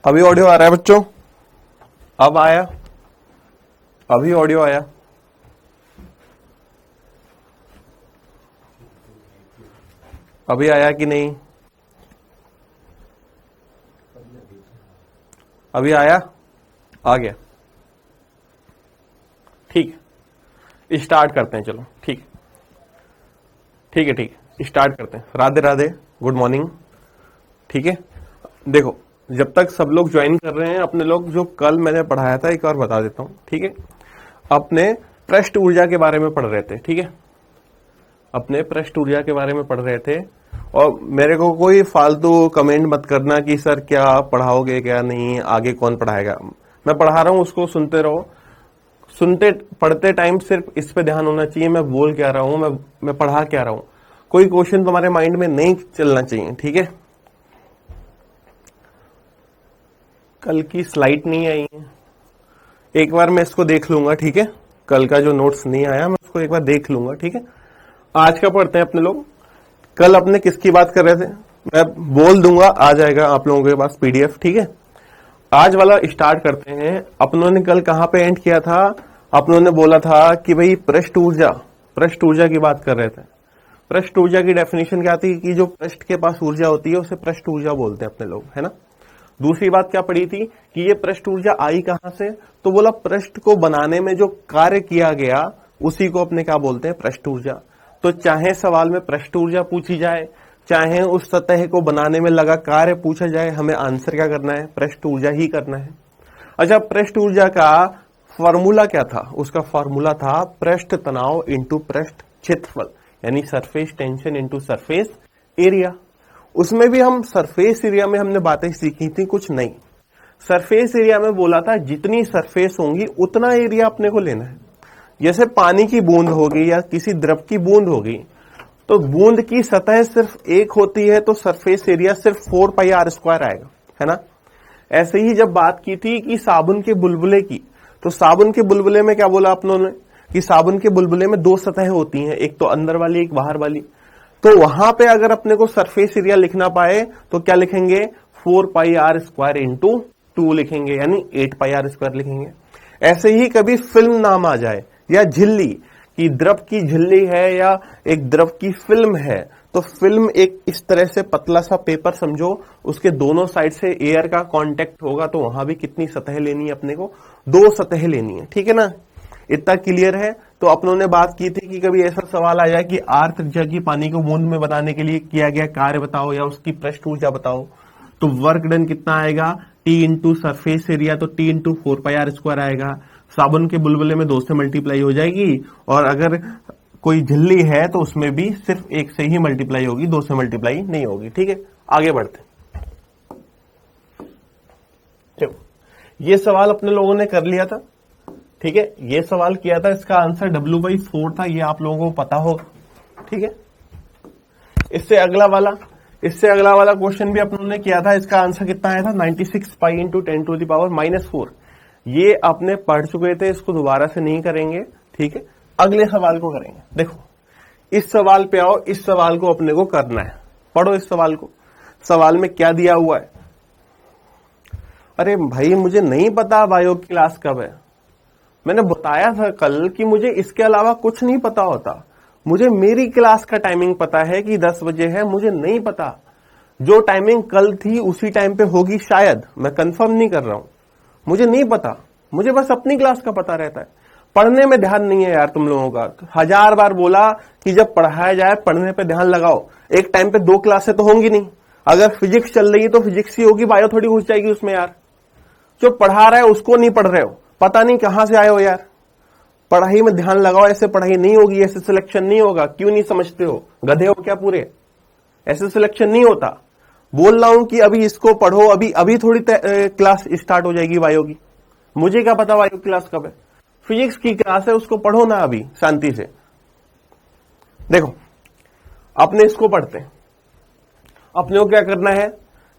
अभी ऑडियो आ रहा है बच्चों? अब आया? अभी ऑडियो आया? अभी आया कि नहीं? अभी आया? आ गया? ठीक है, स्टार्ट करते हैं। चलो ठीक ठीक है, ठीक है, स्टार्ट करते हैं। Radhe Radhe, good morning. ठीक है, देखो जब तक सब लोग ज्वाइन कर रहे हैं, अपने लोग जो कल मैंने पढ़ाया था एक और बता देता हूं। ठीक है, अपने पृष्ठ ऊर्जा के बारे में पढ़ रहे थे। ठीक है, अपने पृष्ठ ऊर्जा के बारे में पढ़ रहे थे। और मेरे को कोई फालतू कमेंट मत करना कि सर क्या पढ़ाओगे क्या नहीं, आगे कौन पढ़ाएगा। मैं पढ़ा रहा हूं, उसको सुनते रहो। सुनते पढ़ते टाइम सिर्फ इस पे ध्यान होना चाहिए, मैं बोल क्या रहा हूं, मैं पढ़ा क्या रहा हूं। कोई क्वेश्चन तुम्हारे माइंड में नहीं चलना चाहिए। ठीक है, कल की स्लाइड नहीं आई है, एक बार मैं इसको देख लूंगा। ठीक है, कल का जो नोट्स नहीं आया मैं उसको एक बार देख लूंगा। ठीक है, आज का पढ़ते हैं अपने लोग। कल अपने किसकी बात कर रहे थे, मैं बोल दूंगा, आ जाएगा आप लोगों के पास पीडीएफ। ठीक है, आज वाला स्टार्ट करते हैं। अपनों ने कल कहां पे एंड किया था? अपनों ने बोला था कि भाई पृष्ठ ऊर्जा की बात कर रहे थे। पृष्ठ ऊर्जा की डेफिनेशन क्या थी कि जो पृष्ठ के पास ऊर्जा होती है उसे पृष्ठ ऊर्जा बोलते हैं अपने लोग, है ना। दूसरी बात क्या पड़ी थी कि ये पृष्ठ ऊर्जा आई कहां से? तो बोला पृष्ठ को बनाने में जो कार्य किया गया उसी को अपने क्या बोलते हैं? पृष्ठ ऊर्जा। तो चाहे सवाल में पृष्ठ ऊर्जा पूछी जाए, चाहे उस सतह को बनाने में लगा कार्य पूछा जाए, हमें आंसर क्या करना है? पृष्ठ ऊर्जा ही करना है। अच्छा, पृष्ठ ऊर्जा का फॉर्मूला क्या था? उसका फॉर्मूला था पृष्ठ तनाव इंटू पृष्ठ क्षेत्रफल, यानी surface tension into surface area. उसमें भी हम सरफेस एरिया में हमने बातें सीखी थी कुछ नहीं। सरफेस एरिया में बोला था जितनी सरफेस होंगी उतना एरिया अपने को लेना है। जैसे पानी की बूंद होगी या किसी द्रव की बूंद होगी, तो बूंद की सतह सिर्फ एक होती है तो सरफेस एरिया सिर्फ 4πr² आएगा, है ना। ऐसे ही जब बात की थी कि साबुन के बुलबुले की, तो साबुन के बुलबुले में क्या बोला अपनों ने कि साबुन के बुलबुले में दो सतह होती हैं, एक तो अंदर वाली एक बाहर वाली। तो वहां पे अगर अपने को सरफेस एरिया लिखना पाए तो क्या लिखेंगे? 4πr² इंटू 2 लिखेंगे, यानी 8πr² लिखेंगे। ऐसे ही कभी फिल्म नाम आ जाए या झिल्ली, कि द्रव की झिल्ली है या एक द्रव की फिल्म है, तो फिल्म एक इस तरह से पतला सा पेपर समझो, उसके दोनों साइड से एयर का कांटेक्ट होगा, तो वहां भी कितनी सतह लेनी है अपने को? 2 सतह लेनी है। ठीक है ना, इतना क्लियर है। तो अपनों ने बात की थी कि कभी ऐसा सवाल आ जाए कि आर त्रिज्या की पानी को बूंद में बनाने के लिए किया गया कार्य बताओ या उसकी पृष्ठ ऊर्जा बताओ, तो वर्क डन कितना आएगा? टी इंटू सरफेस एरिया, तो टी इंटू 4πr² आएगा। साबुन के बुलबुले में 2 से मल्टीप्लाई हो जाएगी, और अगर कोई झिल्ली है तो उसमें भी सिर्फ 1 से ही मल्टीप्लाई होगी, 2 से मल्टीप्लाई नहीं होगी। ठीक है, आगे बढ़ते। चलो, ये सवाल अपने लोगों ने कर लिया था। ठीक है, ये सवाल किया था, इसका आंसर W/4 था, ये आप लोगों को पता होगा। ठीक है, इससे अगला वाला क्वेश्चन भी अपनों ने किया था, इसका आंसर कितना आया था? 96π इंटू 10⁻⁴ ये आपने पढ़ चुके थे, इसको दोबारा से नहीं करेंगे। ठीक है, अगले सवाल को करेंगे। देखो, इस सवाल पे आओ, इस सवाल को अपने को करना है। पढ़ो इस सवाल को। सवाल में क्या दिया हुआ है? अरे भाई मुझे नहीं पता बायो की क्लास कब है। मैंने बताया था कल कि मुझे इसके अलावा कुछ नहीं पता होता। मुझे मेरी क्लास का टाइमिंग पता है कि 10 बजे है, मुझे नहीं पता जो टाइमिंग कल थी उसी टाइम पे होगी शायद, मैं कंफर्म नहीं कर रहा हूं। मुझे नहीं पता, मुझे बस अपनी क्लास का पता रहता है। पढ़ने में ध्यान नहीं है यार तुम लोगों का। 1000 बार बोला कि जब पढ़ाया जाए पढ़ने पे ध्यान लगाओ। एक टाइम पे 2 क्लासें तो होंगी नहीं। अगर फिजिक्स चल रही है तो फिजिक्स ही होगी, बायो थोड़ी घुस जाएगी उसमें यार। जो पढ़ा रहा है उसको नहीं पढ़ रहे हो, पता नहीं कहां से आए हो यार। पढ़ाई में ध्यान लगाओ, ऐसे पढ़ाई नहीं होगी, ऐसे सिलेक्शन नहीं होगा। क्यों नहीं समझते हो? गधे हो क्या पूरे? ऐसे सिलेक्शन नहीं होता। बोल रहा हूं कि अभी इसको पढ़ो, अभी थोड़ी क्लास स्टार्ट हो जाएगी बायो की। मुझे क्या पता बायो क्लास कब है? फिजिक्स की क्लास है, उसको पढ़ो ना अभी शांति से। देखो, अपने इसको पढ़ते हैं। अपने को क्या करना है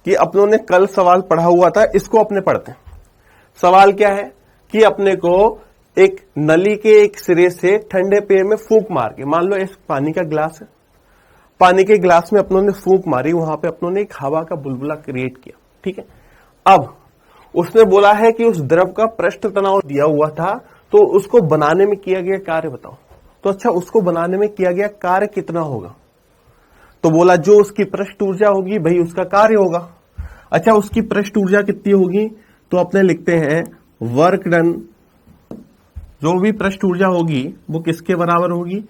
कि अपनों ने कल सवाल पढ़ा हुआ था, इसको अपने पढ़ते हैं। सवाल क्या है कि अपने को एक नली के एक सिरे से ठंडे पेय में फूंक मार के, मान लो इस पानी का ग्लास है, पानी के ग्लास में अपनों ने फूंक मारी, वहां पे अपनों ने एक हवा का बुलबुला क्रिएट किया। ठीक है, अब उसने बोला है कि उस द्रव का पृष्ठ तनाव दिया हुआ था, तो उसको बनाने में किया गया कार्य बताओ। तो अच्छा, उसको बनाने में किया गया कार्य कितना होगा? तो बोला जो उसकी पृष्ठ ऊर्जा होगी भाई उसका कार्य होगा। अच्छा, उसकी पृष्ठ ऊर्जा कितनी होगी? तो अपने लिखते हैं वर्क डन, जो भी पृष्ठ ऊर्जा होगी वो किसके बराबर होगी?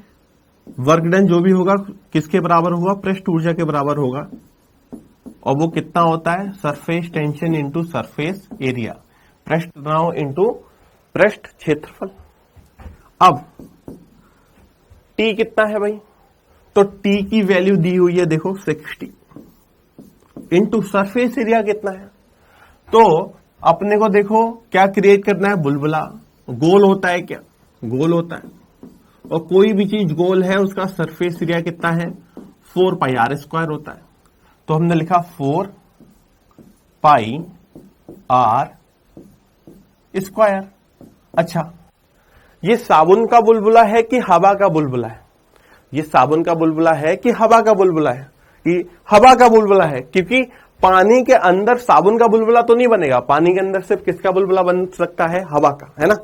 वर्क डन जो भी होगा किसके बराबर होगा? पृष्ठ ऊर्जा के बराबर होगा। और वो कितना होता है? Surface tension into surface area, पृष्ठ तनाव इंटू पृष्ठ क्षेत्रफल। अब टी कितना है भाई? तो टी की वैल्यू दी हुई है, देखो 60 इंटू सरफेस एरिया कितना है? तो अपने को देखो क्या क्रिएट करना है? बुलबुला। गोल होता है क्या? गोल होता है। और कोई भी चीज गोल है उसका सरफेस एरिया कितना है? 4 पाई आर स्क्वायर होता है। तो हमने लिखा 4 पाई आर स्क्वायर। अच्छा, ये साबुन का बुलबुला है कि हवा का बुलबुला है? ये साबुन का बुलबुला है कि हवा का बुलबुला है? कि हवा का बुलबुला है, क्योंकि पानी के अंदर साबुन का बुलबुला तो नहीं बनेगा। पानी के अंदर सिर्फ किसका बुलबुला बन सकता है? हवा का, है ना।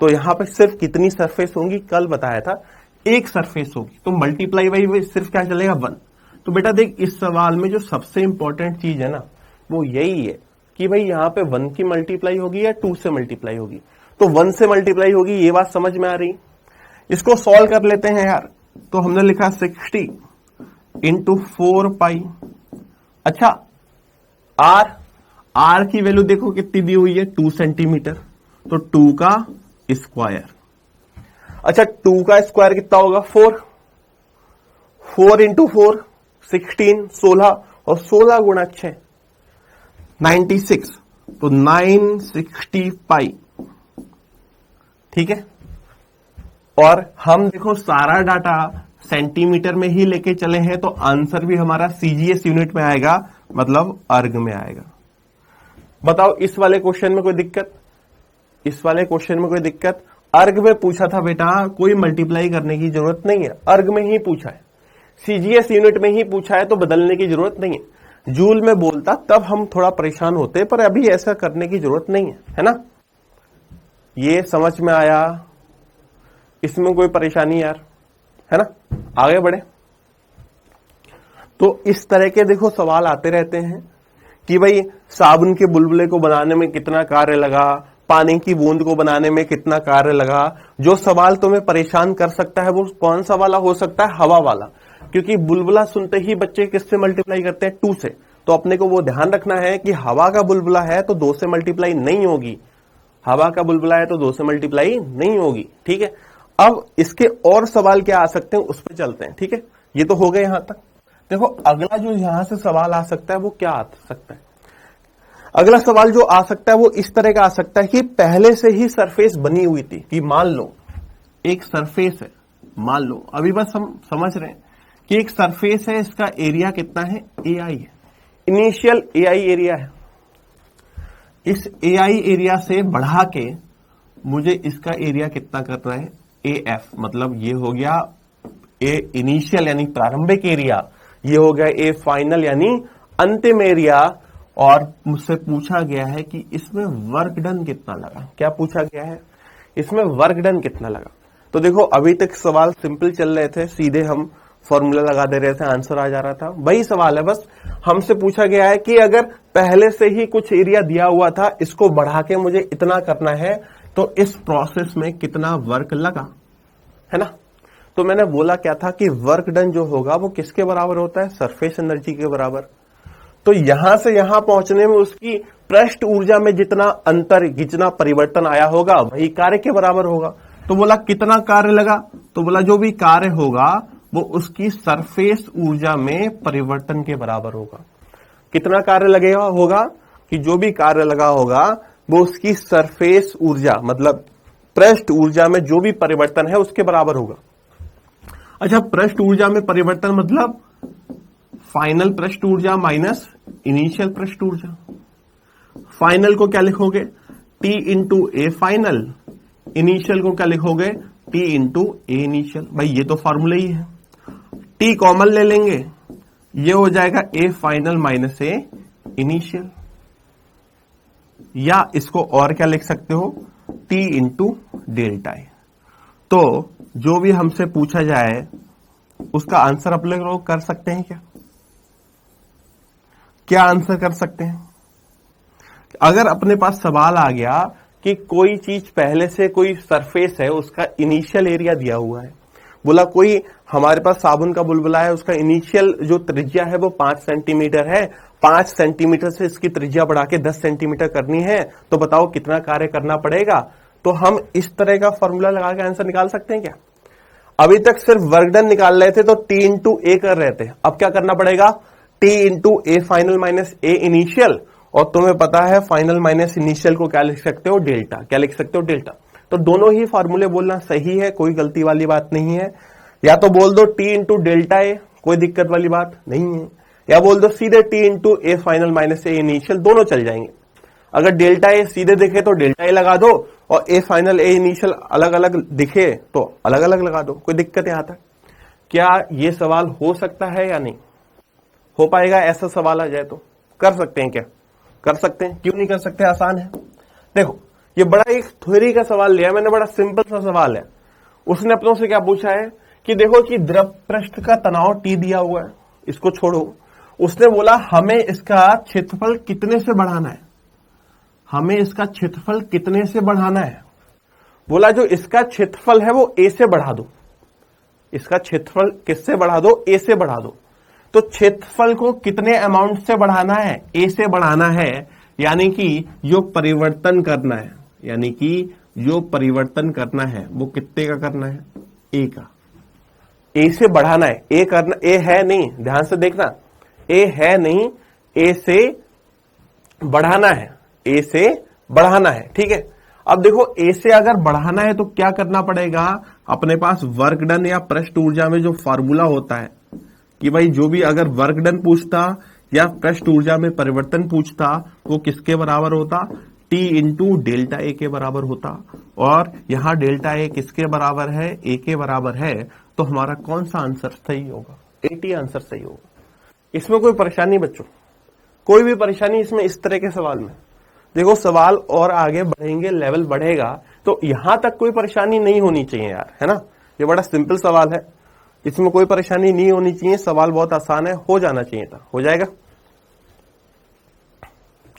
तो यहां पर सिर्फ कितनी सरफेस होंगी? कल बताया था एक सरफेस होगी, तो मल्टीप्लाई बाई सिर्फ क्या चलेगा? 1। तो बेटा देख, इस सवाल में जो सबसे इंपॉर्टेंट चीज है ना वो यही है कि भाई यहाँ पे 1 की मल्टीप्लाई होगी या 2 से मल्टीप्लाई होगी। तो 1 से मल्टीप्लाई होगी, ये बात समझ में आ रही। इसको सॉल्व कर लेते हैं यार। तो हमने लिखा 60 इंटू 4 पाई। अच्छा, आर की वैल्यू देखो कितनी दी हुई है? 2 सेंटीमीटर। तो 2 का स्क्वायर। अच्छा, 2 का स्क्वायर कितना होगा? 4 इंटू 4 16, 16 और 16 गुणा 6 96। तो 960 पाई। ठीक है। और हम देखो सारा डाटा सेंटीमीटर में ही लेके चले हैं, तो आंसर भी हमारा सीजीएस यूनिट में आएगा, मतलब अर्ग में आएगा। बताओ इस वाले क्वेश्चन में कोई दिक्कत? इस वाले क्वेश्चन में कोई दिक्कत? अर्ग में पूछा था बेटा, कोई मल्टीप्लाई करने की जरूरत नहीं है, अर्ग में ही पूछा है, सीजीएस यूनिट में ही पूछा है, तो बदलने की जरूरत नहीं है। जूल में बोलता तब हम थोड़ा परेशान होते, पर अभी ऐसा करने की जरूरत नहीं है ना। ये समझ में आया? इसमें कोई परेशानी यार, है ना। आगे बढ़े। तो इस तरह के देखो सवाल आते रहते हैं कि भाई साबुन के बुलबुले को बनाने में कितना कार्य लगा, पानी की बूंद को बनाने में कितना कार्य लगा। जो सवाल तुम्हें परेशान कर सकता है वो कौन सा वाला हो सकता है? हवा वाला, क्योंकि बुलबुला सुनते ही बच्चे किससे मल्टीप्लाई करते हैं? 2 से। तो अपने को वो ध्यान रखना है कि हवा का बुलबुला है तो 2 से मल्टीप्लाई नहीं होगी, हवा का बुलबुला है तो 2 से मल्टीप्लाई नहीं होगी। ठीक है। अब इसके और सवाल क्या आ सकते हैं उस पर चलते हैं। ठीक है, ये तो हो गए यहां तक। देखो अगला जो यहां से सवाल आ सकता है वो क्या आ सकता है? अगला सवाल जो आ सकता है वो इस तरह का आ सकता है कि पहले से ही सरफेस बनी हुई थी, कि मान लो एक सरफेस है, मान लो अभी बस हम समझ रहे हैं कि एक सरफेस है, इसका एरिया कितना है? एआई है, इनिशियल एआई एरिया है। इस एआई एरिया से बढ़ा के मुझे इसका एरिया कितना करना है? एएफ, मतलब ये हो गया ए इनिशियल यानी प्रारंभिक एरिया, ये हो गया ए फाइनल यानी अंतिम एरिया। और मुझसे पूछा गया है कि इसमें वर्क डन कितना लगा। क्या पूछा गया है? इसमें वर्क डन कितना लगा। तो देखो अभी तक सवाल सिंपल चल रहे थे, सीधे हम फॉर्मूला लगा दे रहे थे, आंसर आ जा रहा था। वही सवाल है, बस हमसे पूछा गया है कि अगर पहले से ही कुछ एरिया दिया हुआ था, इसको बढ़ा के मुझे इतना करना है, तो इस प्रोसेस में कितना वर्क लगा, है ना। तो मैंने बोला क्या था कि वर्क डन जो होगा वो किसके बराबर होता है? सरफेस एनर्जी के बराबर। तो यहां से यहां पहुंचने में उसकी पृष्ठ ऊर्जा में जितना अंतर, जितना परिवर्तन आया होगा वही कार्य के बराबर होगा। तो बोला कितना कार्य लगा? तो बोला जो भी कार्य होगा वो उसकी सरफेस ऊर्जा में परिवर्तन के बराबर होगा। कितना कार्य लगेगा होगा? कि जो भी कार्य लगा होगा वो उसकी सरफेस ऊर्जा मतलब पृष्ठ ऊर्जा में जो भी परिवर्तन है उसके बराबर होगा। अच्छा, पृष्ठ ऊर्जा में परिवर्तन मतलब फाइनल पृष्ठ ऊर्जा माइनस इनिशियल पृष्ठ ऊर्जा। फाइनल को क्या लिखोगे? T into A final. Initial को क्या लिखोगे? T इंटू ए इनिशियल। भाई ये तो फॉर्मूला ही है, T कॉमन ले लेंगे, ये हो जाएगा A final minus A initial. या इसको और क्या लिख सकते हो, टी इंटू डेल्टा ए। तो जो भी हमसे पूछा जाए उसका आंसर अपने लोग कर सकते हैं क्या? क्या आंसर कर सकते हैं? अगर अपने पास सवाल आ गया कि कोई चीज पहले से कोई सरफेस है, उसका इनिशियल एरिया दिया हुआ है, बोला कोई हमारे पास साबुन का बुलबुला है, उसका इनिशियल जो त्रिज्या है वो 5 सेंटीमीटर है, 5 सेंटीमीटर से इसकी त्रिज्या बढ़ा के 10 सेंटीमीटर करनी है, तो बताओ कितना कार्य करना पड़ेगा। तो हम इस तरह का फॉर्मूला लगा के आंसर निकाल सकते हैं क्या? अभी तक सिर्फ वर्क डन निकाल रहे थे तो टी इंटू ए कर रहे थे, अब क्या करना पड़ेगा, T into A final minus A initial. और तुम्हें पता है फाइनल माइनस इनिशियल को क्या लिख सकते हो, डेल्टा। क्या लिख सकते हो, डेल्टा। तो दोनों ही फॉर्मूले बोलना सही है, कोई गलती वाली बात नहीं है। या तो बोल दो टी इंटू डेल्टा ए, कोई दिक्कत वाली बात नहीं है, या बोल दो सीधे T into A final minus A initial, दोनों चल जाएंगे। अगर डेल्टा ए सीधे दिखे तो डेल्टा ए लगा दो, और ए फाइनल ए इनिशियल अलग अलग दिखे तो अलग अलग लगा दो, कोई दिक्कत यहां तक। क्या ये सवाल हो सकता है या नहीं हो पाएगा? ऐसा सवाल आ जाए तो कर सकते हैं क्या? कर सकते हैं, क्यों नहीं कर सकते, आसान है। देखो ये बड़ा एक थ्योरी का सवाल लिया मैंने, बड़ा सिंपल सा सवाल है। उसने अपनों से क्या पूछा है कि देखो कि द्रव पृष्ठ का तनाव टी दिया हुआ है, इसको छोड़ो। उसने बोला हमें इसका क्षेत्रफल कितने से बढ़ाना है, हमें इसका क्षेत्रफल कितने से बढ़ाना है। बोला जो इसका क्षेत्रफल है वो ए से बढ़ा दो, इसका क्षेत्रफल किससे बढ़ा दो, ए से बढ़ा दो। तो क्षेत्रफल को कितने अमाउंट से बढ़ाना है, ए से बढ़ाना है, यानी कि जो परिवर्तन करना है, यानी कि जो परिवर्तन करना है वो कितने का करना है, ए का। ए से बढ़ाना है, ए करना, ए है नहीं, ध्यान से देखना, ए है नहीं, ए से बढ़ाना है, ए से बढ़ाना है, ठीक है। अब देखो ए से अगर बढ़ाना है तो क्या करना पड़ेगा, अपने पास वर्क डन या पृष्ठ ऊर्जा में जो फॉर्मूला होता है कि भाई जो भी अगर वर्क डन पूछता या पृष्ठ ऊर्जा में परिवर्तन पूछता वो किसके बराबर होता, टी इंटू डेल्टा ए के बराबर होता। और यहां डेल्टा ए किसके बराबर है, ए के बराबर है। तो हमारा कौन सा आंसर सही होगा, ए टी आंसर सही होगा। इसमें कोई परेशानी बच्चों, कोई भी परेशानी इसमें इस तरह के सवाल में। देखो सवाल और आगे बढ़ेंगे, लेवल बढ़ेगा, तो यहां तक कोई परेशानी नहीं होनी चाहिए यार, है ना। ये बड़ा सिंपल सवाल है, इसमें कोई परेशानी नहीं होनी चाहिए, सवाल बहुत आसान है, हो जाना चाहिए था, हो जाएगा,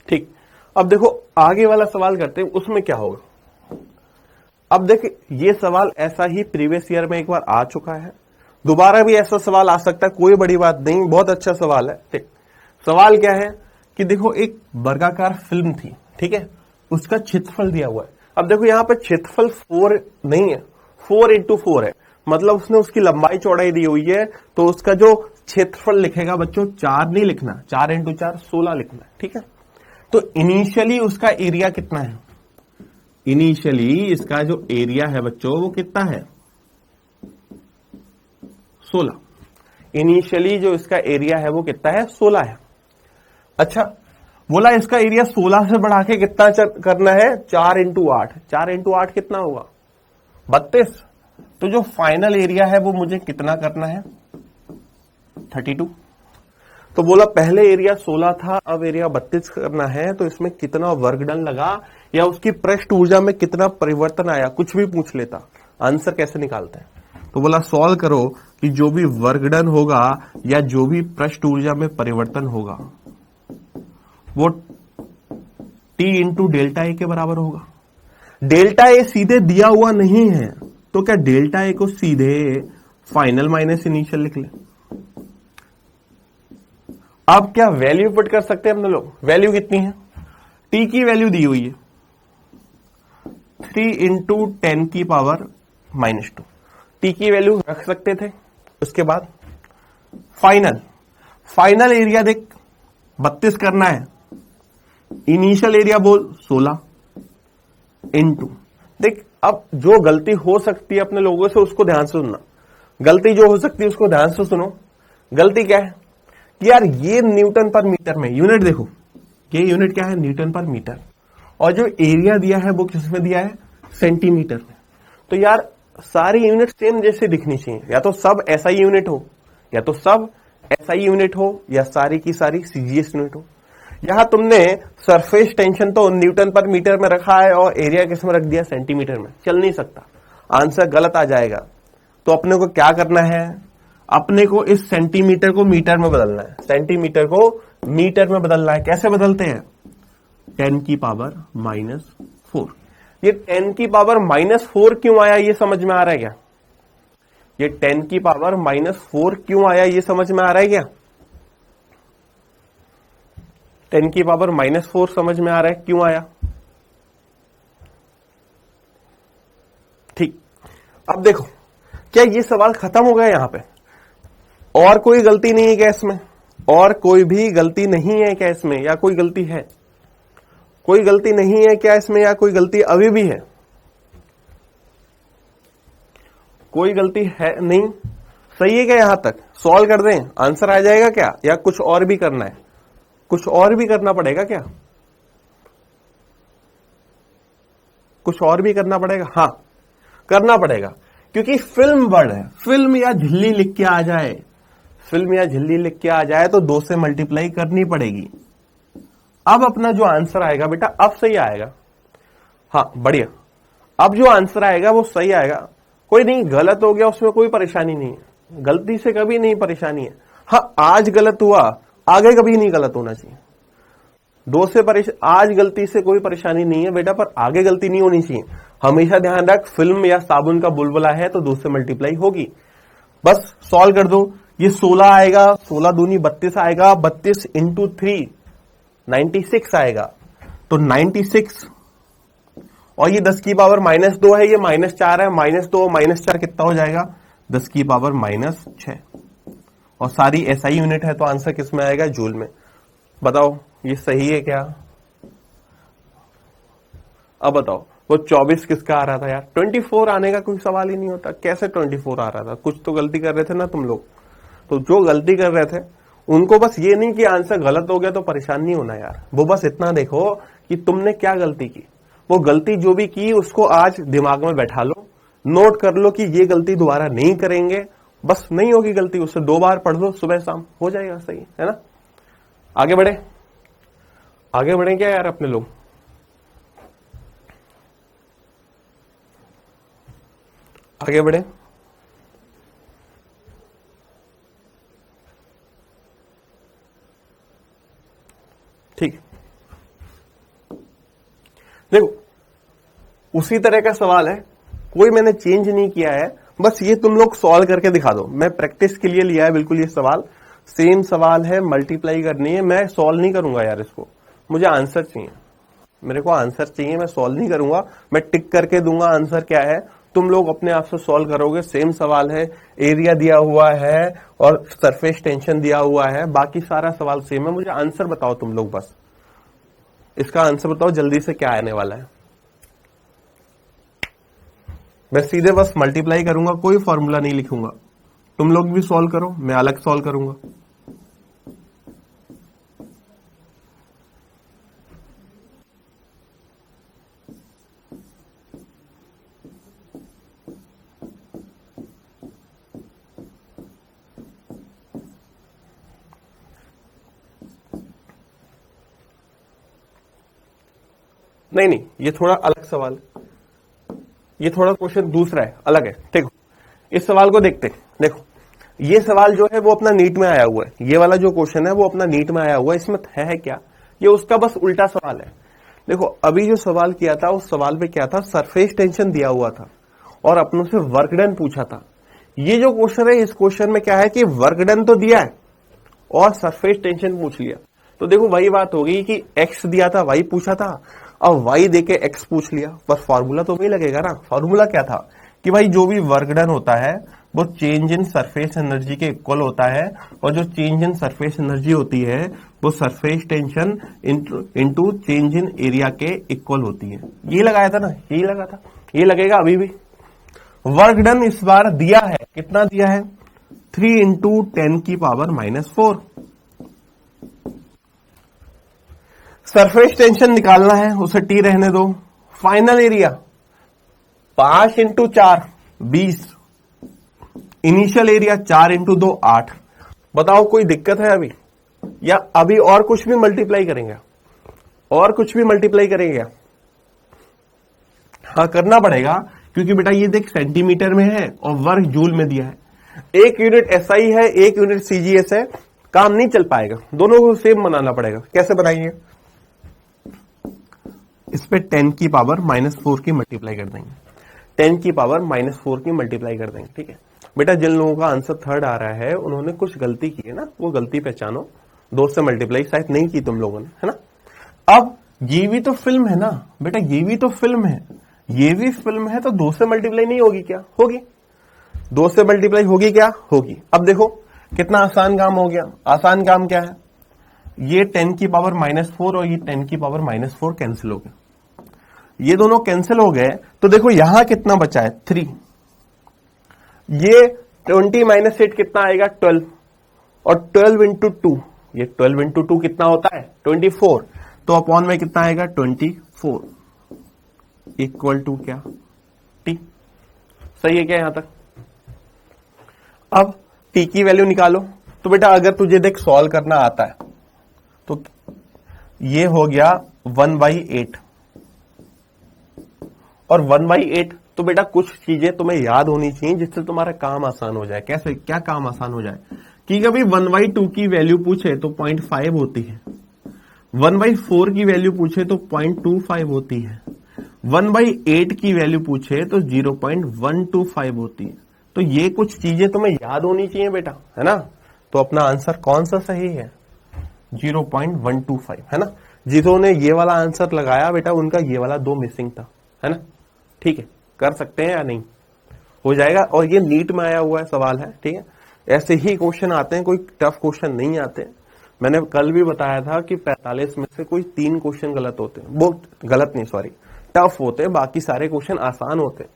ठीक। अब देखो आगे वाला सवाल करते हैं, उसमें क्या होगा। अब देखिए ये सवाल ऐसा ही प्रीवियस ईयर में एक बार आ चुका है, दोबारा भी ऐसा सवाल आ सकता है, कोई बड़ी बात नहीं, बहुत अच्छा सवाल है, ठीक। सवाल क्या है कि देखो एक वर्गाकार फिल्म थी, ठीक है, उसका क्षेत्रफल दिया हुआ है। अब देखो यहां पर क्षेत्रफल 4 नहीं है, 4 इंटू 4 है, मतलब उसने उसकी लंबाई चौड़ाई दी हुई है, तो उसका जो क्षेत्रफल लिखेगा बच्चों 4 नहीं लिखना, 4 इंटू 4 16 लिखना है, ठीक है। तो इनिशियली उसका एरिया कितना है, इनिशियली इसका जो एरिया है बच्चों वो कितना है, 16। इनिशियली जो इसका एरिया है वो कितना है, 16 है। अच्छा बोला इसका एरिया 16 से बढ़ा के कितना करना है, 4 इंटू 8, 4 इंटू 8 कितना होगा, 32। तो जो फाइनल एरिया है वो मुझे कितना करना है, 32। तो बोला पहले एरिया 16 था, अब एरिया 32 करना है, तो इसमें कितना वर्क डन लगा या उसकी पृष्ठ ऊर्जा में कितना परिवर्तन आया, कुछ भी पूछ लेता, आंसर कैसे निकालते हैं। तो बोला सॉल्व करो कि जो भी वर्क डन होगा या जो भी पृष्ठ ऊर्जा में परिवर्तन होगा वो टी इंटू डेल्टा ए के बराबर होगा। डेल्टा ए सीधे दिया हुआ नहीं है, तो क्या डेल्टा ए को सीधे फाइनल माइनस इनिशियल लिख ले। अब क्या वैल्यू पुट कर सकते हैं हम लोग, वैल्यू कितनी है, टी की वैल्यू दी हुई है 3 इंटू 10 की पावर -2, टी की वैल्यू रख सकते थे। उसके बाद फाइनल एरिया देख 32 करना है, इनिशियल एरिया बोल 16 इंटू, देख अब जो गलती हो सकती है अपने लोगों से उसको ध्यान से सुनना, गलती जो हो सकती है उसको ध्यान से सुनो। गलती क्या है कि यार ये न्यूटन पर मीटर में, यूनिट देखो ये यूनिट क्या है, न्यूटन पर मीटर, और जो एरिया दिया है वो किस में दिया है, सेंटीमीटर में। तो यार सारी यूनिट सेम जैसे दिखनी चाहिए, या तो सब एसआई यूनिट हो, या तो सब एसआई यूनिट हो, या सारी की सारी सीजीएस यूनिट हो। यहां तुमने सरफेस टेंशन तो न्यूटन पर मीटर में रखा है और एरिया किस में रख दिया, सेंटीमीटर में। चल नहीं सकता, आंसर गलत आ जाएगा। तो अपने को क्या करना है, अपने को इस सेंटीमीटर को मीटर में बदलना है, सेंटीमीटर को मीटर में बदलना है। कैसे बदलते हैं, 10 की पावर -4। ये 10 की पावर -4 क्यों आया, ये समझ में आ रहा है क्या? ये 10 की पावर -4 क्यों आया, ये समझ में आ रहा है क्या? 10 की पावर -4 समझ में आ रहा है क्यों आया? ठीक, अब देखो, क्या ये सवाल खत्म हो गया यहां पे? और कोई गलती नहीं है क्या इसमें? और कोई भी गलती नहीं है क्या इसमें, या कोई गलती है? कोई गलती नहीं है क्या इसमें, या कोई गलती अभी भी है? कोई गलती है नहीं, सही है क्या? यहां तक सॉल्व कर दें, आंसर आ जाएगा क्या, या कुछ और भी करना है? कुछ और भी करना पड़ेगा क्या? कुछ और भी करना पड़ेगा? हाँ, करना पड़ेगा, क्योंकि फिल्म वर्ड है। फिल्म या झिल्ली लिख के आ जाए, फिल्म या झिल्ली लिख के आ जाए तो 2 से मल्टीप्लाई करनी पड़ेगी। अब अपना जो आंसर आएगा बेटा, अब सही आएगा। हाँ बढ़िया, अब जो आंसर आएगा वो सही आएगा। कोई नहीं, गलत हो गया उसमें कोई परेशानी नहीं है, गलती से कभी नहीं परेशानी है। हाँ, आज गलत हुआ, आगे कभी नहीं गलत होना चाहिए। आज गलती से कोई परेशानी नहीं है बेटा, पर आगे गलती नहीं होनी चाहिए। हमेशा ध्यान रख, फिल्म या साबुन का बुलबुला है तो 2 से मल्टीप्लाई होगी। बस सॉल्व कर दो। ये 16 आएगा, 16 दूनी 32 आएगा, 32 इंटू 3 96 आएगा। तो 96, और ये 10 की पावर -2 है, ये -4 है, -2 -4 कितना हो जाएगा, 10 की पावर -6। और सारी एसआई यूनिट है तो आंसर किस में आएगा, जूल में। बताओ ये सही है क्या? अब बताओ, वो 24 किसका आ रहा था यार? 24 आने का कोई सवाल ही नहीं होता। कैसे 24 आ रहा था? कुछ तो गलती कर रहे थे ना तुम लोग। तो जो गलती कर रहे थे उनको बस ये नहीं कि आंसर गलत हो गया तो परेशान नहीं होना यार, वो बस इतना देखो कि तुमने क्या गलती की। वो गलती जो भी की उसको आज दिमाग में बैठा लो, नोट कर लो कि ये गलती दोबारा नहीं करेंगे। बस नहीं होगी गलती, उससे 2 बार पढ़ लो, सुबह शाम, हो जाएगा सही, है ना? आगे बढ़े, आगे बढ़े क्या यार अपने लोग? आगे बढ़े। ठीक, देखो उसी तरह का सवाल है, कोई मैंने चेंज नहीं किया है, बस ये तुम लोग सॉल्व करके दिखा दो। मैं प्रैक्टिस के लिए लिया है बिल्कुल, ये सवाल सेम सवाल है, मल्टीप्लाई करनी है। मैं सॉल्व नहीं करूंगा यार इसको, मुझे आंसर चाहिए, मेरे को आंसर चाहिए। मैं सॉल्व नहीं करूंगा, मैं टिक करके दूंगा आंसर क्या है, तुम लोग अपने आप से सॉल्व करोगे। सेम सवाल है, एरिया दिया हुआ है और सरफेस टेंशन दिया हुआ है, बाकी सारा सवाल सेम है। मुझे आंसर बताओ तुम लोग, बस इसका आंसर बताओ जल्दी से, क्या आने वाला है। मैं सीधे बस मल्टीप्लाई करूंगा, कोई फॉर्मूला नहीं लिखूंगा। तुम लोग भी सॉल्व करो, मैं अलग सॉल्व करूंगा। नहीं, ये थोड़ा अलग सवाल है, ये थोड़ा क्वेश्चन दूसरा है, अलग है। देखो इस सवाल को देखते हैं। देखो ये सवाल जो है वो अपना नीट में आया हुआ है, ये वाला जो क्वेश्चन है वो अपना नीट में आया हुआ है। इसमें है क्या, ये उसका बस उल्टा सवाल है। देखो अभी जो सवाल किया था उस सवाल पे क्या था, सरफेस टेंशन दिया हुआ था और अपनों से वर्क डन पूछा था। ये जो क्वेश्चन है, इस क्वेश्चन में क्या है कि वर्क डन तो दिया है और सरफेस टेंशन पूछ लिया। तो देखो वही बात हो गई कि एक्स दिया था, वाई पूछा था, अब वाई देके एक्स पूछ लिया, पर फॉर्मूला तो वही लगेगा ना। फॉर्मूला क्या था कि भाई जो भी वर्क डन होता है वो चेंज इन सरफेस एनर्जी के इक्वल होता है, और जो चेंज इन सरफेस एनर्जी होती है वो surface tension into change in area के इक्वल होती है। ये लगाया था ना, यही लगा था, ये लगेगा अभी भी। वर्क डन इस बार दिया है, कितना दिया है, 3 इंटू 10 की पावर -4। सरफेस टेंशन निकालना है, उसे टी रहने दो। Final area 5 into 4 20, initial area 4 into 2 8। बताओ कोई दिक्कत है अभी? या अभी और कुछ भी मल्टीप्लाई करेंगे, और कुछ भी मल्टीप्लाई करेंगे? हाँ करना पड़ेगा, क्योंकि बेटा ये देख सेंटीमीटर में है और वर्ग जूल में दिया है। एक यूनिट एसआई है, एक यूनिट सीजीएस है, काम नहीं चल पाएगा, दोनों को सेम बनाना पड़ेगा। कैसे बनाएंगे? इस पे 10 की पावर -4 की मल्टीप्लाई कर देंगे, 10 की पावर -4 की मल्टीप्लाई कर देंगे। ठीक है बेटा, जिन लोगों का आंसर थर्ड आ रहा है उन्होंने कुछ गलती की है ना, वो गलती पहचानो। 2 से मल्टीप्लाई शायद नहीं की तुम लोगों ने, है ना। अब ये भी तो फिल्म है ना बेटा, ये भी तो फिल्म है, ये भी फिल्म है, तो 2 से मल्टीप्लाई नहीं होगी क्या? होगी। 2 से मल्टीप्लाई होगी क्या? होगी। अब देखो कितना आसान काम हो गया। आसान काम क्या है? ये 10 की पावर -4 और ये 10 की पावर -4 कैंसिल हो गए, ये दोनों कैंसिल हो गए, तो देखो यहां कितना बचा है? 3। ये 20 - 8 कितना आएगा? 12, और 12 इंटू 2, ये 12 इंटू 2 कितना होता है? 24, तो अपॉन में कितना आएगा? 24 इक्वल टू क्या? टी। सही है क्या यहां तक? अब टी की वैल्यू निकालो। तो बेटा अगर तुझे देख सॉल्व करना आता है तो ये हो गया 1/8, और 1/8 तो बेटा कुछ चीजें तुम्हें याद होनी चाहिए जिससे तुम्हारा काम आसान हो जाए। कैसे? क्या काम आसान हो जाए? कि कभी 1/2 की वैल्यू पूछे तो 0.5 होती है, 1/4 की वैल्यू पूछे तो 0.25 होती है, 1/8 की वैल्यू पूछे तो 0.125 होती है। तो ये कुछ चीजें तुम्हें याद होनी चाहिए बेटा, है ना। तो अपना आंसर कौन सा सही है? 0.125, है ना। जिन्होंने ये वाला आंसर लगाया बेटा उनका ये वाला 2 मिसिंग था, है ना। ठीक है, कर सकते हैं या नहीं? हो जाएगा। और ये नीट में आया हुआ है सवाल है, ठीक है। ऐसे ही क्वेश्चन आते हैं, कोई टफ क्वेश्चन नहीं आते। मैंने कल भी बताया था कि 45 में से कोई 3 क्वेश्चन गलत होते हैं, वो गलत नहीं सॉरी टफ होते हैं, बाकी सारे क्वेश्चन आसान होते हैं।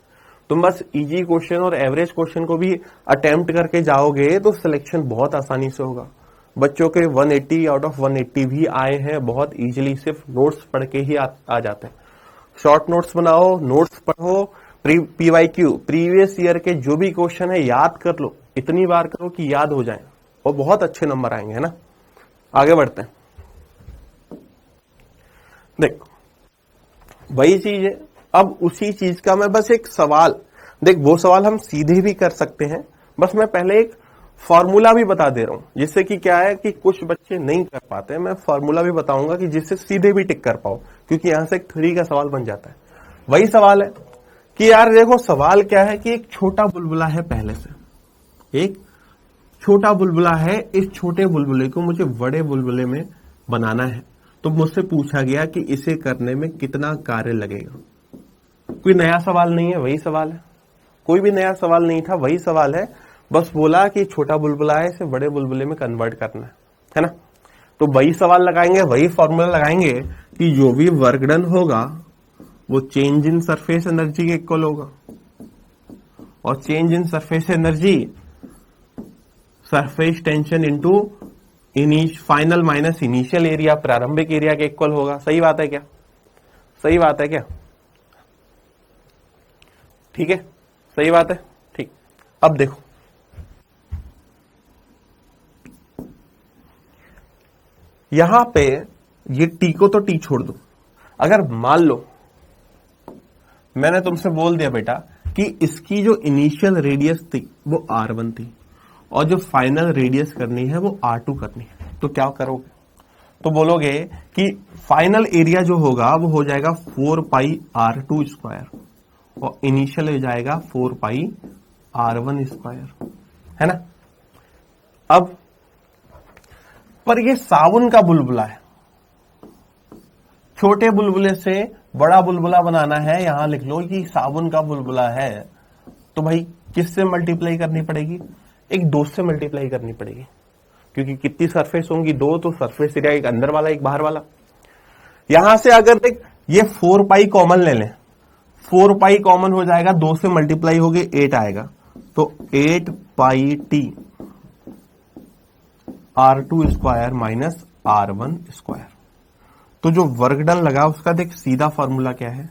तुम बस इजी क्वेश्चन और एवरेज क्वेश्चन को भी अटेम्प्ट करके जाओगे तो सिलेक्शन बहुत आसानी से होगा। बच्चों के 180 आउट ऑफ 180 भी आए हैं बहुत इजीली, सिर्फ नोट्स पढ़ के ही आ जाते हैं। शॉर्ट नोट्स बनाओ, नोट्स पढ़ो, पीवाईक्यू प्रीवियस ईयर के जो भी क्वेश्चन है याद कर लो, इतनी बार करो कि याद हो जाए और बहुत अच्छे नंबर आएंगे, है ना। आगे बढ़ते हैं। देख वही चीज है, अब उसी चीज का मैं बस एक सवाल, देख वो सवाल हम सीधे भी कर सकते हैं, बस मैं पहले एक फॉर्मूला भी बता दे रहा हूं, जिससे कि क्या है कि कुछ बच्चे नहीं कर पाते, मैं फॉर्मूला भी बताऊंगा कि जिससे सीधे भी टिक कर पाओ, क्योंकि यहां से एक 3 का सवाल बन जाता है। वही सवाल है कि यार देखो सवाल क्या है कि एक छोटा बुलबुला है, पहले से एक छोटा बुलबुला है, इस छोटे बुलबुले को मुझे बड़े बुलबुले में बनाना है। तो मुझसे पूछा गया कि इसे करने में कितना कार्य लगेगा। कोई नया सवाल नहीं है, वही सवाल है, कोई भी नया सवाल नहीं था, वही सवाल है। बस बोला कि छोटा बुलबुला है, इसे बड़े बुलबुले में कन्वर्ट करना है ना। तो वही सवाल लगाएंगे, वही फॉर्मूला लगाएंगे कि जो भी वर्क डन होगा वो चेंज इन सरफेस एनर्जी के इक्वल होगा, और change in surface energy surface tension into final minus initial area, प्रारंभिक एरिया के इक्वल होगा। सही बात है क्या? सही बात है क्या? ठीक है, सही बात है। ठीक, अब देखो यहां पे ये टी को तो टी छोड़ दो, अगर मान लो मैंने तुमसे बोल दिया बेटा कि इसकी जो इनिशियल रेडियस थी वो r1 थी और जो फाइनल रेडियस करनी है वो r2 करनी है, तो क्या करोगे? तो बोलोगे कि फाइनल एरिया जो होगा वो हो जाएगा 4πr2² और इनिशियल हो जाएगा 4πr1², है ना। अब पर ये साबुन का बुलबुला है, छोटे बुलबुले से बड़ा बुलबुला बनाना है, यहां लिख लो कि साबुन का बुलबुला है, तो भाई किससे मल्टीप्लाई करनी पड़ेगी? एक 2 से मल्टीप्लाई करनी पड़ेगी, क्योंकि कितनी सरफेस होंगी? 2, तो सरफेस एरिया एक अंदर वाला एक बाहर वाला। यहां से अगर देख ये 4π कॉमन ले लें, 4π कॉमन हो जाएगा, 2 से मल्टीप्लाई हो गए 8 आएगा, तो 8πt r2² माइनस r1²। तो जो वर्क डन लगा उसका देख सीधा फॉर्मूला क्या है?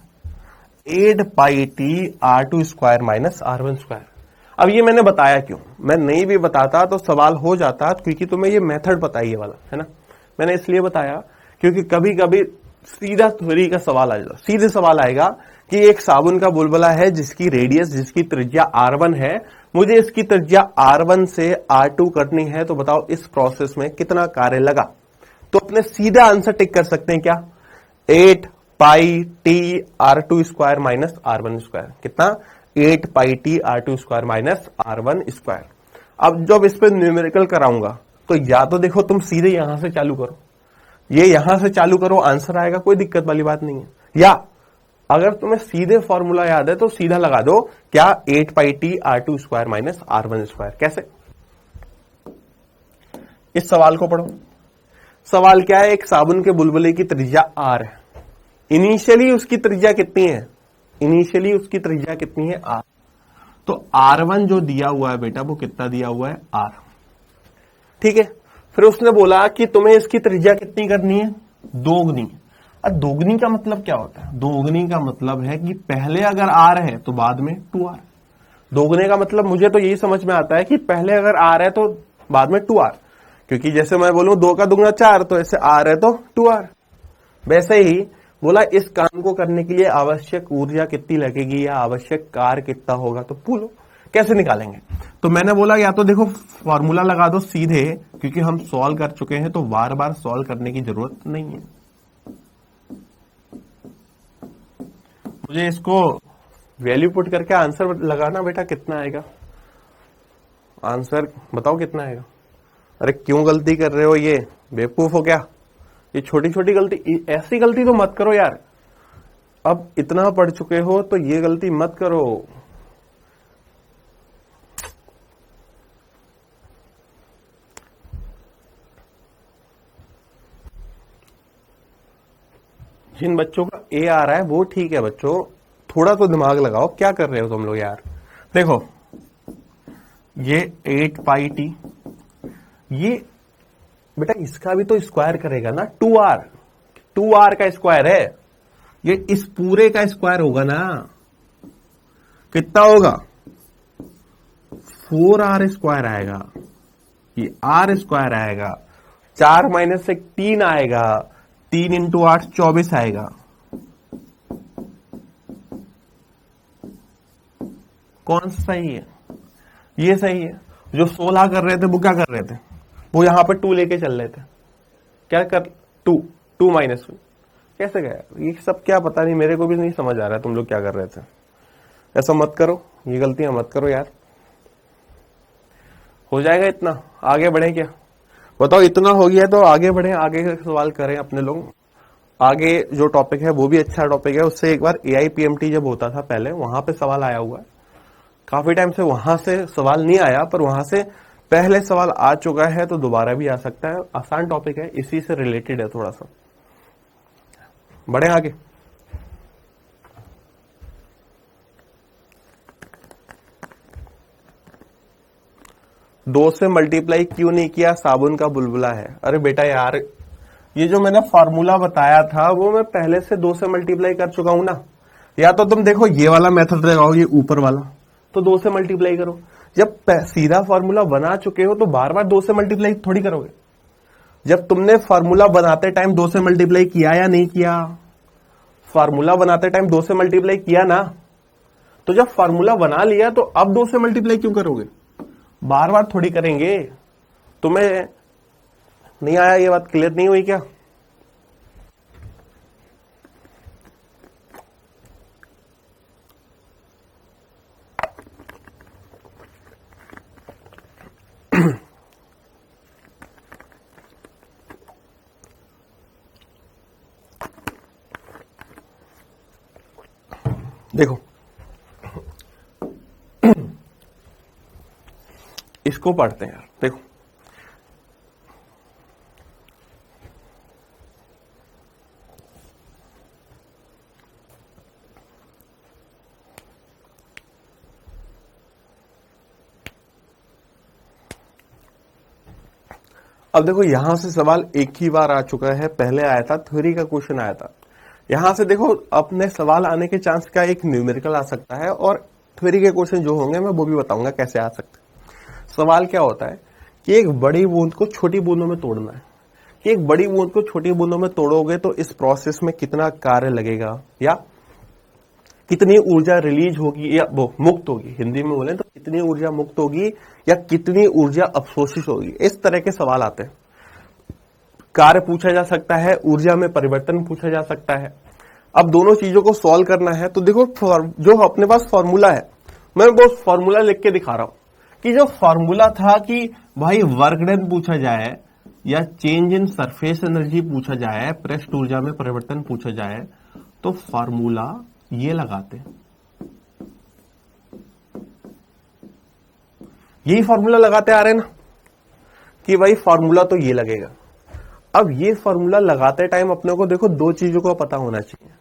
8πt r2² minus r1²। अब ये मैंने बताया क्यों, मैं नहीं भी बताता तो सवाल हो जाता, क्योंकि तुम्हें ये मेथड पता ही ये वाला है ना। मैंने इसलिए बताया क्योंकि कभी कभी सीधा थ्योरी का सवाल आ जाता, सीधे सवाल आएगा कि एक साबुन का बुलबुला है जिसकी रेडियस, जिसकी त्रिज्या R1 है, मुझे इसकी त्रिज्या R1 से R2 करनी है, तो बताओ इस प्रोसेस में कितना कार्य लगा। तो अपने सीधा आंसर टिक कर सकते हैं क्या, 8 pi T R2 square minus R1 square, कितना 8 pi T R2 square minus R1 square. अब जब इस पे न्यूमेरिकल कराऊंगा तो या तो देखो तुम सीधे यहां से चालू करो, ये यहां से चालू करो, आंसर आएगा, कोई दिक्कत वाली बात नहीं है। या अगर तुम्हें सीधे फॉर्मूला याद है तो सीधा लगा दो, क्या 8 pi T R2 square minus R1 square. कैसे, इस सवाल को पढ़ो। सवाल क्या है, एक साबुन के बुलबुले की त्रिज्या R है, इनिशियली उसकी त्रिज्या कितनी है, इनिशियली उसकी त्रिज्या कितनी है R। तो R1 जो दिया हुआ है बेटा वो कितना दिया हुआ है R, ठीक है। फिर उसने बोला कि तुम्हें इसकी त्रिज्या कितनी करनी है, दोगुनी। अब दोगुनी का मतलब क्या होता है, दोगुनी का मतलब है कि पहले अगर R है तो बाद में 2R। दोगुने का मतलब मुझे तो यही समझ में आता है कि पहले अगर R है तो बाद में 2R, क्योंकि जैसे मैं बोलूं 2 का दुगना 4, तो ऐसे R है तो 2R। वैसे ही बोला इस काम को करने के लिए आवश्यक ऊर्जा कितनी लगेगी या आवश्यक कार्य कितना होगा, तो बोलो कैसे निकालेंगे। तो मैंने बोला या तो देखो फॉर्मूला लगा दो सीधे, क्योंकि हम सॉल्व कर चुके हैं तो बार बार सॉल्व करने की जरूरत नहीं है। मुझे इसको वैल्यू पुट करके आंसर लगाना बेटा, कितना आएगा आंसर बताओ कितना आएगा। अरे क्यों गलती कर रहे हो, ये बेवकूफ हो क्या, ये छोटी छोटी गलती, ऐसी गलती तो मत करो यार। अब इतना पढ़ चुके हो तो ये गलती मत करो। जिन बच्चों का ए आ रहा है वो ठीक है बच्चों, थोड़ा तो दिमाग लगाओ, क्या कर रहे हो तुम लोग यार। देखो ये 8 पाई टी, ये बेटा इसका भी तो स्क्वायर करेगा ना, 2R, 2R का स्क्वायर है, ये इस पूरे का स्क्वायर होगा ना, कितना होगा 4R स्क्वायर आएगा, ये R स्क्वायर आएगा, 4 माइनस 1 3 आएगा, 3 इंटू 8 24 आएगा। कौन सा सही है, ये सही है। जो 16 कर रहे थे वो क्या कर रहे थे, वो यहां पर 2 लेके चल रहे थे, क्या कर 2 माइनस 1 कैसे गया, ये सब क्या पता नहीं, मेरे को भी नहीं समझ आ रहा है तुम लोग क्या कर रहे थे। ऐसा मत करो, ये गलतियां मत करो यार। हो जाएगा इतना, आगे बढ़े क्या बताओ, इतना हो गया तो आगे बढ़े, आगे का सवाल करें अपने लोग। आगे जो टॉपिक है वो भी अच्छा टॉपिक है, उससे एक बार AIPMT जब होता था पहले, वहां पे सवाल आया हुआ है, काफी टाइम से वहां से सवाल नहीं आया, पर वहां से पहले सवाल आ चुका है तो दोबारा भी आ सकता है। आसान टॉपिक है, इसी से रिलेटेड है थोड़ा सा। बढ़े आगे। दो से मल्टीप्लाई क्यों नहीं किया, साबुन का बुलबुला है। अरे बेटा यार, ये जो मैंने फॉर्मूला बताया था वो मैं पहले से 2 से मल्टीप्लाई कर चुका हूं ना। या तो तुम देखो ये वाला मेथड लगाओ, ये ऊपर वाला, तो 2 से मल्टीप्लाई करो। जब सीधा फॉर्मूला बना चुके हो तो बार बार 2 से मल्टीप्लाई थोड़ी करोगे। जब तुमने फॉर्मूला बनाते टाइम 2 से मल्टीप्लाई किया या नहीं किया, फॉर्मूला बनाते टाइम 2 से मल्टीप्लाई किया ना, तो जब फॉर्मूला बना लिया तो अब 2 से मल्टीप्लाई क्यों करोगे, बार बार थोड़ी करेंगे। तुम्हें नहीं आया, ये बात क्लियर नहीं हुई क्या। देखो इसको पढ़ते हैं यार। देखो अब देखो यहां से सवाल एक ही बार आ चुका है, पहले आया था थ्योरी का क्वेश्चन आया था। यहां से देखो अपने सवाल आने के चांस का एक न्यूमेरिकल आ सकता है और थ्योरी के क्वेश्चन जो होंगे मैं वो भी बताऊंगा कैसे आ सकते। सवाल क्या होता है कि एक बड़ी बूंद को छोटी बूंदों में तोड़ना है, कि एक बड़ी बूंद को छोटी बूंदों में तोड़ोगे तो इस प्रोसेस में कितना कार्य लगेगा या कितनी ऊर्जा रिलीज होगी या वो मुक्त होगी, हिंदी में बोले तो कितनी ऊर्जा मुक्त होगी या कितनी ऊर्जा अवशोषित होगी। इस तरह के सवाल आते हैं। कार्य पूछा जा सकता है, ऊर्जा में परिवर्तन पूछा जा सकता है। अब दोनों चीजों को सॉल्व करना है तो देखो जो अपने पास फॉर्मूला है, मैं वो फॉर्मूला लिख के दिखा रहा हूं कि जो फॉर्मूला था कि भाई वर्क डन पूछा जाए या चेंज इन सरफेस एनर्जी पूछा जाए, पृष्ठ ऊर्जा में परिवर्तन पूछा जाए, तो फॉर्मूला ये लगाते, यही फॉर्मूला लगाते आ रहे ना कि भाई फॉर्मूला तो ये लगेगा। अब ये फॉर्मूला लगाते टाइम अपने को देखो दो चीजों का पता होना चाहिए।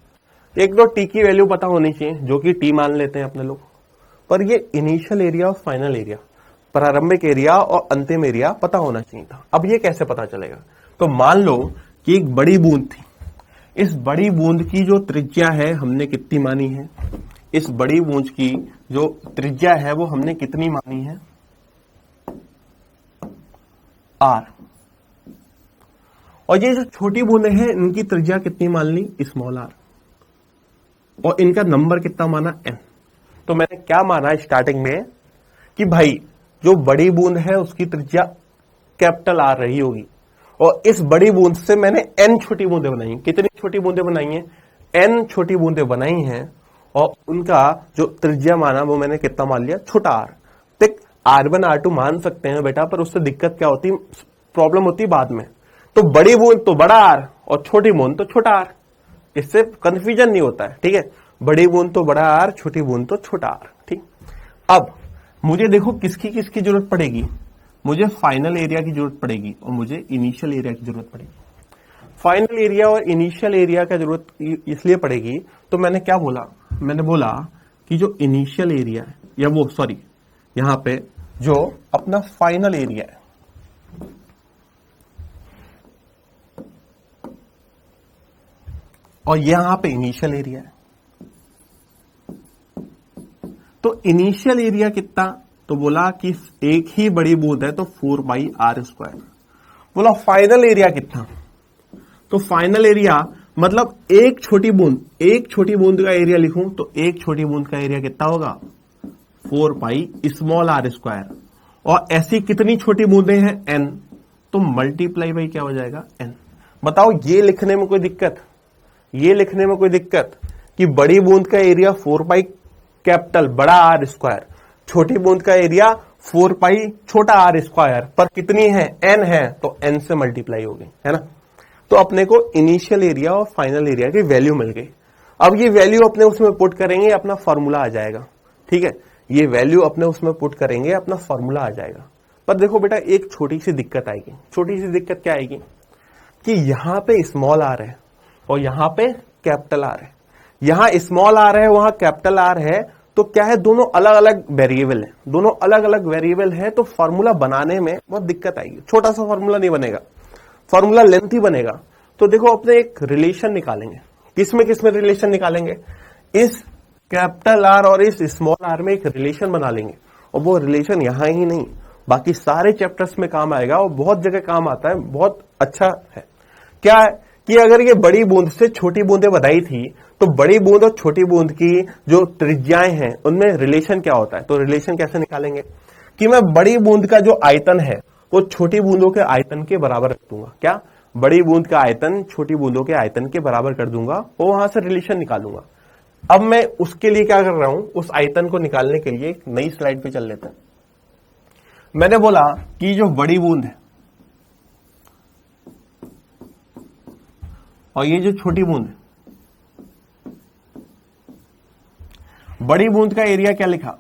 एक तो टी की वैल्यू पता होनी चाहिए, जो कि टी मान लेते हैं अपने लोग, पर ये इनिशियल एरिया और फाइनल एरिया, प्रारंभिक एरिया और अंतिम एरिया पता होना चाहिए था। अब ये कैसे पता चलेगा? तो मान लो कि एक बड़ी बूंद थी, इस बड़ी बूंद की जो त्रिज्या है हमने कितनी मानी है, इस बड़ी बूंद की जो त्रिज्या है वो हमने कितनी मानी है, आर। और ये जो छोटी बूंदें हैं इनकी त्रिज्या कितनी मान ली, स्मॉल आर, और इनका नंबर कितना माना, एन। तो मैंने क्या माना स्टार्टिंग में कि भाई जो बड़ी बूंद है उसकी त्रिज्या कैपिटल आर रही होगी, और इस बड़ी बूंद से मैंने एन छोटी बूंदें बनाई। कितनी छोटी बूंदें बनाई हैं, एन छोटी बूंदें बनाई हैं, और उनका जो त्रिज्या माना वो मैंने कितना मान लिया, छोटा आर। देख R1 R2 मान सकते हैं बेटा, पर उससे दिक्कत क्या होती, प्रॉब्लम होती बाद में। तो बड़ी बूंद तो बड़ा आर और छोटी बूंद तो छोटा आर, इससे कंफ्यूजन नहीं होता है, ठीक है। बड़ी बूंद तो बड़ा आर, छोटी बूंद तो छोटा आर, ठीक। अब मुझे देखो किसकी किसकी जरूरत पड़ेगी, मुझे फाइनल एरिया की जरूरत पड़ेगी और मुझे इनिशियल एरिया की जरूरत पड़ेगी। फाइनल एरिया और इनिशियल एरिया का जरूरत इसलिए पड़ेगी, तो मैंने क्या बोला, मैंने बोला कि जो इनिशियल एरिया है या वो सॉरी यहां पे जो अपना फाइनल एरिया है, और यहां पे इनिशियल एरिया है, तो इनिशियल एरिया कितना, तो बोला कि एक ही बड़ी बूंद है तो 4πr²। बोला फाइनल एरिया कितना, तो फाइनल एरिया मतलब एक छोटी बूंद का एरिया लिखूं तो एक छोटी बूंद का एरिया कितना होगा, 4πr²। और ऐसी कितनी छोटी बूंदें हैं, n, तो मल्टीप्लाई बाई क्या हो जाएगा, n। बताओ ये लिखने में कोई दिक्कत, ये लिखने में कोई दिक्कत कि बड़ी बूंद का एरिया 4π कैपिटल बड़ा r², छोटी बूंद का एरिया 4π छोटा r², पर कितनी है, n है, तो n से मल्टीप्लाई हो गई, है ना। तो अपने को इनिशियल एरिया और फाइनल एरिया की वैल्यू मिल गई। अब ये वैल्यू अपने उसमें पुट करेंगे, अपना फॉर्मूला आ जाएगा, ठीक है। ये वैल्यू अपने उसमें पुट करेंगे, अपना फॉर्मूला आ जाएगा। पर देखो बेटा एक छोटी सी दिक्कत आएगी। छोटी सी दिक्कत क्या आएगी कि यहां पे स्मॉल आर है और यहां पे कैपिटल आर है, यहां स्मॉल आर है वहां कैपिटल आर है, तो क्या है, दोनों अलग अलग वेरिएबल है, दोनों अलग अलग वेरिएबल है, तो फॉर्मूला बनाने में बहुत दिक्कत आएगी। छोटा सा फॉर्मूला नहीं बनेगा, फॉर्मूला लेंथी बनेगा। तो देखो अपने एक रिलेशन निकालेंगे, किसमें रिलेशन निकालेंगे, इस कैपिटल आर और इस स्मॉल आर में एक रिलेशन बना लेंगे, और वो रिलेशन यहां ही नहीं बाकी सारे चैप्टर्स में काम आएगा और बहुत जगह काम आता है, बहुत अच्छा है। क्या है कि अगर ये बड़ी बूंद से छोटी बूंदें बनाई थी, तो बड़ी बूंद और छोटी बूंद की जो त्रिज्याएं हैं उनमें रिलेशन क्या होता है, तो रिलेशन कैसे निकालेंगे कि मैं बड़ी बूंद का जो आयतन है वो छोटी बूंदों के आयतन के बराबर रख दूंगा। क्या, बड़ी बूंद का आयतन छोटी बूंदों के आयतन के बराबर कर दूंगा और वहां से रिलेशन निकालूंगा। अब मैं उसके लिए क्या कर रहा हूं, उस आयतन को निकालने के लिए एक नई स्लाइड पे चल लेते हैं। मैंने बोला कि जो बड़ी बूंद है और ये जो छोटी बूंद है, बड़ी बूंद का एरिया क्या लिखा,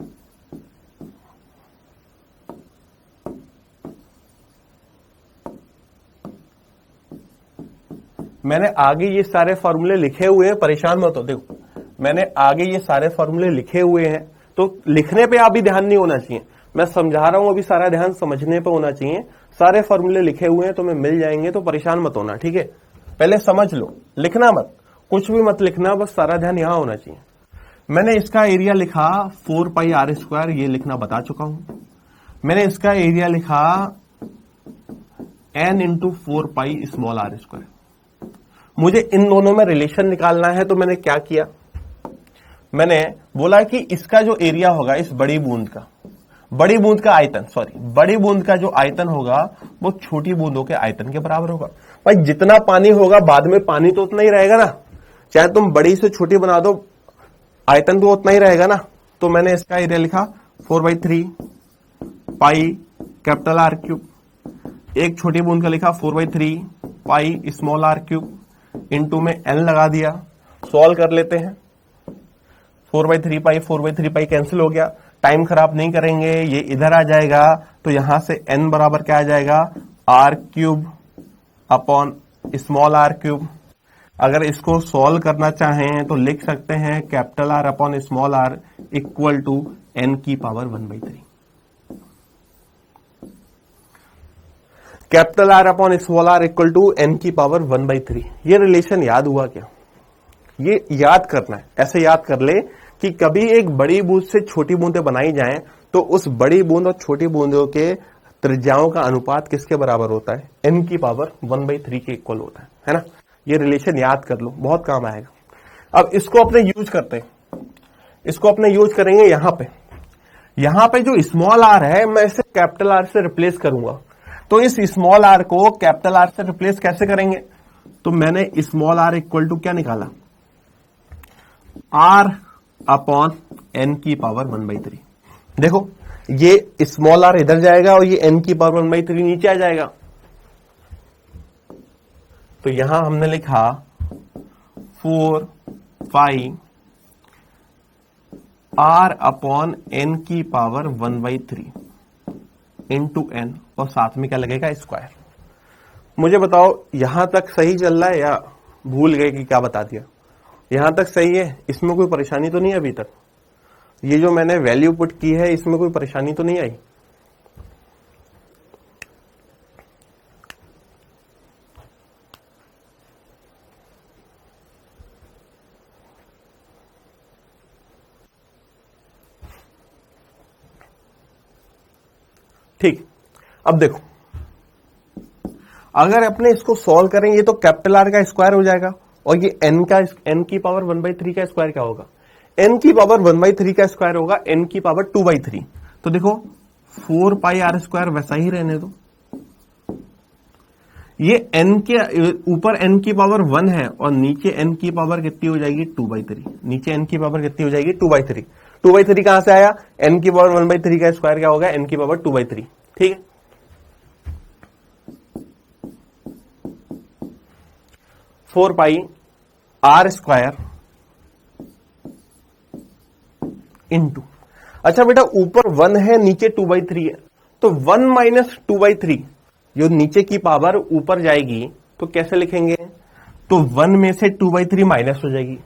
मैंने आगे ये सारे फॉर्मूले लिखे हुए हैं, परेशान मत हो। देखो मैंने आगे ये सारे फॉर्मूले लिखे हुए हैं, तो लिखने पे अभी ध्यान नहीं होना चाहिए, मैं समझा रहा हूं, अभी सारा ध्यान समझने पे होना चाहिए। सारे फॉर्मूले लिखे हुए हैं तो मैं मिल जाएंगे, तो परेशान मत होना, ठीक है। पहले समझ लो, लिखना मत, कुछ भी मत लिखना, बस सारा ध्यान यहां होना चाहिए। मैंने इसका एरिया लिखा 4 पाई आर स्क्वायर, ये लिखना बता चुका हूं। मैंने इसका एरिया लिखा n into 4 pi small r square. मुझे इन दोनों में रिलेशन निकालना है, तो मैंने क्या किया, मैंने बोला कि इसका जो एरिया होगा इस बड़ी बूंद का बड़ी बूंद का जो आयतन होगा वो छोटी बूंदों के आयतन के बराबर होगा। भाई जितना पानी होगा बाद में पानी तो उतना ही रहेगा ना, चाहे तुम बड़ी से छोटी बना दो आयतन तो उतना ही रहेगा ना। तो मैंने इसका एरिया लिखा 4/3 पाई कैपिटल आर क्यूब, एक छोटी बूंद का लिखा 4/3 pi small r cube, into में n लगा दिया। सॉल्व कर लेते हैं। 4/3 पाई कैंसिल हो गया, टाइम खराब नहीं करेंगे, ये इधर आ जाएगा, तो यहां से n बराबर क्या आ जाएगा, r cube upon small r cube. अगर इसको सॉल्व करना चाहें तो लिख सकते हैं capital r upon small r equal to n की power 1/3। Capital r upon small r equal to n की पावर 1/3। ये रिलेशन याद हुआ क्या, ये याद करना है। ऐसे याद कर ले कि कभी एक बड़ी बूंद से छोटी बूंदें बनाई जाएं तो उस बड़ी बूंद और छोटी बूंदों के त्रिज्याओं का अनुपात किसके बराबर होता है, n की पावर 1/3 के इक्वल होता है ना। ये रिलेशन याद कर लो, बहुत काम आएगा। अब इसको अपने यूज करते हैं, इसको अपने यूज करेंगे यहां पे जो स्मॉल आर है मैं इसे कैपिटल आर से रिप्लेस करूंगा। तो इस स्मॉल आर को कैपिटल आर से रिप्लेस कैसे करेंगे, तो मैंने स्मॉल आर इक्वल टू क्या निकाला, आर अपॉन n की पावर 1/3। देखो ये स्मॉल आर इधर जाएगा और ये n की पावर 1/3 नीचे आ जाएगा। तो यहां हमने लिखा 4 पाई r अपॉन n की पावर 1/3 इंटू n, और साथ में क्या लगेगा, स्क्वायर। मुझे बताओ यहां तक सही चल रहा है या भूल गए कि क्या बता दिया। यहां तक सही है, इसमें कोई परेशानी तो नहीं है अभी तक। ये जो मैंने वैल्यू पुट की है इसमें कोई परेशानी तो नहीं आई। ठीक, अब देखो अगर अपने इसको सॉल्व करेंगे तो कैपिटल आर का स्क्वायर हो जाएगा और ये n की पावर 1/3 का स्क्वायर क्या होगा, n की पावर 1/3 का स्क्वायर होगा n की पावर 2/3। तो देखो 4 पाई आर स्क्वायर वैसा ही रहने दो। ये n के ऊपर n की पावर 1 है और नीचे n की पावर कितनी हो जाएगी, 2/3। नीचे n की पावर कितनी हो जाएगी, 2/3। 2/3 कहां से आया, n की पावर 1/3 का स्क्वायर क्या होगा, n की पावर 2/3। ठीक है, four pi r square into, अच्छा बेटा ऊपर 1 है नीचे 2/3 है, तो 1 माइनस 2/3 जो नीचे की पावर ऊपर जाएगी तो कैसे लिखेंगे, तो 1 में से 2/3 माइनस हो जाएगी।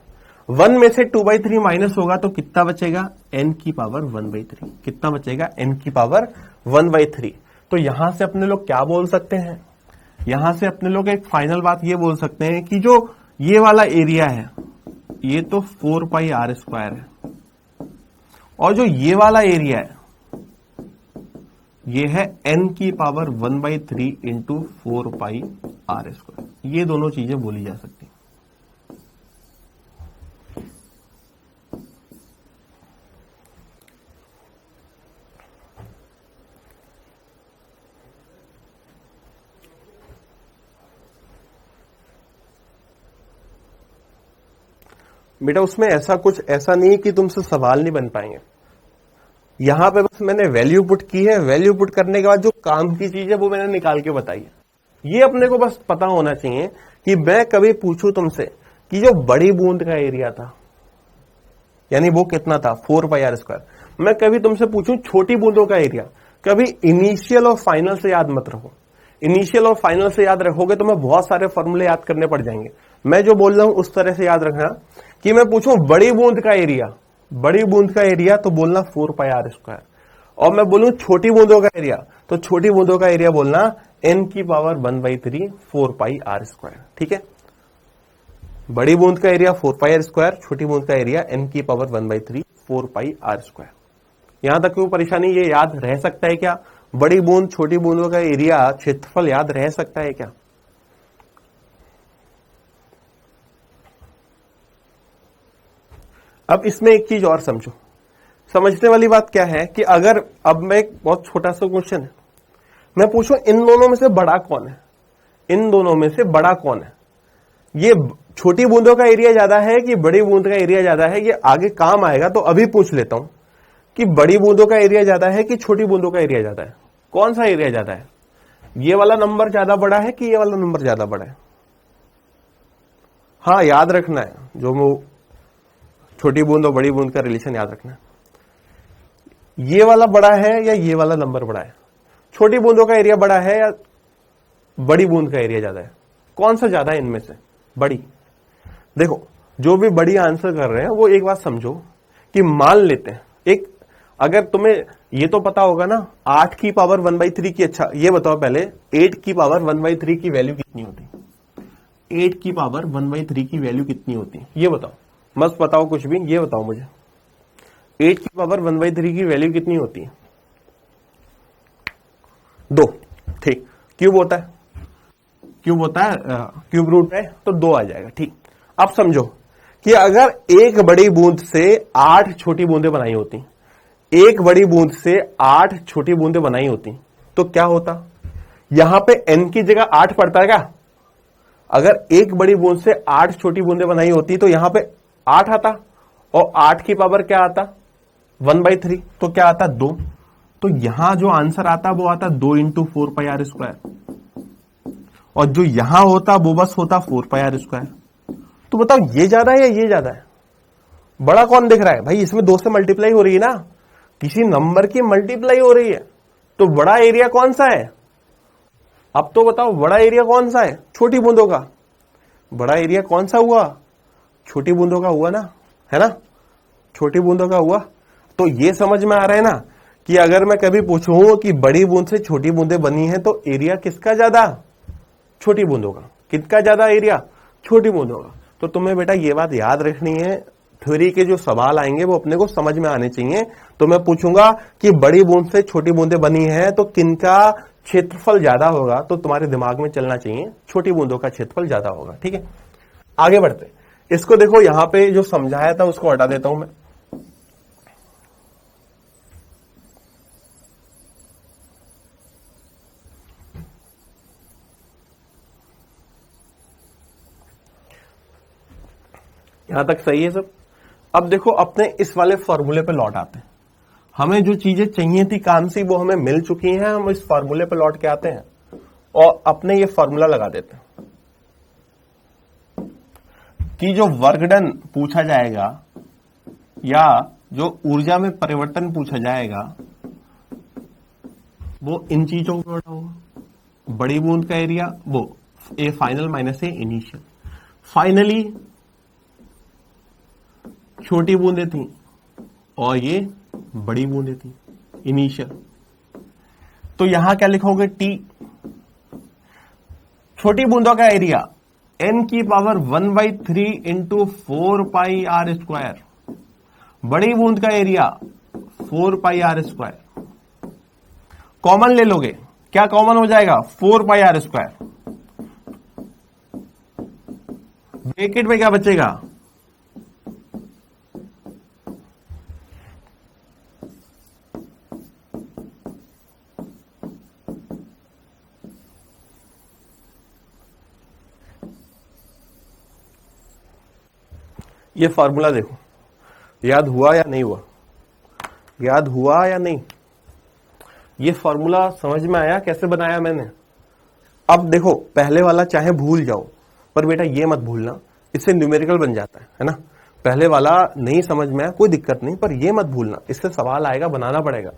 1 में से 2/3 माइनस होगा तो कितना बचेगा, n की पावर 1/3। कितना बचेगा, n की पावर 1/3। तो यहां से अपने लोग क्या बोल सकते हैं, यहां से अपने लोग एक फाइनल बात ये बोल सकते हैं कि जो ये वाला एरिया है ये तो 4 पाई आर स्क्वायर है, और जो ये वाला एरिया है ये है n की power 1/3 into 4 pi r square. ये दोनों चीजें बोली जा सकती हैं। बेटा उसमें ऐसा नहीं है कि तुमसे सवाल नहीं बन पाएंगे। यहां पे बस मैंने वैल्यू पुट की है, वैल्यू पुट करने के बाद जो काम की चीज है वो मैंने निकाल के बताई है। ये अपने को बस पता होना चाहिए कि मैं कभी पूछूं तुमसे कि जो बड़ी बूंद का एरिया था यानी वो कितना था, 4 पाई आर स्क्वायर, मैं कभी तुमसे पूछूं छोटी बूंदों का एरिया, कभी इनिशियल और फाइनल से याद मत रखो। इनिशियल और फाइनल से याद रखोगे तो मैं बहुत सारे फॉर्मूले याद करने पड़ जाएंगे। मैं जो बोल रहा हूं उस तरह से याद रखना कि मैं पूछूं बड़ी बूंद का एरिया, बड़ी बूंद का एरिया तो बोलना 4 पाई आर स्क्वायर, और मैं बोलूं छोटी बूंदों का एरिया तो छोटी बूंदों का एरिया बोलना n की पावर 1/3 4 पाई आर स्क्वायर। ठीक है, बड़ी बूंद का एरिया 4 पाई आर स्क्वायर, छोटी बूंद का एरिया n की पावर 1/3 4 पाई आर स्क्वायर। यहां तक कोई परेशानी, ये याद रह सकता है क्या? बड़ी बूंद छोटी बूंदों का एरिया क्षेत्रफल याद रह सकता है क्या? अब इसमें एक चीज और समझो, समझने वाली बात क्या है कि अगर अब मैं एक बहुत छोटा सा क्वेश्चन है, मैं पूछूं इन दोनों में से बड़ा कौन है, इन दोनों में से बड़ा कौन है? ये छोटी बूंदों का एरिया ज्यादा है कि बड़ी बूंद का एरिया ज्यादा है? ये आगे काम आएगा, तो अभी पूछ लेता हूं कि बड़ी बूंदों का एरिया ज्यादा है कि छोटी बूंदों का एरिया ज्यादा है? कौन सा एरिया ज्यादा है? ये वाला नंबर ज्यादा बड़ा है कि ये वाला नंबर ज्यादा बड़ा है? हाँ, याद रखना है, जो छोटी बूंद और बड़ी बूंद का रिलेशन याद रखना है। ये वाला बड़ा है या ये वाला नंबर बड़ा है? छोटी बूंदों का एरिया बड़ा है या बड़ी बूंद का एरिया ज्यादा है? कौन सा ज्यादा है इनमें से? बड़ी। देखो, जो भी बड़ी आंसर कर रहे हैं वो एक बात समझो कि मान लेते हैं एक, अगर तुम्हें ये तो पता होगा ना 8 की पावर 1/3 की, अच्छा ये बताओ पहले 8 की पावर 1/3 की वैल्यू कितनी होती? 8 की पावर 1/3 की वैल्यू कितनी होती? ये बताओ, मत बताओ कुछ भी, ये बताओ मुझे 8 की पावर 1/3 की वैल्यू कितनी होती है? 2। ठीक, क्यूब होता है, क्यूब होता है, क्यूब रूट है तो 2 आ जाएगा। ठीक, अब समझो कि अगर एक बड़ी बूंद से 8 छोटी बूंदें बनाई होती, एक बड़ी बूंद से 8 छोटी बूंदें बनाई होती तो क्या होता? यहां पे n की जगह 8 पड़ता है क्या? अगर एक बड़ी बूंद से 8 छोटी बूंदें बनाई होती तो यहां पे 8 आता, और 8 की पावर क्या आता? 1/3, तो क्या आता? 2। तो यहां जो आंसर आता वो आता 2 × 4 पाई आर स्क्वायर, और जो यहां होता वो बस होता 4 पाई आर स्क्वायर। तो बताओ ये ज्यादा है या ये ज्यादा है? बड़ा कौन दिख रहा है भाई? इसमें 2 से मल्टीप्लाई हो रही है ना, किसी नंबर की मल्टीप्लाई हो रही है, तो बड़ा एरिया कौन सा है? अब तो बताओ बड़ा एरिया कौन सा है? छोटी बूंदों का। बड़ा एरिया कौन सा हुआ? छोटी बूंदों का हुआ ना, है ना, छोटी बूंदों का हुआ। तो ये समझ में आ रहा है ना कि अगर मैं कभी पूछूं कि बड़ी बूंद से छोटी बूंदें बनी है तो एरिया किसका ज्यादा? छोटी बूंदों का। किसका ज्यादा एरिया? छोटी बूंदों का। तो तुम्हें बेटा ये बात याद रखनी है, थ्योरी के जो सवाल आएंगे वो अपने को समझ में आने चाहिए। तो मैं पूछूंगा कि बड़ी बूंद से छोटी बूंदें बनी है तो किनका क्षेत्रफल ज्यादा होगा, तो तुम्हारे दिमाग में चलना चाहिए छोटी बूंदों का क्षेत्रफल ज्यादा होगा। ठीक है, आगे बढ़ते। इसको देखो, यहां पे जो समझाया था उसको हटा देता हूं मैं। यहां तक सही है सब। अब देखो अपने इस वाले फॉर्मूले पे लौट आते हैं। हमें जो चीजें चाहिए थी काम सी वो हमें मिल चुकी हैं, हम इस फॉर्मूले पे लौट के आते हैं और अपने ये फॉर्मूला लगा देते हैं कि जो वर्क डन पूछा जाएगा या जो ऊर्जा में परिवर्तन पूछा जाएगा वो इन चीजों को होगा। बड़ी बूंद का एरिया वो A final minus A initial. Finally छोटी बूंदें थी और ये बड़ी बूंदें थी इनिशियल। तो यहां क्या लिखोगे? टी। छोटी बूंदों का एरिया n की पावर 1/3 × 4 पाई आर स्क्वायर। बड़ी बूंद का area 4 pi r square. Common ले लोगे, क्या कॉमन हो जाएगा? 4 पाई आर स्क्वायर। ब्रैकेट में क्या बचेगा? ये फॉर्मूला देखो, याद हुआ या नहीं हुआ? याद हुआ या नहीं? ये फॉर्मूला समझ में आया कैसे बनाया मैंने? अब देखो, पहले वाला चाहे भूल जाओ, पर बेटा ये मत भूलना, इससे न्यूमेरिकल बन जाता है ना। पहले वाला नहीं समझ में आया कोई दिक्कत नहीं, पर ये मत भूलना, इससे सवाल आएगा, बनाना पड़ेगा।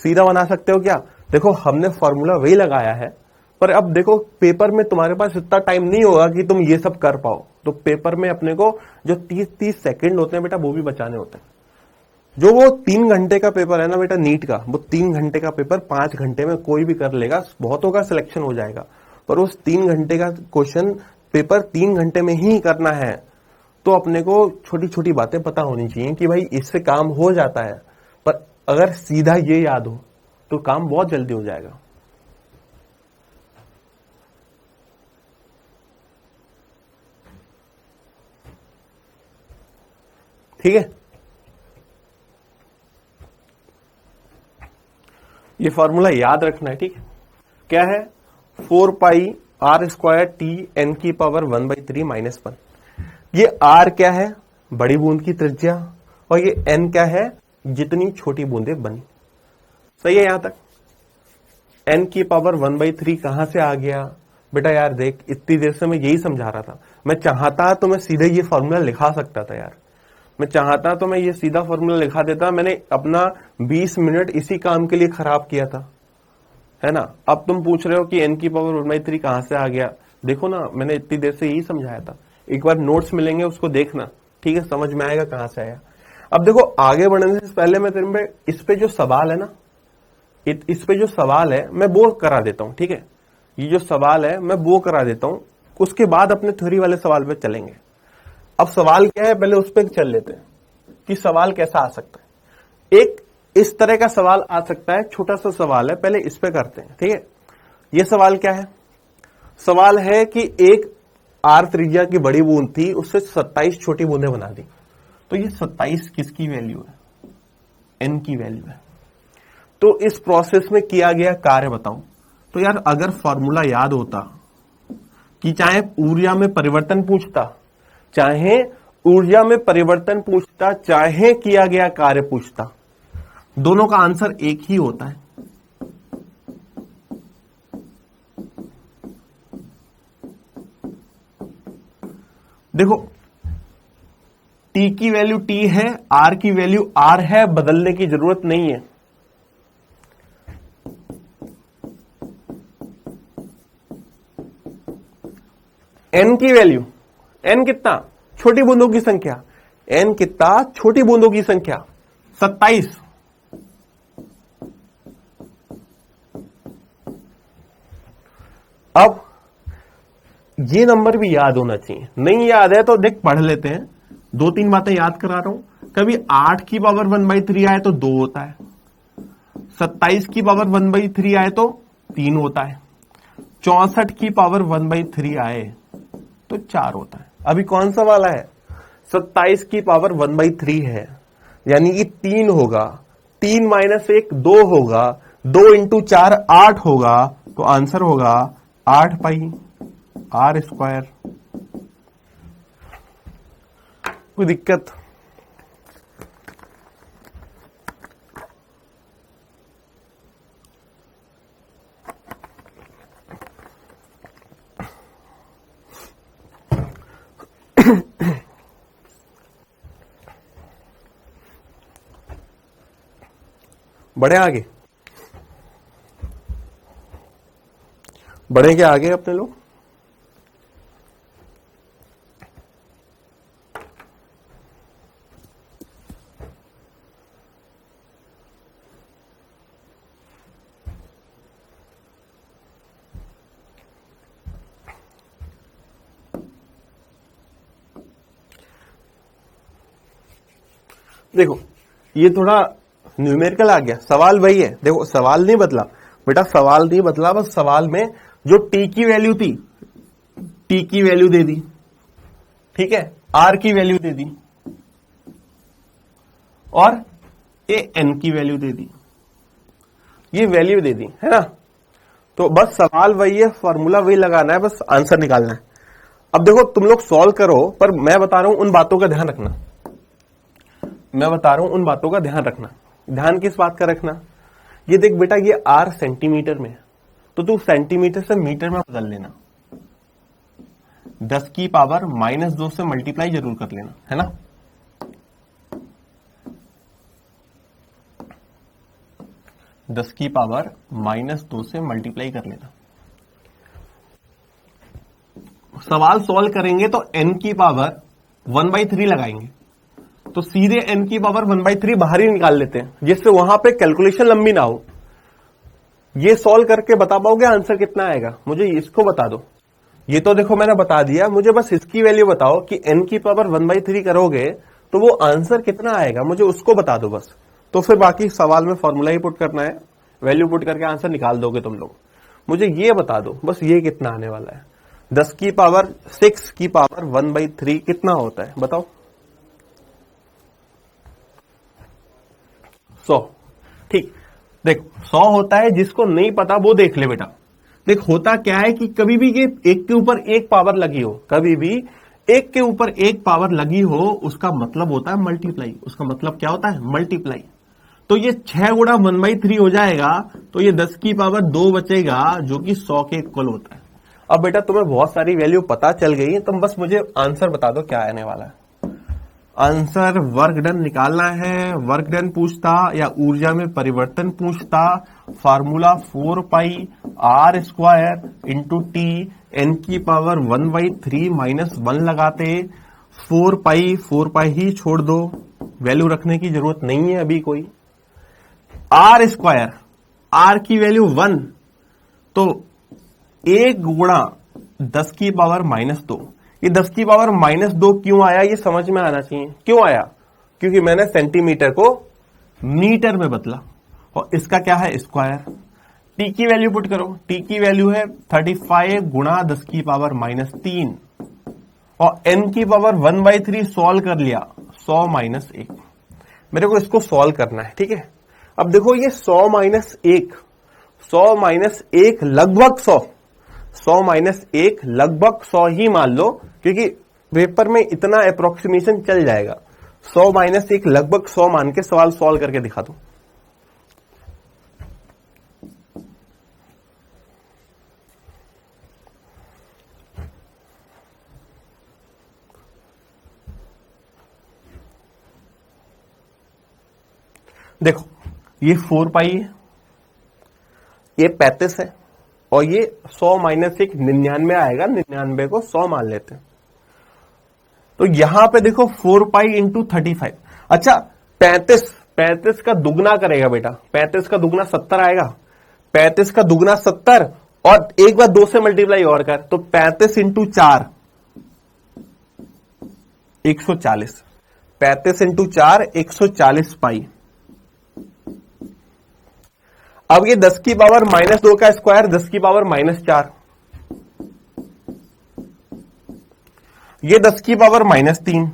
सीधा बना सकते हो क्या? देखो हमने फॉर्मूला वही लगाया है, पर अब देखो पेपर में तुम्हारे पास इतना टाइम नहीं होगा कि तुम ये सब कर पाओ। तो पेपर में अपने को जो 30 सेकंड होते हैं बेटा वो भी बचाने होते हैं। जो वो 3 घंटे का पेपर है ना बेटा नीट का, वो 3 घंटे का पेपर 5 घंटे में कोई भी कर लेगा, बहुतों का सिलेक्शन हो जाएगा। पर उस 3 घंटे का क्वेश्चन पेपर 3 घंटे में ही करना है, तो अपने को छोटी छोटी बातें पता होनी चाहिए कि भाई इससे काम हो जाता है, पर अगर सीधा ये याद हो तो काम बहुत जल्दी हो जाएगा। ठीक है, ये फॉर्मूला याद रखना है। ठीक है, क्या है? 4 pi r square t n की पावर 1/3 - 1। ये आर क्या है? बड़ी बूंद की त्रिज्या, और ये एन क्या है? जितनी छोटी बूंदें बनी। सही है यहां तक? एन की पावर 1/3 कहां से आ गया? बेटा यार देख, इतनी देर से मैं यही समझा रहा था। मैं चाहता तो मैं सीधे ये फॉर्मूला लिखा सकता था यार, मैं चाहता तो मैं ये सीधा फॉर्मूला लिखा देता। मैंने अपना 20 मिनट इसी काम के लिए खराब किया था, है ना। अब तुम पूछ रहे हो कि एन की पावर 1/3 कहां से आ गया। देखो ना, मैंने इतनी देर से यही समझाया था। एक बार नोट्स मिलेंगे, उसको देखना, ठीक है, समझ में आएगा कहां से आया। अब देखो, आगे बढ़ने से पहले मैं तेरे में इस पे जो सवाल है ना, इस पे जो सवाल है मैं वो करा देता हूं। ठीक है, ये जो सवाल है मैं वो करा देता हूं, उसके बाद अपने थ्योरी वाले सवाल पे चलेंगे। अब सवाल क्या है, पहले उस पर चल लेते हैं कि सवाल कैसा आ सकता है। एक इस तरह का सवाल आ सकता है, छोटा सा सवाल है, पहले इस पे करते हैं। ठीक है, ये सवाल क्या है? सवाल है कि एक आर त्रिज्या की बड़ी बूंद थी, उससे 27 छोटी बूंदें बना दी। तो ये 27 किसकी वैल्यू है? एन की वैल्यू है। तो इस प्रोसेस में किया गया कार्य बताओ। तो यार अगर फॉर्मूला याद होता कि चाहे ऊर्जा में परिवर्तन पूछता, चाहे ऊर्जा में परिवर्तन पूछता, चाहे किया गया कार्य पूछता, दोनों का आंसर एक ही होता है। देखो, टी की वैल्यू टी है, आर की वैल्यू आर है, बदलने की जरूरत नहीं है। एन की वैल्यू, एन कितना? छोटी बूंदों की संख्या। एन कितना? छोटी बूंदों की संख्या 27। अब ये नंबर भी याद होना चाहिए। नहीं याद है तो देख, पढ़ लेते हैं। 2-3 बातें याद करा रहा हूं। कभी 8 की पावर 1/3 आए तो 2 होता है, 27 की पावर 1/3 आए तो 3 होता है, 64 की पावर 1/3 आए तो 4 होता है। अभी कौन सा वाला है? 27 की पावर 1/3 है, यानी कि 3 होगा, 3 - 1 2 होगा, 2 × 4 8 होगा, तो आंसर होगा 8 पाई आर स्क्वायर। कोई दिक्कत? बढ़े आगे, बढ़े क्या आगे अपने लोग? देखो, ये थोड़ा न्यूमेरिकल आ गया। सवाल वही है, देखो सवाल नहीं बदला बेटा, सवाल नहीं बदला, बस सवाल में जो टी की वैल्यू थी, टी की वैल्यू दे दी, ठीक है, आर की वैल्यू दे दी, और ए एन की वैल्यू दे दी, ये वैल्यू दे दी, है ना। तो बस सवाल वही है, फॉर्मूला वही लगाना है, बस आंसर निकालना है। अब देखो, तुम लोग सॉल्व करो, पर मैं बता रहा हूं उन बातों का ध्यान रखना। मैं बता रहा हूं उन बातों का ध्यान रखना। ध्यान किस बात का रखना? ये देख बेटा, ये आर सेंटीमीटर में है, तो तू सेंटीमीटर से मीटर में बदल लेना। 10 की पावर -2 से मल्टीप्लाई जरूर कर लेना, है ना। दस की पावर -2 से मल्टीप्लाई कर लेना। सवाल सॉल्व करेंगे तो n की पावर 1/3 लगाएंगे, तो सीधे n की पावर 1/3 बाहर ही निकाल लेते हैं, जिससे वहां पे कैलकुलेशन लंबी ना हो। ये सॉल्व करके बता पाओगे आंसर कितना आएगा? मुझे इसको बता दो, ये तो देखो मैंने बता दिया, मुझे बस इसकी वैल्यू बताओ कि n की पावर 1/3 करोगे तो वो आंसर कितना आएगा, मुझे उसको बता दो बस। तो फिर बाकी सवाल में फॉर्मूला ही पुट करना है, वैल्यू पुट करके आंसर निकाल दोगे तुम लोग। मुझे ये बता दो बस, ये कितना आने वाला है। 10 की पावर 6 की पावर 1/3 कितना होता है बताओ। 100। ठीक, देखो 100 होता है, जिसको नहीं पता वो देख ले बेटा। देख होता क्या है कि कभी भी ये एक के ऊपर एक पावर लगी हो, कभी भी एक के ऊपर एक पावर लगी हो, उसका मतलब होता है मल्टीप्लाई। उसका मतलब क्या होता है? मल्टीप्लाई। तो ये 6 गुणा 1/3 हो जाएगा, तो ये 10 की पावर 2 बचेगा, जो कि 100 के इक्वल होता है। अब बेटा तुम्हें बहुत सारी वैल्यू पता चल गई है, तुम बस मुझे आंसर बता दो क्या आने वाला है। आंसर वर्क डन निकालना है। वर्क डन पूछता या ऊर्जा में परिवर्तन पूछता, formula 4 pi r square into t n की पावर 1/3 माइनस 1 लगाते। 4 पाई ही छोड़ दो, वैल्यू रखने की जरूरत नहीं है अभी कोई। आर स्क्वायर, आर की वैल्यू 1, तो 1 गुणा 10 की पावर -2। ये 10 की पावर -2 क्यों आया, ये समझ में आना चाहिए। क्यों आया? क्योंकि मैंने सेंटीमीटर को मीटर में बदला, और इसका क्या है? स्क्वायर। टी की वैल्यू पुट करो, टी की वैल्यू है 35 गुणा 10 की पावर -3, और एन की पावर 1/3 सॉल्व कर लिया, 100 - 1। मेरे को इसको सॉल्व करना है, ठीक है। अब देखो ये 100 - 1, 100 - 1 लगभग 100, 100 - 1 लगभग 100 ही मान लो, क्योंकि पेपर में इतना अप्रोक्सीमेशन चल जाएगा। 100 - 1 लगभग 100 मान के सवाल सॉल्व करके दिखा दो। देखो ये 4 पाई है, ये 35 है, और ये 100 - 1 99 आएगा। 99 को 100 मान लेते हैं। तो यहां पे देखो 4 पाई इंटू 35। अच्छा 35 का दुगना करेगा बेटा, 35 का दुगना 70 आएगा। 35 का दुगना 70, और एक बार 2 से मल्टीप्लाई और कर, तो 35 इंटू 4 140। 35 इंटू 4 140 पाई। अब ये 10 की पावर -2 का स्क्वायर, 10 की पावर -4, ये 10 की पावर -3,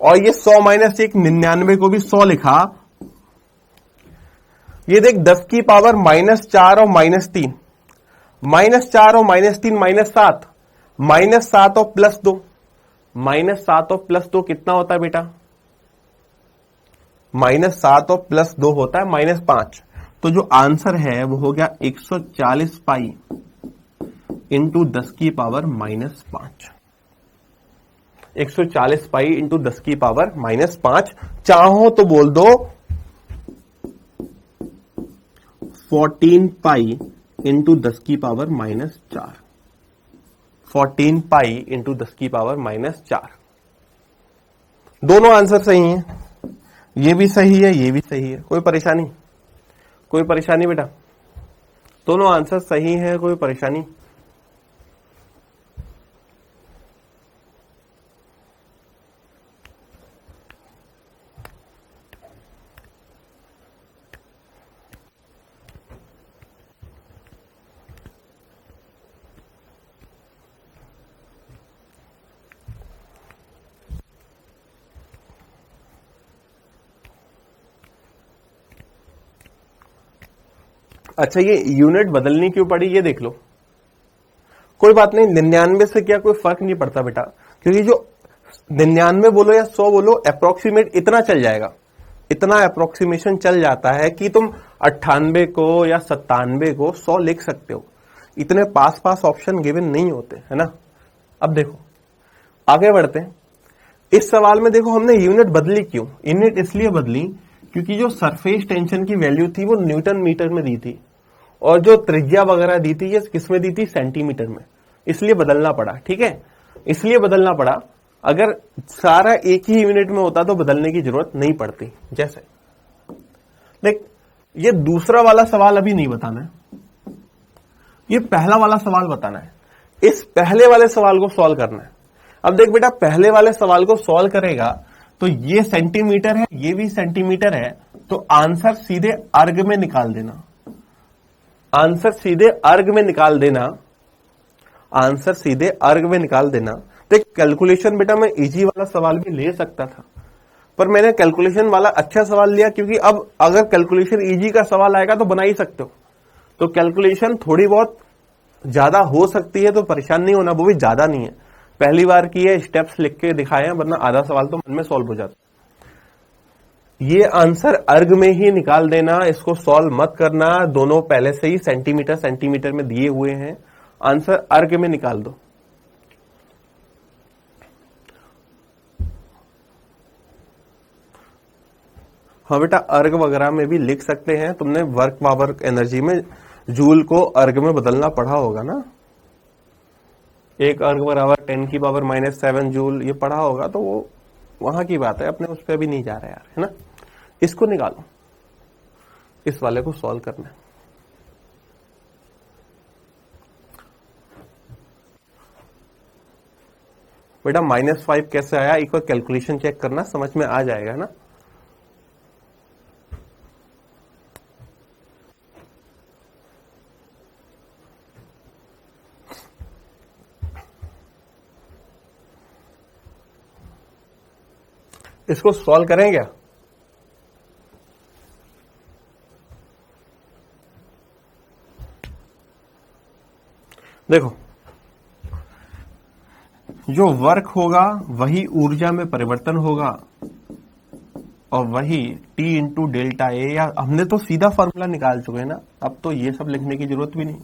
और ये 100 - 1 99 को भी 100 लिखा। ये देख 10 की पावर -4 और -3, -4 और -3 -7, -7 और +2, -7 और +2 कितना होता है बेटा? -7 और +2 होता है -5। तो जो आंसर है वो हो गया 140 पाई इंटू 10 की पावर -5। 140 पाई इंटू 10 की पावर -5। चाहो तो बोल दो 14 पाई इंटू 10 की पावर -4। 14 पाई इंटू 10 की पावर -4। दोनों आंसर सही हैं, ये भी सही है, ये भी सही है। कोई परेशानी? कोई परेशानी बेटा? दोनों आंसर सही है, कोई परेशानी? अच्छा ये यूनिट बदलनी क्यों पड़ी, ये देख लो। कोई बात नहीं, 99 से क्या कोई फर्क नहीं पड़ता बेटा, क्योंकि जो 99 बोलो या 100 बोलो, अप्रोक्सीमेट इतना चल जाएगा, इतना अप्रोक्सीमेशन चल जाता है कि तुम 98 को या 97 को 100 लिख सकते हो। इतने पास ऑप्शन गिवन नहीं होते, है ना। अब देखो आगे बढ़ते हैं। इस सवाल में देखो हमने यूनिट बदली क्यों? यूनिट इसलिए बदली क्योंकि जो सरफेस टेंशन की वैल्यू थी वो न्यूटन मीटर में दी थी, और जो त्रिज्या वगैरह दी थी ये किस में दी थी? सेंटीमीटर में। इसलिए बदलना पड़ा, ठीक है, इसलिए बदलना पड़ा। अगर सारा एक ही यूनिट में होता तो बदलने की जरूरत नहीं पड़ती। जैसे देख ये दूसरा वाला सवाल अभी नहीं बताना है, ये पहला वाला सवाल बताना है, इस पहले वाले सवाल को सॉल्व करना है। अब देख बेटा, पहले वाले सवाल को सॉल्व करेगा तो ये सेंटीमीटर है, ये भी सेंटीमीटर है, तो आंसर सीधे अर्ग में निकाल देना, आंसर सीधे अर्ग में निकाल देना, आंसर सीधे अर्ग में निकाल देना। देख कैलकुलेशन बेटा मैं इजी वाला सवाल भी ले सकता था, पर मैंने कैलकुलेशन वाला अच्छा सवाल लिया, क्योंकि अब अगर कैलकुलेशन इजी का सवाल आएगा तो बना ही सकते हो। तो कैलकुलेशन थोड़ी बहुत ज्यादा हो सकती है, तो परेशान नहीं होना, वो भी ज्यादा नहीं है, पहली बार की है, स्टेप्स लिख के दिखाए हैं, वरना आधा सवाल तो मन में सॉल्व हो जाता। ये आंसर अर्ग में ही निकाल देना, इसको सॉल्व मत करना, दोनों पहले से ही सेंटीमीटर सेंटीमीटर में दिए हुए हैं, आंसर अर्ग में निकाल दो। हाँ बेटा, अर्ग वगैरह में भी लिख सकते हैं, तुमने वर्क पावर एनर्जी में जूल को अर्ग में बदलना पढ़ा होगा ना, एक अर्ग बराबर 10 की पावर -7 जूल, ये पढ़ा होगा, तो वो वहां की बात है, अपने उस पर भी नहीं जा रहा यार, है ना। इसको निकालो, इस वाले को सॉल्व करना है। बेटा -5 कैसे आया, एक बार कैलकुलेशन चेक करना, समझ में आ जाएगा ना। इसको सॉल्व करें क्या? देखो, जो वर्क होगा वही ऊर्जा में परिवर्तन होगा, और वही T इंटू डेल्टा ए, या हमने तो सीधा फॉर्मूला निकाल चुके हैं ना, अब तो ये सब लिखने की जरूरत भी नहीं,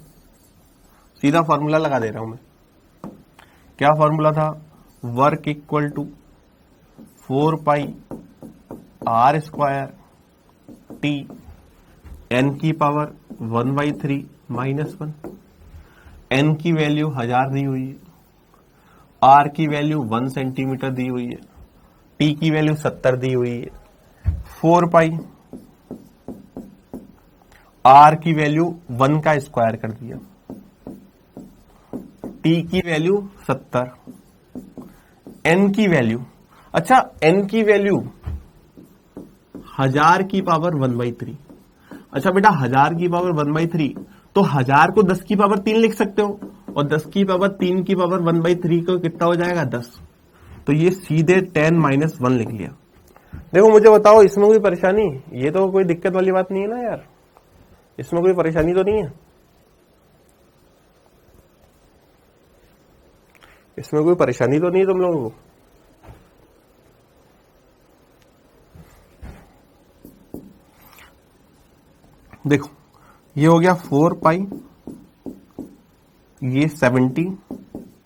सीधा फॉर्मूला लगा दे रहा हूं मैं। क्या फॉर्मूला था? Work equal to 4 pi r square t n की पावर 1/3 -1। एन की वैल्यू 1000 दी हुई है, आर की वैल्यू 1 सेंटीमीटर दी हुई है, टी की वैल्यू 70 दी हुई है। 4 पाई आर की वैल्यू 1 का स्क्वायर कर दिया, टी की वैल्यू 70, एन की वैल्यू, अच्छा एन की वैल्यू 1000 की पावर 1/3। अच्छा बेटा 1000 की पावर 1/3, तो 1000 को 10 की पावर 3 लिख सकते हो, और 10 की पावर 3 की पावर 1/3 को कितना हो जाएगा? 10। तो ये सीधे 10 - 1 लिख लिया। देखो मुझे बताओ, इसमें कोई परेशानी? ये तो कोई दिक्कत वाली बात नहीं है ना यार, इसमें कोई परेशानी तो नहीं है, इसमें कोई परेशानी तो नहीं है तुम लोगों को? देखो ये हो गया 4 पाई, ये 70,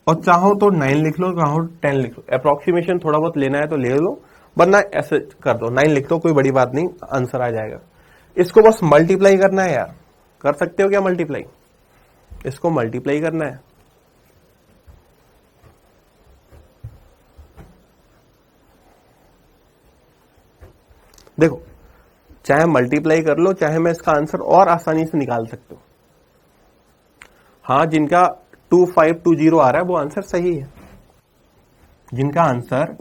और चाहो तो 9 लिख लो, चाहो 10 लिख लो, अप्रोक्सीमेशन थोड़ा बहुत लेना है तो ले लो, वरना ऐसे कर दो, 9 लिख दो, कोई बड़ी बात नहीं, आंसर आ जाएगा। इसको बस मल्टीप्लाई करना है यार, कर सकते हो क्या मल्टीप्लाई? इसको मल्टीप्लाई करना है, देखो चाहे मल्टीप्लाई कर लो, चाहे मैं इसका आंसर और आसानी से निकाल सकता हूं। हाँ, जिनका 2520 आ रहा है वो आंसर सही है, जिनका आंसर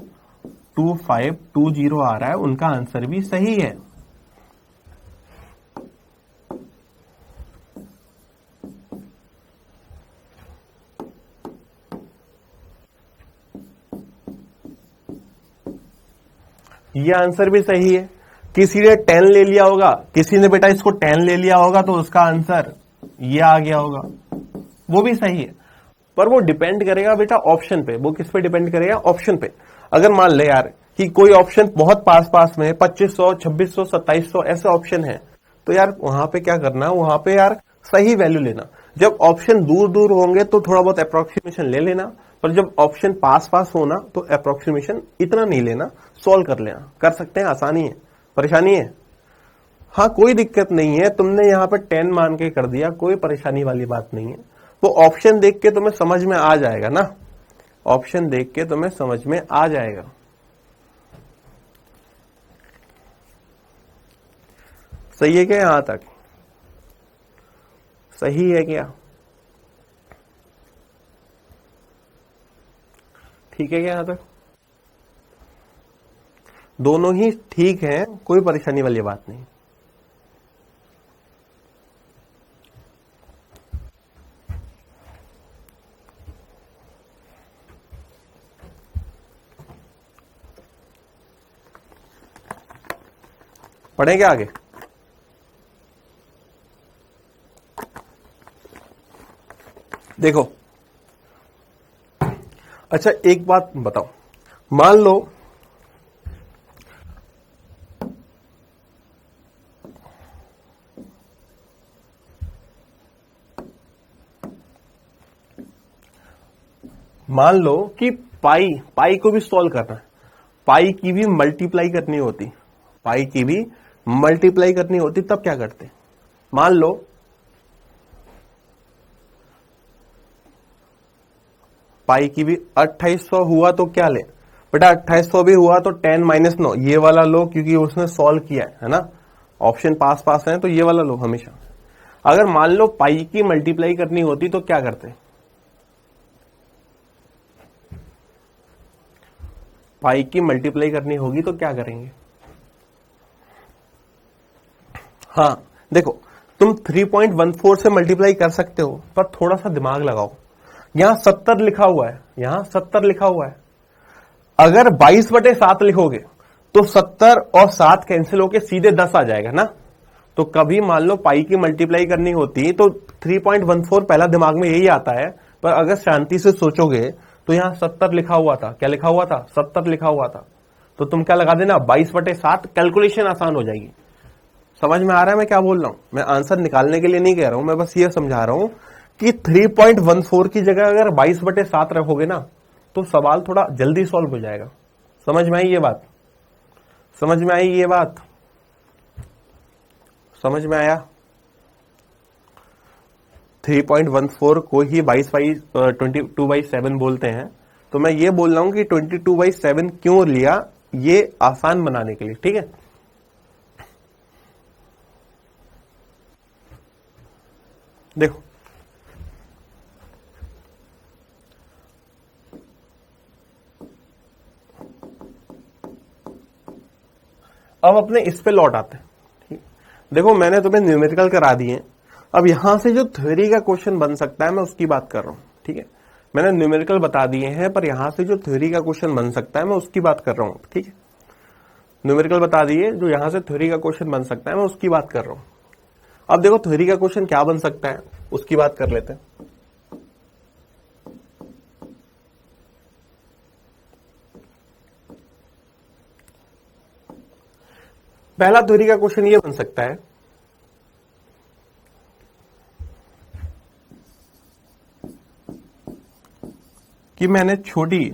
2520 आ रहा है उनका आंसर भी सही है। ये आंसर भी सही है। किसी ने 10 ले लिया होगा, किसी ने बेटा इसको 10 ले लिया होगा, तो उसका आंसर ये आ गया होगा, वो भी सही है। पर वो डिपेंड करेगा बेटा ऑप्शन पे, वो किस पे डिपेंड करेगा? ऑप्शन पे। अगर मान ले यार कि कोई ऑप्शन बहुत पास पास में 2500, 2600, 2700 ऐसे ऑप्शन है, तो यार वहां पे क्या करना, वहां पे यार सही वैल्यू लेना। जब ऑप्शन दूर दूर होंगे तो थोड़ा बहुत अप्रोक्सीमेशन ले लेना, पर जब ऑप्शन पास पास होना तो अप्रोक्सीमेशन इतना नहीं लेना, सॉल्व कर लेना। कर सकते हैं, आसानी है, परेशानी है? हाँ कोई दिक्कत नहीं है, तुमने यहाँ पे 10 मान के कर दिया, कोई परेशानी वाली बात नहीं है। वो ऑप्शन देख के तुम्हें समझ में आ जाएगा ना, ऑप्शन देख के तुम्हें समझ में आ जाएगा। सही है क्या? यहां तक सही है क्या? ठीक है क्या यहां तक? दोनों ही ठीक है, कोई परेशानी वाली बात नहीं। पढ़ेंगे आगे? देखो, अच्छा एक बात बताओ, मान लो कि पाई को भी सॉल्व करना है, पाई की भी मल्टीप्लाई करनी होती, पाई की भी मल्टीप्लाई करनी होती, तब क्या करते? मान लो पाई की भी 2800 हुआ तो क्या ले बेटा, 2800 भी हुआ तो 10 - 9 ये वाला लो, क्योंकि उसने सॉल्व किया है ना, ऑप्शन पास है तो ये वाला लो हमेशा। अगर मान लो पाई की मल्टीप्लाई करनी होती तो क्या करते? पाई की मल्टीप्लाई करनी होगी तो क्या करेंगे? हाँ देखो, तुम 3.14 से मल्टीप्लाई कर सकते हो, पर थोड़ा सा दिमाग लगाओ। यहां 70 लिखा हुआ है, यहां 70 लिखा हुआ है। अगर 22/7 लिखोगे तो 70 और 7 कैंसिल होके सीधे 10 आ जाएगा ना। तो कभी मान लो पाई की मल्टीप्लाई करनी होती तो 3.14 पहला दिमाग में यही आता है, पर अगर शांति से सोचोगे तो यहां 70 लिखा हुआ था। क्या लिखा हुआ था? 70 लिखा हुआ था। तो तुम क्या लगा देना, 22/7, कैलकुलेशन आसान हो जाएगी। समझ में आ रहा है मैं क्या बोल रहा हूं? मैं आंसर निकालने के लिए नहीं कह रहा हूं, मैं बस ये समझा रहा हूं कि 3.14 की जगह अगर 22/7 रखोगे ना तो सवाल थोड़ा जल्दी सॉल्व हो जाएगा। समझ में आई ये बात? समझ में आई ये बात? समझ में आया? 3.14 को ही 22/7 बोलते हैं। तो मैं ये बोल रहा हूं कि 22/7 क्यों लिया, ये आसान बनाने के लिए, ठीक है। देखो, अब अपने इस पे लौट आते हैं। ठीक, देखो मैंने तुम्हें न्यूमेरिकल करा दिए, अब यहां से जो थ्योरी का क्वेश्चन बन सकता है मैं उसकी बात कर रहा हूं। ठीक है, मैंने न्यूमेरिकल बता दिए हैं, पर यहां से जो थ्योरी का क्वेश्चन बन सकता है मैं उसकी बात कर रहा हूं। ठीक है, न्यूमेरिकल बता दिए, जो यहां से थ्योरी का क्वेश्चन बन सकता है मैं उसकी बात कर रहा हूं। अब देखो थ्योरी का क्वेश्चन क्या बन सकता है उसकी बात कर लेते हैं। पहला थ्योरी का क्वेश्चन ये बन सकता है कि मैंने छोटी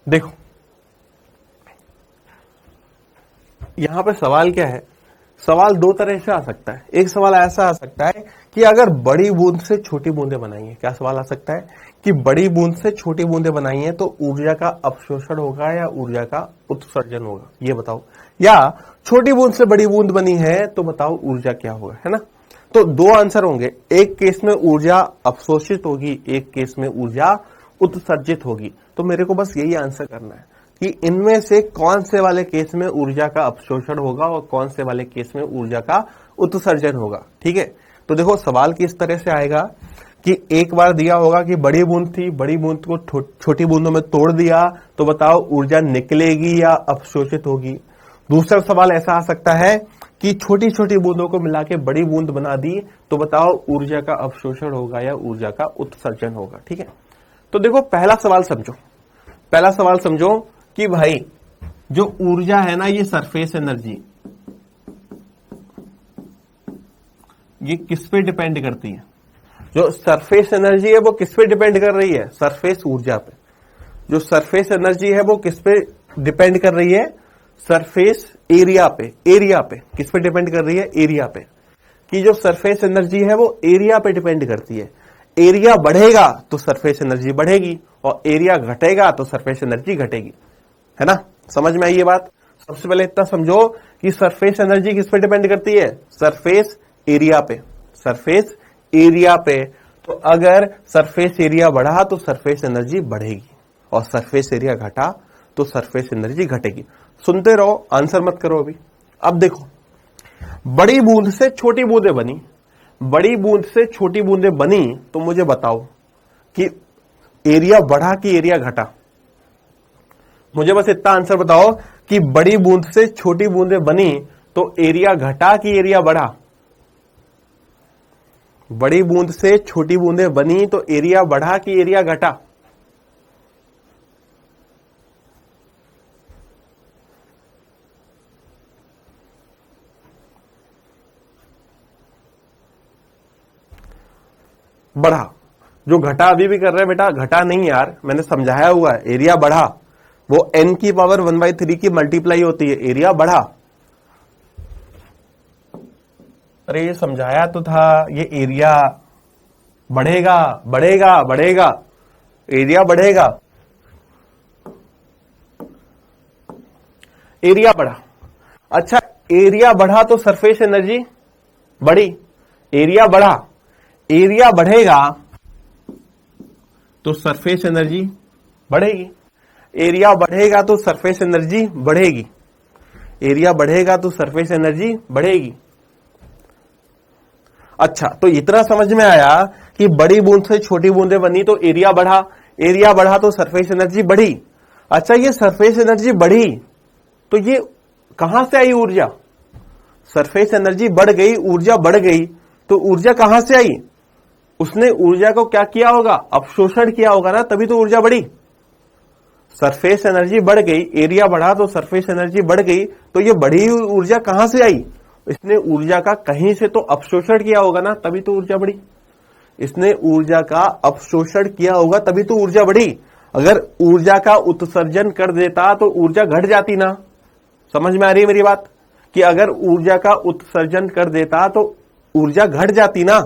देखो यहां पे सवाल क्या है, सवाल दो तरह से आ सकता है। एक सवाल ऐसा आ सकता है कि अगर बड़ी बूंद से छोटी बूंदें बनाई है, क्या सवाल आ सकता है कि बड़ी बूंद से छोटी बूंदें बनाई है तो ऊर्जा का अवशोषण होगा या ऊर्जा का उत्सर्जन होगा, ये बताओ। या छोटी बूंद से बड़ी बूंद बनी है तो बताओ ऊर्जा क्या होगा, है ना। तो दो आंसर होंगे, एक केस में ऊर्जा अवशोषित होगी, एक केस में ऊर्जा उत्सर्जित होगी। तो मेरे को बस यही आंसर करना है कि इनमें से कौन से वाले केस में ऊर्जा का अवशोषण होगा और कौन से वाले केस में ऊर्जा का उत्सर्जन होगा। ठीक है, तो देखो सवाल किस तरह से आएगा कि एक बार दिया होगा कि बड़ी बूंद थी, बड़ी बूंद को छोटी बूंदों में तोड़ दिया तो बताओ ऊर्जा निकलेगी या अवशोषित होगी। दूसरा सवाल ऐसा आ सकता है कि छोटी छोटी बूंदों को मिला के बड़ी बूंद बना दी तो बताओ ऊर्जा का अवशोषण होगा या ऊर्जा का उत्सर्जन होगा। ठीक है, तो देखो पहला सवाल समझो, पहला सवाल समझो कि भाई जो ऊर्जा है ना, ये सरफेस एनर्जी, ये किस पे डिपेंड करती है? जो सरफेस एनर्जी है वो किस पे डिपेंड कर रही है? सरफेस ऊर्जा पे। जो सरफेस एनर्जी है वो किस पे डिपेंड कर रही है? सरफेस एरिया पे। एरिया पे किस पे डिपेंड कर रही है? एरिया पे। कि जो सरफेस एनर्जी है वो एरिया पे डिपेंड करती है। एरिया बढ़ेगा तो सरफेस एनर्जी बढ़ेगी, और एरिया घटेगा तो सरफेस एनर्जी घटेगी, है ना? समझ में आई ये बात? सबसे पहले इतना समझो कि सरफेस एनर्जी किस पे डिपेंड करती है? सरफेस एरिया पे। सरफेस एरिया पे। तो अगर सरफेस एरिया बढ़ा तो सरफेस एनर्जी बढ़ेगी, और सरफेस एरिया घटा तो सरफेस एनर्जी घटेगी। सुनते रहो, आंसर मत करो अभी। अब देखो, बड़ी बूंद से छोटी बूंदें बनी, बड़ी बूंद से छोटी बूंदें बनी, तो मुझे बताओ कि एरिया बढ़ा कि एरिया घटा? मुझे बस इतना आंसर बताओ कि बड़ी बूंद से छोटी बूंदें बनी तो एरिया घटा कि एरिया बढ़ा? बड़ी बूंद से छोटी बूंदें बनी तो एरिया बढ़ा कि एरिया घटा? बढ़ा। जो घटा अभी भी कर रहे हैं बेटा, घटा नहीं यार, मैंने समझाया हुआ है। एरिया बढ़ा, वो n की पावर 1/3 की मल्टीप्लाई होती है, एरिया बढ़ा। अरे ये समझाया तो था, ये एरिया बढ़ेगा बढ़ेगा बढ़ेगा, एरिया बढ़ेगा, एरिया बढ़ा। अच्छा, एरिया बढ़ा तो सरफेस एनर्जी बढ़ी। एरिया बढ़ा, एरिया बढ़ेगा तो सरफेस एनर्जी बढ़ेगी। एरिया बढ़ेगा तो सरफेस एनर्जी बढ़ेगी। एरिया बढ़ेगा तो सरफेस एनर्जी बढ़ेगी। अच्छा, तो इतना समझ में आया कि बड़ी बूंद से छोटी बूंदें बनी तो एरिया बढ़ा, एरिया बढ़ा तो सरफेस एनर्जी बढ़ी। अच्छा, ये सरफेस एनर्जी बढ़ी तो ये कहां से आई ऊर्जा? सरफेस एनर्जी बढ़ गई, ऊर्जा बढ़ गई, तो ऊर्जा कहां से आई? उसने ऊर्जा को क्या किया होगा? अवशोषण किया होगा ना, तभी तो ऊर्जा बढ़ी। सरफेस एनर्जी बढ़ गई, एरिया बढ़ा तो सरफेस एनर्जी बढ़ गई, तो ये बढ़ी हुई ऊर्जा कहां से आई? इसने ऊर्जा का कहीं से तो अवशोषण किया होगा ना, तभी तो ऊर्जा बढ़ी। इसने ऊर्जा का अवशोषण किया होगा तभी तो ऊर्जा बढ़ी। अगर ऊर्जा का उत्सर्जन कर देता तो ऊर्जा घट जाती ना। समझ में आ रही है मेरी बात? कि अगर ऊर्जा का उत्सर्जन कर देता तो ऊर्जा घट जाती ना,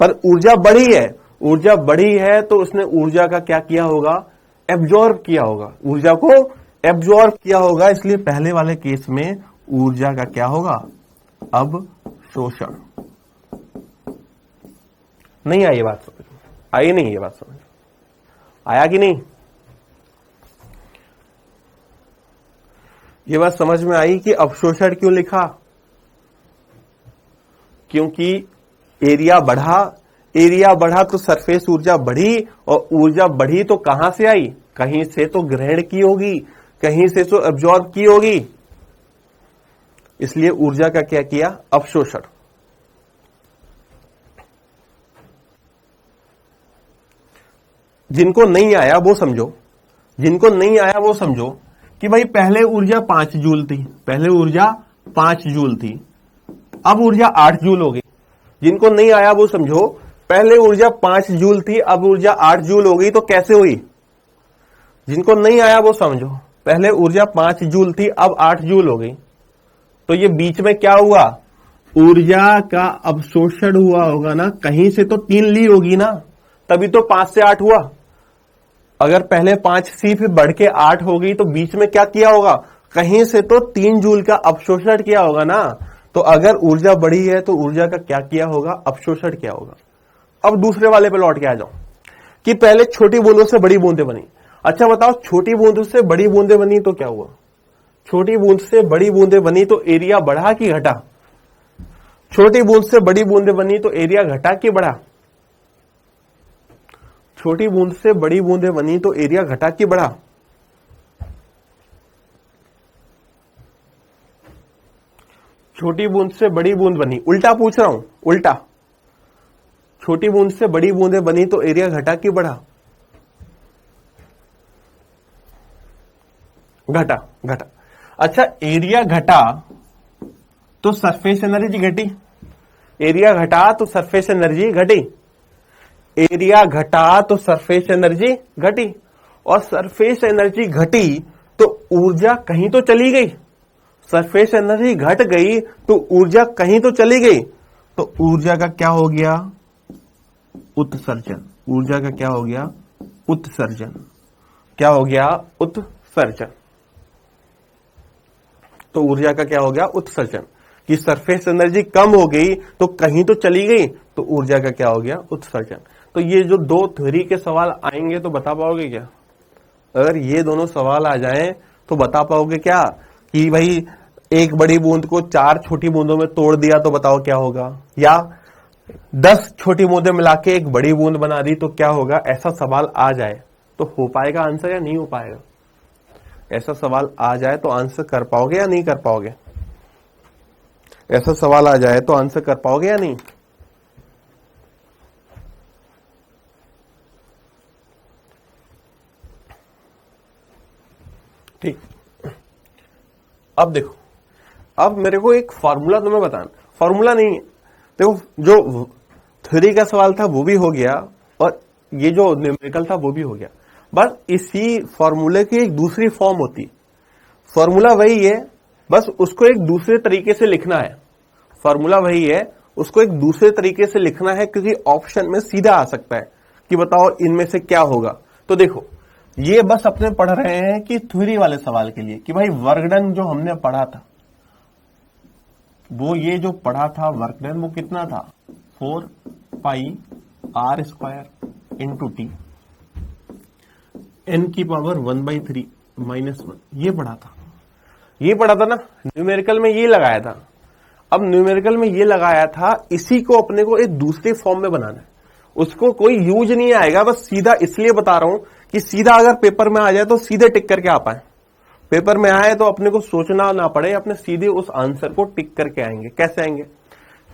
पर ऊर्जा बढ़ी है। ऊर्जा बढ़ी है तो उसने ऊर्जा का क्या किया होगा? एब्जॉर्ब किया होगा, ऊर्जा को एब्जॉर्ब किया होगा। इसलिए पहले वाले केस में ऊर्जा का क्या होगा? अवशोषण। नहीं आई ये बात समझ में? आई नहीं ये बात समझ? आया कि नहीं? ये बात समझ में आई कि अवशोषण क्यों लिखा? क्योंकि एरिया बढ़ा, एरिया बढ़ा तो सरफेस ऊर्जा बढ़ी, और ऊर्जा बढ़ी तो कहां से आई? कहीं से तो ग्रहण की होगी, कहीं से तो एब्जॉर्ब की होगी। इसलिए ऊर्जा का क्या किया? अवशोषण। जिनको नहीं आया वो समझो, जिनको नहीं आया वो समझो कि भाई पहले ऊर्जा 5 जूल थी, पहले ऊर्जा 5 जूल थी, अब ऊर्जा 8 जूल हो गई। जिनको नहीं आया वो समझो, पहले ऊर्जा 5 जूल थी, अब ऊर्जा 8 जूल हो गई, तो कैसे हुई? जिनको नहीं आया वो समझो, पहले ऊर्जा 5 जूल थी, अब 8 जूल हो गई, तो ये बीच में क्या हुआ? ऊर्जा का अवशोषण हुआ होगा ना, कहीं से तो 3 ली होगी ना, तभी तो 5 से 8 हुआ। अगर पहले 5 सी फिर बढ़ के 8 हो गई, तो बीच में क्या किया होगा? कहीं से तो 3 जूल का अवशोषण किया होगा ना। तो अगर ऊर्जा बढ़ी है तो ऊर्जा का क्या किया होगा? अवशोषण किया होगा। अब दूसरे वाले पे लौट के आ जाओ कि पहले छोटी बूंदों से बड़ी बूंदें बनी। अच्छा बताओ, छोटी बूंदों से बड़ी बूंदें बनी तो क्या हुआ? छोटी बूंद से बड़ी बूंदें बनी तो एरिया बढ़ा कि घटा? छोटी बूंद से बड़ी बूंदें बनी तो एरिया घटा कि बढ़ा? छोटी बूंद से बड़ी बूंदें बनी तो एरिया घटा कि बढ़ा? छोटी बूंद से बड़ी बूंद बनी, उल्टा पूछ रहा हूं, उल्टा। छोटी बूंद से बड़ी बूंदें बनी तो एरिया घटा कि बढ़ा? घटा, घटा। अच्छा, एरिया घटा तो सरफेस एनर्जी घटी। एरिया घटा तो सरफेस एनर्जी घटी, एरिया घटा तो सरफेस एनर्जी घटी, और सरफेस एनर्जी घटी तो ऊर्जा कहीं तो चली गई, सरफेस एनर्जी घट गई तो ऊर्जा कहीं तो चली गई, तो ऊर्जा का क्या हो गया, उत्सर्जन। ऊर्जा का क्या हो गया, उत्सर्जन। क्या हो गया, उत्सर्जन। तो ऊर्जा का क्या हो गया, उत्सर्जन। कि सरफेस एनर्जी कम हो गई तो कहीं तो चली गई, तो ऊर्जा का क्या हो गया, उत्सर्जन। तो ये जो दो थ्योरी के सवाल आएंगे तो बता पाओगे क्या? अगर ये दोनों सवाल आ जाएं तो बता पाओगे क्या कि भाई एक बड़ी बूंद को 4 छोटी बूंदों में तोड़ दिया तो बताओ क्या होगा, या 10 छोटी बूंदें मिला के एक बड़ी बूंद बना दी तो क्या होगा? ऐसा सवाल आ जाए तो हो पाएगा आंसर या नहीं हो पाएगा? ऐसा सवाल आ जाए तो आंसर कर पाओगे या नहीं कर पाओगे? ऐसा सवाल आ जाए तो आंसर कर पाओगे या नहीं? ठीक। अब देखो, अब मेरे को एक फॉर्मूला तुम्हें बताना, फॉर्मूला नहीं है, देखो जो थ्योरी का सवाल था वो भी हो गया और ये जो न्यूमेरिकल था वो भी हो गया। बस इसी फॉर्मूले की एक दूसरी फॉर्म होती है, फॉर्मूला वही है, बस उसको एक दूसरे तरीके से लिखना है। फॉर्मूला वही है, उसको एक दूसरे तरीके से लिखना है, क्योंकि ऑप्शन में सीधा आ सकता है कि बताओ इनमें से क्या होगा। तो देखो, ये बस अपने पढ़ रहे हैं कि थ्योरी वाले सवाल के लिए कि भाई वर्क डन जो हमने पढ़ा था वो, ये जो पढ़ा था वर्क डन वो कितना था, 4 पाई r square into T n की पावर 1/3 -1, ये पढ़ा था, ये पढ़ा था ना। न्यूमेरिकल में ये लगाया था। अब न्यूमेरिकल में ये लगाया था, इसी को अपने को एक दूसरे फॉर्म में बनाना है, उसको कोई यूज नहीं आएगा। बस सीधा इसलिए बता रहा हूं कि सीधा अगर पेपर में आ जाए तो सीधे टिक करके आ पाए, पेपर में आए तो अपने को सोचना ना पड़े, अपने सीधे उस आंसर को टिक करके आएंगे। कैसे आएंगे?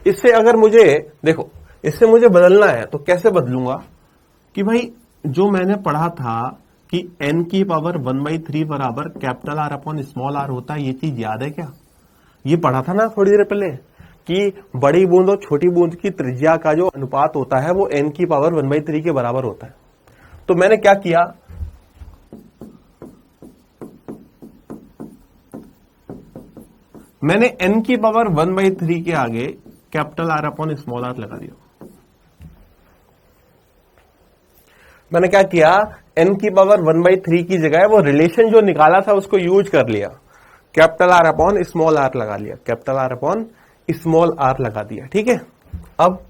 इससे अगर मुझे, देखो इससे मुझे बदलना है तो कैसे बदलूंगा कि भाई जो मैंने पढ़ा था कि n की पावर 1/3 बराबर capital R upon small r होता है, ये चीज याद है क्या? ये पढ़ा था ना थोड़ी देर पहले कि बड़ी बूंद और छोटी बूंद की त्रिज्या का जो अनुपात होता है वो n की पावर 1/3 के बराबर होता है। तो मैंने क्या किया, मैंने n की पावर 1/3 के आगे capital R upon small r लगा दिया। मैंने क्या किया, n की पावर 1/3 की जगह वो रिलेशन जो निकाला था उसको यूज कर लिया, capital R upon small r लगा लिया, capital R upon small r लगा दिया। ठीक है। अब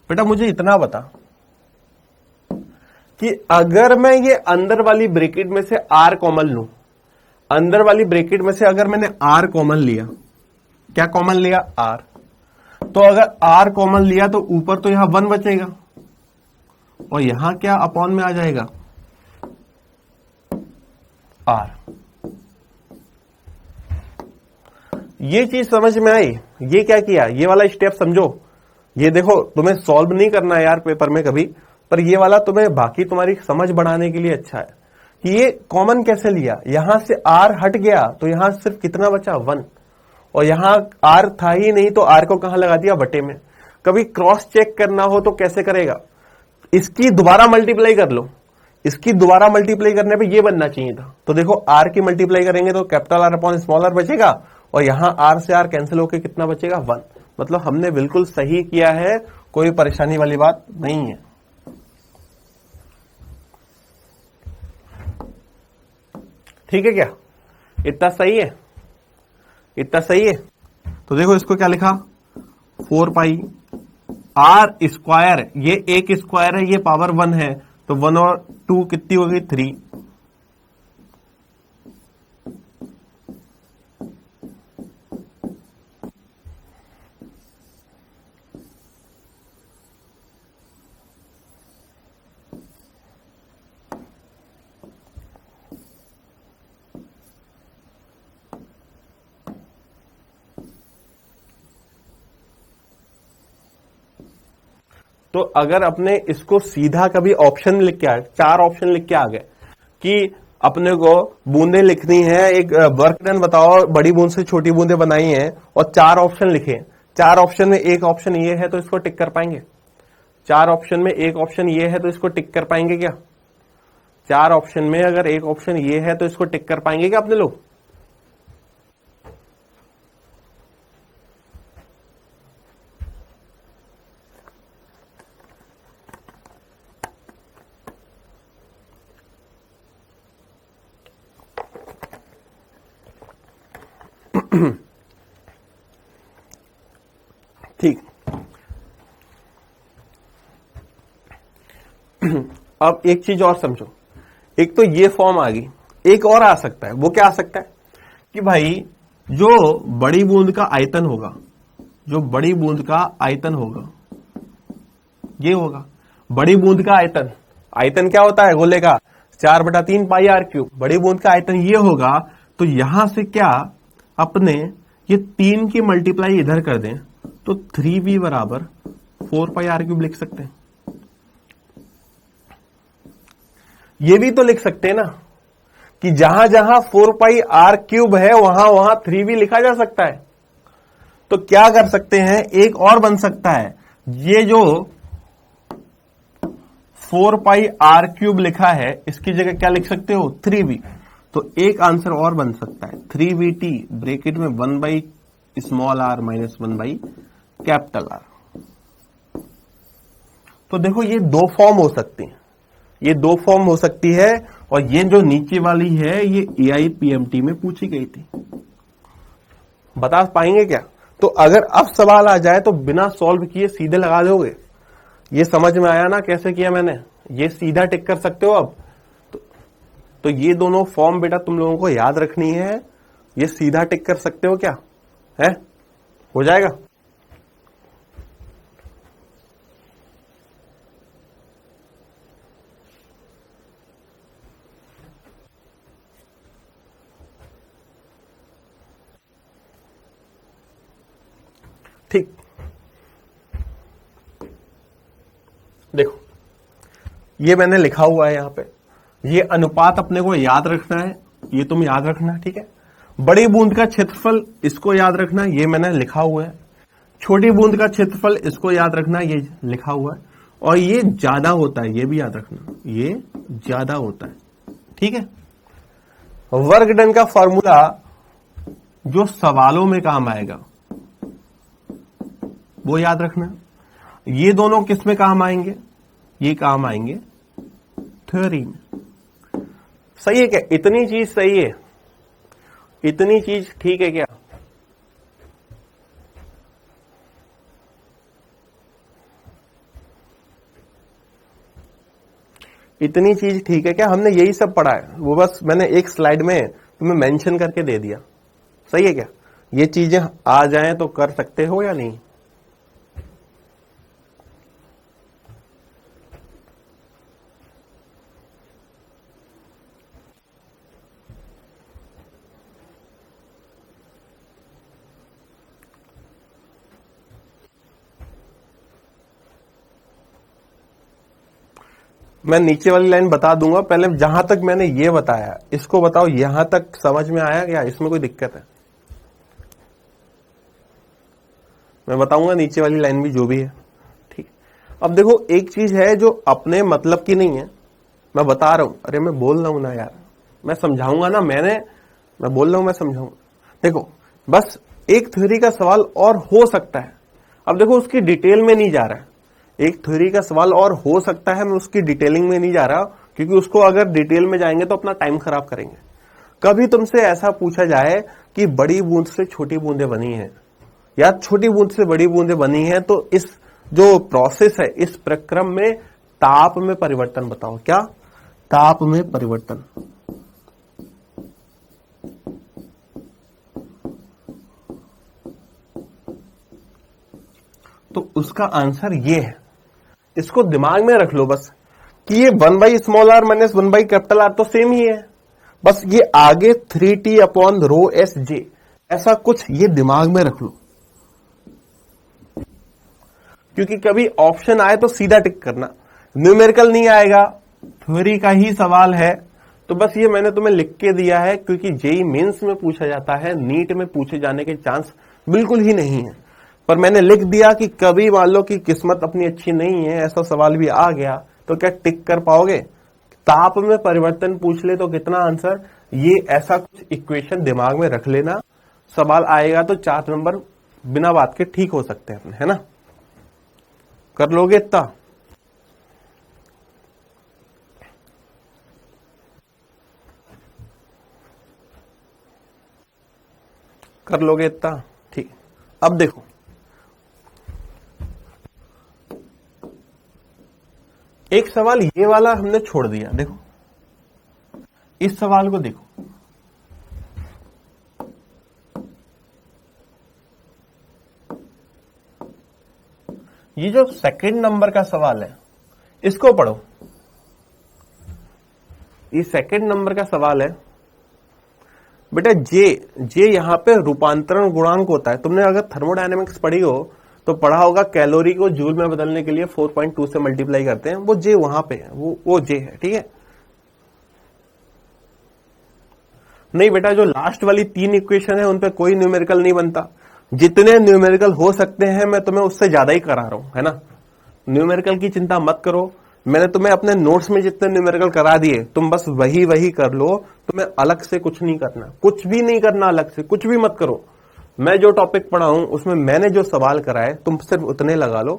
बेटा मुझे इतना बता कि अगर मैं ये अंदर वाली ब्रैकेट में से r कॉमन लूं, अंदर वाली ब्रैकेट में से अगर मैंने r कॉमन लिया, क्या कॉमन लिया, r, तो अगर r कॉमन लिया तो ऊपर तो यहां 1 बचेगा और यहां क्या अपॉन में आ जाएगा, r। ये चीज समझ में आई? ये क्या किया, ये वाला स्टेप समझो। ये देखो, तुम्हें सॉल्व नहीं करना है यार पेपर में कभी, पर ये वाला तुम्हें बाकी तुम्हारी समझ बढ़ाने के लिए अच्छा है कि ये कॉमन कैसे लिया। यहां से r हट गया तो यहां सिर्फ कितना बचा, 1, और यहां r था ही नहीं तो r को कहां लगा दिया, बटे में। कभी क्रॉस चेक करना हो तो कैसे करेगा, इसकी दोबारा मल्टीप्लाई कर लो, इसकी दोबारा मल्टीप्लाई करने पे ये बनना चाहिए था। तो देखो r की मल्टीप्लाई करेंगे तो capital R upon small r बचेगा और यहां r से r कैंसिल होकर कितना बचेगा, 1। मतलब हमने बिल्कुल सही किया है, कोई परेशानी वाली बात नहीं है। ठीक है क्या, इतना सही है, इतना सही है। तो देखो इसको क्या लिखा, 4 पाई r स्क्वायर, ये एक स्क्वायर है, ये पावर 1 है, तो 1 और 2 कितनी हो गई, 3। तो अगर अपने इसको सीधा कभी ऑप्शन लिख के आए, 4 ऑप्शन लिख के आ गए कि अपने को बूंदे लिखनी है, एक वर्क डन बताओ, बड़ी बूंद से छोटी बूंदे बनाई हैं और 4 ऑप्शन लिखे। 4 ऑप्शन में एक ऑप्शन ये है तो इसको टिक कर पाएंगे? 4 ऑप्शन में एक ऑप्शन ये है तो इसको टिक कर पाएंगे क्या? 4 ऑप्शन में अगर एक ऑप्शन ये है तो इसको टिक कर पाएंगे क्या अपने लोग? ठीक। अब एक चीज और समझो, एक तो ये फॉर्म आ गई, एक और आ सकता है। वो क्या आ सकता है कि भाई जो बड़ी बूंद का आयतन होगा, जो बड़ी बूंद का आयतन होगा ये होगा बड़ी बूंद का आयतन। आयतन क्या होता है गोले का? 4/3 पाई आर क्यूब। बड़ी बूंद का आयतन ये होगा, तो यहां से क्या अपने ये 3 की मल्टीप्लाई इधर कर दें तो 3v बराबर 4 पाई आर क्यूब लिख सकते हैं। ये भी तो लिख सकते हैं ना कि जहां जहां 4 पाई आर क्यूब है वहां वहां 3v लिखा जा सकता है। तो क्या कर सकते हैं, एक और बन सकता है, ये जो 4 पाई आर क्यूब लिखा है इसकी जगह क्या लिख सकते हो, 3v। तो एक आंसर और बन सकता है 3vt ब्रैकेट में 1 by small r minus 1 by capital r. तो देखो ये 2 फॉर्म हो सकती हैं, ये 2 फॉर्म हो सकती है। और ये जो नीचे वाली है ये AIPMT में पूछी गई थी। बता पाएंगे क्या? तो अगर अब सवाल आ जाए तो बिना सॉल्व किए सीधे लगा दोगे। ये समझ में आया ना कैसे किया मैंने? ये सीधा टिक कर सकते हो अब। तो ये दोनों फॉर्म बेटा तुम लोगों को याद रखनी है। ये सीधा टिक कर सकते हो क्या? है, हो जाएगा? ठीक। देखो ये मैंने लिखा हुआ है यहां पे, ये अनुपात अपने को याद रखना है, ये तुम याद रखना, ठीक है। बड़ी बूंद का क्षेत्रफल इसको याद रखना, ये मैंने लिखा हुआ है। छोटी बूंद का क्षेत्रफल इसको याद रखना, ये लिखा हुआ है। और ये ज्यादा होता है, ये भी याद रखना, ये ज्यादा होता है, ठीक है। वर्ग डन का फॉर्मूला जो सवालों में काम आएगा वो याद रखना। ये दोनों किस में काम आएंगे? ये काम आएंगे थ्योरी में। सही है क्या? इतनी चीज सही है? इतनी चीज ठीक है क्या? इतनी चीज ठीक है क्या? हमने यही सब पढ़ा है, वो बस मैंने एक स्लाइड में तुम्हें मेंशन करके दे दिया। सही है क्या? ये चीजें आ जाएं तो कर सकते हो या नहीं? मैं नीचे वाली लाइन बता दूंगा, पहले जहां तक मैंने ये बताया इसको बताओ, यहां तक समझ में आया क्या? इसमें कोई दिक्कत है? मैं बताऊंगा नीचे वाली लाइन भी जो भी है, ठीक। अब देखो एक चीज है जो अपने मतलब की नहीं है, मैं बता रहा हूं। अरे मैं बोल रहा हूं ना यार, मैं समझाऊंगा ना, मैं बोल रहा हूं, मैं समझाऊंगा। देखो बस एक थ्योरी का सवाल और हो सकता है। अब देखो उसकी डिटेल में नहीं जा रहा है, एक थ्योरी का सवाल और हो सकता है, मैं उसकी डिटेलिंग में नहीं जा रहा, क्योंकि उसको अगर डिटेल में जाएंगे तो अपना टाइम खराब करेंगे। कभी तुमसे ऐसा पूछा जाए कि बड़ी बूंद से छोटी बूंदें बनी हैं या छोटी बूंद से बड़ी बूंदें बनी हैं, तो इस जो प्रोसेस है, इस प्रक्रम में ताप में परिवर्तन बताओ। क्या? ताप में परिवर्तन। तो उसका आंसर ये है। इसको दिमाग में रख लो बस कि ये 1 by small r minus 1 by capital r तो सेम ही है, बस ये आगे 3t अपॉन रो एस जे, ऐसा कुछ ये दिमाग में रख लो। क्योंकि कभी ऑप्शन आए तो सीधा टिक करना, न्यूमेरिकल नहीं आएगा, थ्योरी का ही सवाल है तो बस ये मैंने तुम्हें लिख के दिया है, क्योंकि जेई मेंस में पूछा जाता है, नीट में पूछे जाने के चांस बिल्कुल ही नहीं है। पर मैंने लिख दिया कि कभी मान लो कि किस्मत अपनी अच्छी नहीं है, ऐसा सवाल भी आ गया, तो क्या टिक कर पाओगे? ताप में परिवर्तन पूछ ले तो कितना आंसर, ये ऐसा कुछ इक्वेशन दिमाग में रख लेना, सवाल आएगा तो 4 नंबर बिना बात के ठीक हो सकते हैं अपने, है ना? कर लोगे इतना? कर लोगे इतना? ठीक। अब देखो, एक सवाल ये वाला हमने छोड़ दिया। देखो इस सवाल को देखो, ये जो सेकंड नंबर का सवाल है इसको पढ़ो। ये सेकंड नंबर का सवाल है बेटा, जे यहां पे रूपांतरण गुणांक होता है। तुमने अगर थर्मोडायनेमिक्स पढ़ी हो तो पढ़ा होगा, कैलोरी को जूल में बदलने के लिए 4.2 से मल्टीप्लाई करते हैं, वो जे वहां पे है, वो जे है, ठीक है? नहीं बेटा, जो लास्ट वाली 3 इक्वेशन है उन पे कोई न्यूमेरिकल नहीं बनता। जितने न्यूमेरिकल हो सकते हैं मैं तुम्हें उससे ज्यादा ही करा रहा हूं, है ना? न्यूमेरिकल की चिंता मत करो, मैंने तुम्हें अपने नोट्स में जितने न्यूमेरिकल करा दिए, तुम बस वही कर लो। तुम्हें अलग से कुछ नहीं करना, कुछ भी नहीं करना, अलग से कुछ भी मत करो। मैं जो टॉपिक पढ़ाऊं उसमें मैंने जो सवाल कराए तुम सिर्फ उतने लगा लो,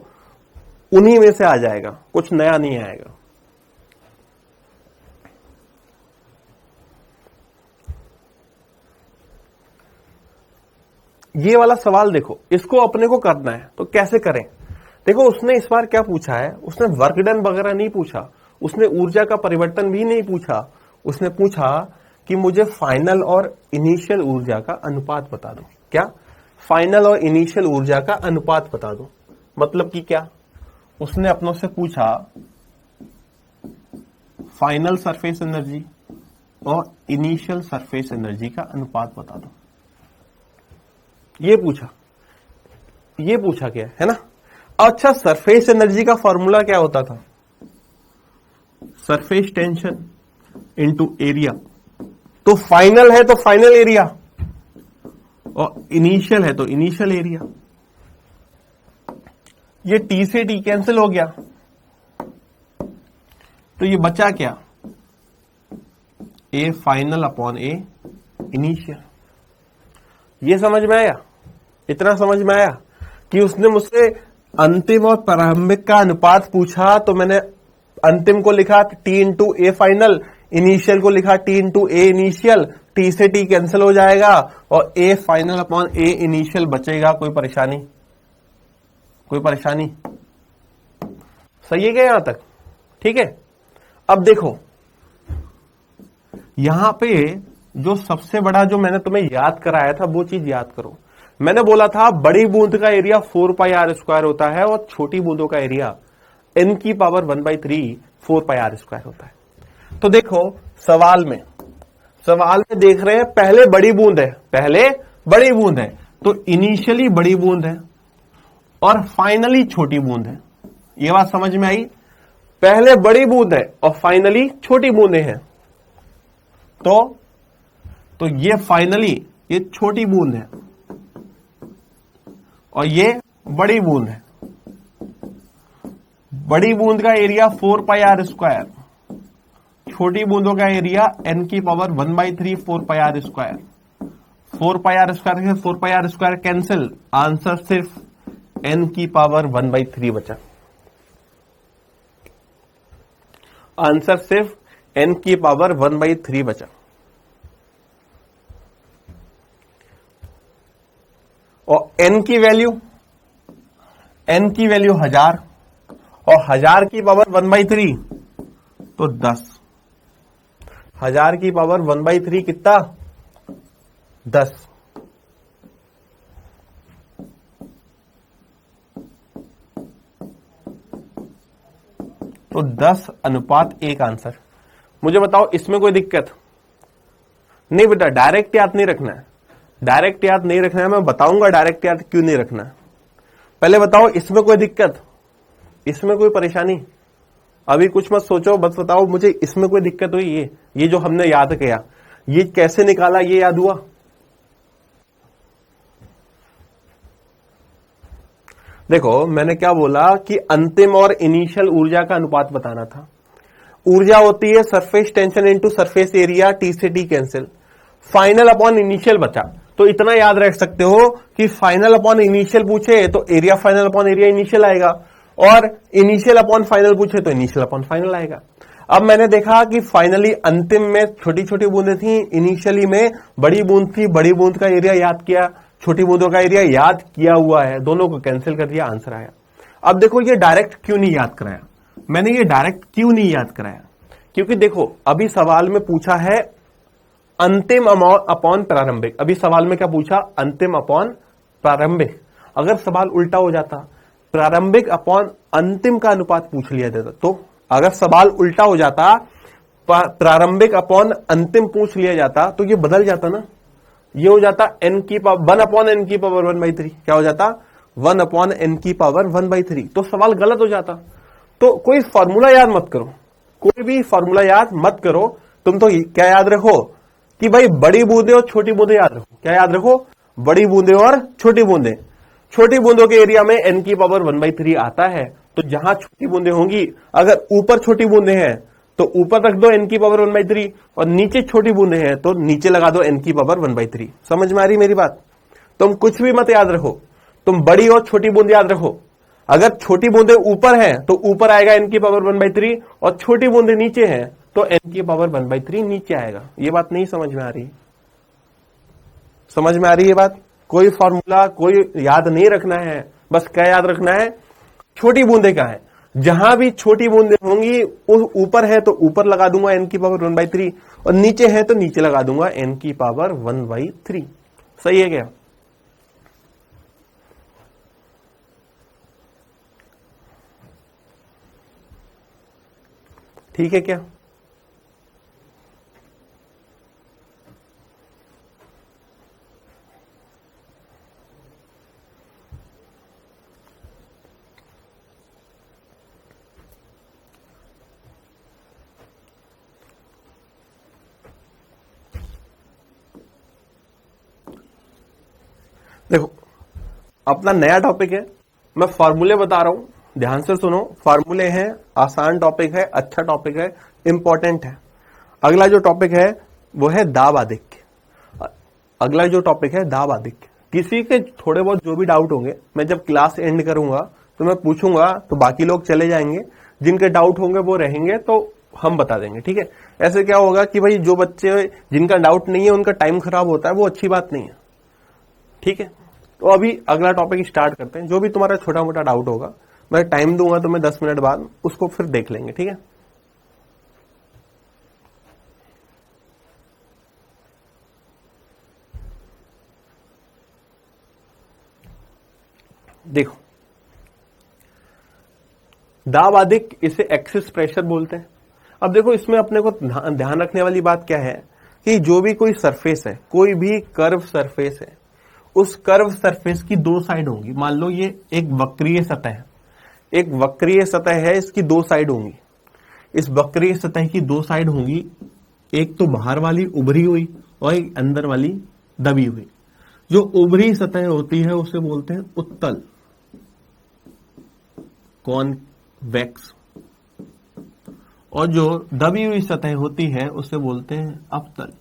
उन्हीं में से आ जाएगा, कुछ नया नहीं आएगा। ये वाला सवाल देखो, इसको अपने को करना है तो कैसे करें? देखो उसने इस बार क्या पूछा है, उसने वर्क डन वगैरह नहीं पूछा, उसने ऊर्जा का परिवर्तन भी नहीं पूछा। उसने पूछा कि मुझे फाइनल और इनिशियल ऊर्जा का अनुपात बता दो। क्या? फाइनल और इनिशियल ऊर्जा का अनुपात बता दो। मतलब कि क्या? उसने अपनों से पूछा फाइनल सरफेस एनर्जी और इनिशियल सरफेस एनर्जी का अनुपात बता दो। ये पूछा क्या है ना? अच्छा, सरफेस एनर्जी का फॉर्मूला क्या होता था? Surface tension into area. तो फाइनल है तो फाइनल एरिया, और इनिशियल है तो इनिशियल एरिया। ये टी से टी कैंसिल हो गया, तो ये बचा क्या? A final upon A initial. ये समझ में आया? इतना समझ में आया कि उसने मुझसे अंतिम और प्रारंभिक का अनुपात पूछा, तो मैंने अंतिम को लिखा T into A final, initial को लिखा टी इंटू ए इनिशियल। टी से टी कैंसिल हो जाएगा और A final upon A initial बचेगा। कोई परेशानी? कोई परेशानी? सही है क्या यहां तक? ठीक है। अब देखो यहां पे जो सबसे बड़ा जो मैंने तुम्हें याद कराया था वो चीज याद करो। मैंने बोला था बड़ी बूंद का एरिया 4πr² होता है और छोटी बूंदों का एरिया n की पावर 1/3 4πr² होता है। तो देखो सवाल में देख रहे हैं, पहले बड़ी बूंद है, तो इनिशियली बड़ी बूंद है और फाइनली छोटी बूंद है। ये बात समझ में आई? पहले बड़ी बूंद है और फाइनली छोटी बूंदें हैं। तो ये फाइनली ये छोटी बूंद है और ये बड़ी बूंद है। बड़ी बूंद का एरिया 4πr², छोटी बूंदों का एरिया n की पावर 1/3 4πr²। 4πr² से 4πr² कैंसिल, आंसर सिर्फ n की पावर 1/3 बचा। आंसर सिर्फ n की पावर 1/3 बचा। और n की वैल्यू 1000 और 1000 की पावर 1/3 तो 10। 1000 की पावर 1/3 कितना? 10। तो 10:1 आंसर। मुझे बताओ इसमें कोई दिक्कत नहीं? बेटा डायरेक्ट याद नहीं रखना है, डायरेक्ट याद नहीं रखना है। मैं बताऊंगा डायरेक्ट याद क्यों नहीं रखना है। पहले बताओ इसमें कोई दिक्कत, इसमें कोई परेशानी? अभी कुछ मत सोचो, बस बताओ मुझे इसमें कोई दिक्कत हुई? ये जो हमने याद किया, ये कैसे निकाला, ये याद हुआ? देखो मैंने क्या बोला कि अंतिम और इनिशियल ऊर्जा का अनुपात बताना था। ऊर्जा होती है surface tension into surface area, T से T cancel, final upon initial बचा। तो इतना याद रख सकते हो कि फाइनल अपॉन इनिशियल पूछे तो area final upon area initial आएगा, और इनिशियल अपॉन फाइनल पूछे तो इनिशियल अपॉन फाइनल आएगा। अब मैंने देखा कि फाइनली अंतिम में छोटी छोटी बूंदें थी, इनिशियली में बड़ी बूंद थी, बड़ी बूंद का एरिया याद किया, छोटी बूंदों का एरिया याद किया हुआ है, दोनों को कैंसिल कर दिया, आंसर आया। अब देखो ये डायरेक्ट क्यों नहीं याद कराया मैंने, ये डायरेक्ट क्यों नहीं याद कराया? क्योंकि देखो अभी सवाल में पूछा है अंतिम अपॉन प्रारंभिक। अभी सवाल में क्या पूछा? अंतिम अपॉन प्रारंभिक। अगर सवाल उल्टा हो जाता, प्रारंभिक अपॉन अंतिम का अनुपात पूछ लिया जाता, तो अगर सवाल उल्टा हो जाता, प्रारंभिक अपॉन अंतिम पूछ लिया जाता, तो ये बदल जाता ना, ये हो जाता n की पावर 1 अपॉन n की पावर 1/3। क्या हो जाता? 1 अपॉन n की पावर 1/3। तो सवाल गलत हो जाता। तो कोई फॉर्मूला याद मत करो, कोई भी फॉर्मूला याद मत करो। तुम तो क्या याद रखो कि भाई बड़ी बूंदे और छोटी बूंदे याद रखो। क्या याद रखो? बड़ी बूंदे और छोटी बूंदे। छोटी बूंदों के एरिया में n की पावर 1/3 आता है, तो जहां छोटी बूंदे होंगी, अगर ऊपर छोटी बूंदे हैं तो ऊपर रख दो n की पावर 1/3, और नीचे छोटी बूंदे हैं तो नीचे लगा दो n की पावर 1/3। समझ में आ रही मेरी बात? तुम कुछ भी मत याद रखो, तुम बड़ी और छोटी बूंद याद रखो। अगर छोटी बूंदे ऊपर हैं तो ऊपर आएगा n की पावर 1/3, और छोटी बूंदे नीचे हैं तो n की पावर 1/3 नीचे आएगा। ये बात नहीं समझ में आ रही? समझ में आ रही है बात? कोई फॉर्मूला कोई याद नहीं रखना है, बस क्या याद रखना है? छोटी बूंदे क्या है, जहां भी छोटी बूंदे होंगी ऊपर है तो ऊपर लगा दूंगा n की पावर 1/3, और नीचे है तो नीचे लगा दूंगा n की पावर 1/3। सही है क्या? ठीक है क्या? देखो अपना नया टॉपिक है, मैं फॉर्मूले बता रहा हूं, ध्यान से सुनो। फॉर्मूले हैं, आसान टॉपिक है, अच्छा टॉपिक है, इंपॉर्टेंट है। अगला जो टॉपिक है वो है दाब आधिक्य। अगला जो टॉपिक है दाब आधिक्य। किसी के थोड़े बहुत जो भी डाउट होंगे, मैं जब क्लास एंड करूंगा तो मैं पूछूंगा, तो बाकी लोग चले जाएंगे, जिनके डाउट होंगे वो रहेंगे तो हम बता देंगे। ठीक है? ऐसे क्या होगा कि भाई जो बच्चे जिनका डाउट नहीं है उनका टाइम खराब होता है, वो अच्छी बात नहीं है। ठीक है? तो अभी अगला टॉपिक स्टार्ट करते हैं। जो भी तुम्हारा छोटा मोटा डाउट होगा मैं टाइम दूंगा तो मैं 10 मिनट बाद उसको फिर देख लेंगे। ठीक है? देखो दाब आधिक्य, इसे एक्सेस प्रेशर बोलते हैं। अब देखो इसमें अपने को ध्यान रखने वाली बात क्या है कि जो भी कोई सरफेस है, कोई भी कर्व सरफेस है, उस कर्व सरफेस की दो साइड होंगी। मान लो ये एक वक्रीय सतह है, एक वक्रीय सतह है, इसकी दो साइड होंगी। इस वक्रीय सतह की दो साइड होंगी, एक तो बाहर वाली उभरी हुई और एक अंदर वाली दबी हुई। जो उभरी सतह होती है उसे बोलते हैं उत्तल, कॉन्वेक्स, और जो दबी हुई सतह होती है उसे बोलते हैं अवतल,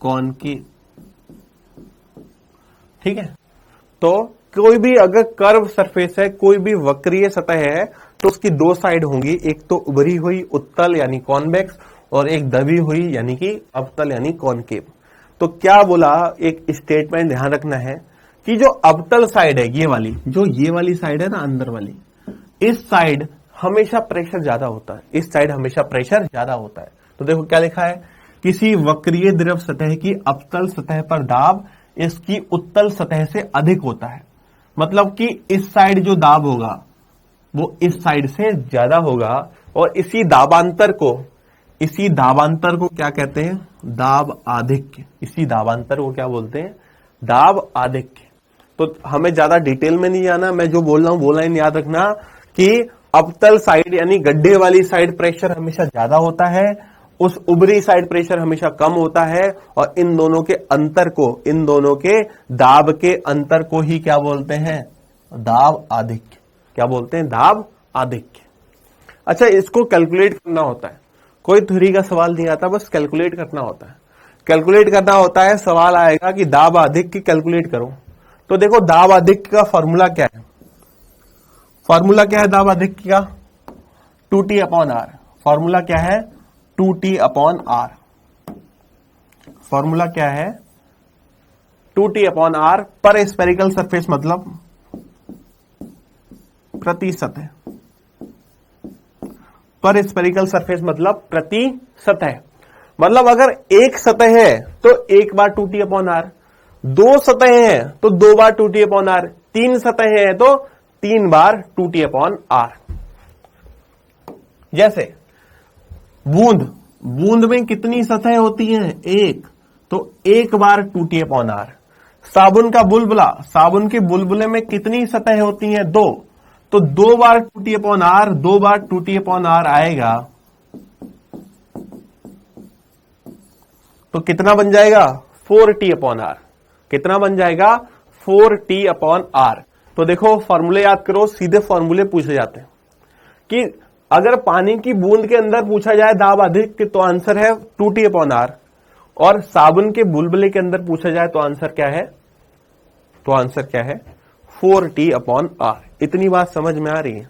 कॉनकेव। ठीक है? तो कोई भी अगर कर्व सरफेस है, कोई भी वक्रीय सतह है, तो उसकी दो साइड होंगी, एक तो उभरी हुई उत्तल यानी कॉन्वेक्स, और एक दबी हुई यानी कि अवतल यानी कॉनकेव। तो क्या बोला, एक स्टेटमेंट ध्यान रखना है कि जो अवतल साइड है, ये वाली साइड है ना, अंदर वाली, इस साइड हमेशा प्रेशर ज्यादा होता है, इस साइड हमेशा प्रेशर ज्यादा होता है। तो देखो क्या लिखा है, किसी वक्रीय द्रव सतह की अवतल सतह पर दाब इसकी उत्तल सतह से अधिक होता है। मतलब कि इस साइड जो दाब होगा वो इस साइड से ज्यादा होगा, और इसी दाबांतर को क्या कहते हैं? दाब आधिक्य। इसी दाबांतर को क्या बोलते हैं? दाब आधिक्य। तो हमें ज्यादा डिटेल में नहीं जाना, मैं जो बोल रहा हूं वो लाइन याद रखना कि अवतल साइड यानी गड्ढे वाली साइड प्रेशर हमेशा ज्यादा होता है, उस उभरी साइड प्रेशर हमेशा कम होता है, और इन दोनों के अंतर को, इन दोनों के दाब के अंतर को ही क्या बोलते हैं? दाब आधिक्य। क्या बोलते हैं? दाब आधिक्य। अच्छा, इसको कैलकुलेट करना होता है, कोई थ्योरी का सवाल नहीं आता, बस कैलकुलेट करना होता है। कैलकुलेट करना होता है, सवाल आएगा कि दाब आधिक्य कैलकुलेट करो। तो देखो दाब आधिक्य का फॉर्मूला क्या है? फॉर्मूला क्या है दाब आधिक्य का? 2T upon are. फॉर्मूला क्या है? 2T upon are. फॉर्मूला क्या है? 2T अपॉन आर पर स्फेरिकल सरफेस, मतलब प्रति सतह। पर स्फेरिकल सरफेस मतलब प्रति सतह। मतलब अगर एक सतह है तो एक बार 2T अपॉन आर, दो सतह है तो दो बार 2T अपॉन आर, तीन सतह है तो तीन बार 2T अपॉन आर। जैसे बूंद, बूंद में कितनी सतह होती हैं? एक, तो एक बार 2T अपॉन आर। साबुन का बुलबुला, साबुन के बुलबुले में कितनी सतह होती हैं? दो, तो दो बार 2T अपॉन आर, दो बार 2T अपॉन आर आएगा, तो कितना बन जाएगा? 4T upon are. कितना बन जाएगा? 4T upon are. तो देखो फॉर्मूले याद करो, सीधे फॉर्मूले पूछे जाते हैं कि अगर पानी की बूंद के अंदर पूछा जाए दाब आधिक्य तो आंसर है 2T अपॉन आर, और साबुन के बुलबुले के अंदर पूछा जाए तो आंसर क्या है? तो आंसर क्या है? 4T upon are. इतनी बात समझ में आ रही है?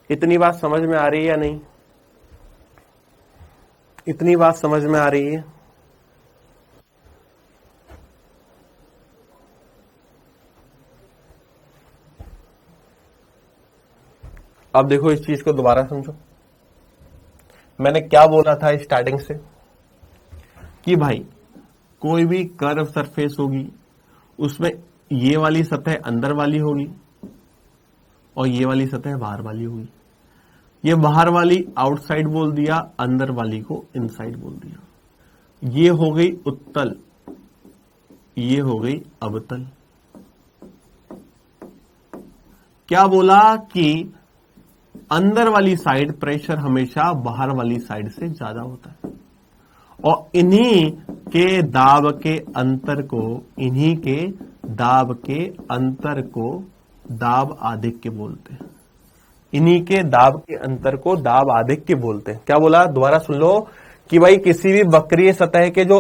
इतनी बात समझ में आ रही है या नहीं? इतनी बात समझ में आ रही है? अब देखो इस चीज को दोबारा समझो। मैंने क्या बोला था स्टार्टिंग से कि भाई कोई भी कर्व सरफेस होगी उसमें ये वाली सतह अंदर वाली होगी और ये वाली सतह बाहर वाली होगी। ये बाहर वाली आउटसाइड बोल दिया, अंदर वाली को इनसाइड बोल दिया। ये हो गई उत्तल, ये हो गई अवतल। क्या बोला कि अंदर वाली साइड प्रेशर हमेशा बाहर वाली साइड से ज्यादा होता है, और इन्हीं के दाब के अंतर को, इन्हीं के दाब के अंतर को दाब आधिक्य बोलते हैं। इन्हीं के दाब के अंतर को दाब आधिक्य बोलते हैं। क्या बोला? दोबारा सुन लो कि भाई किसी भी वक्रीय सतह के जो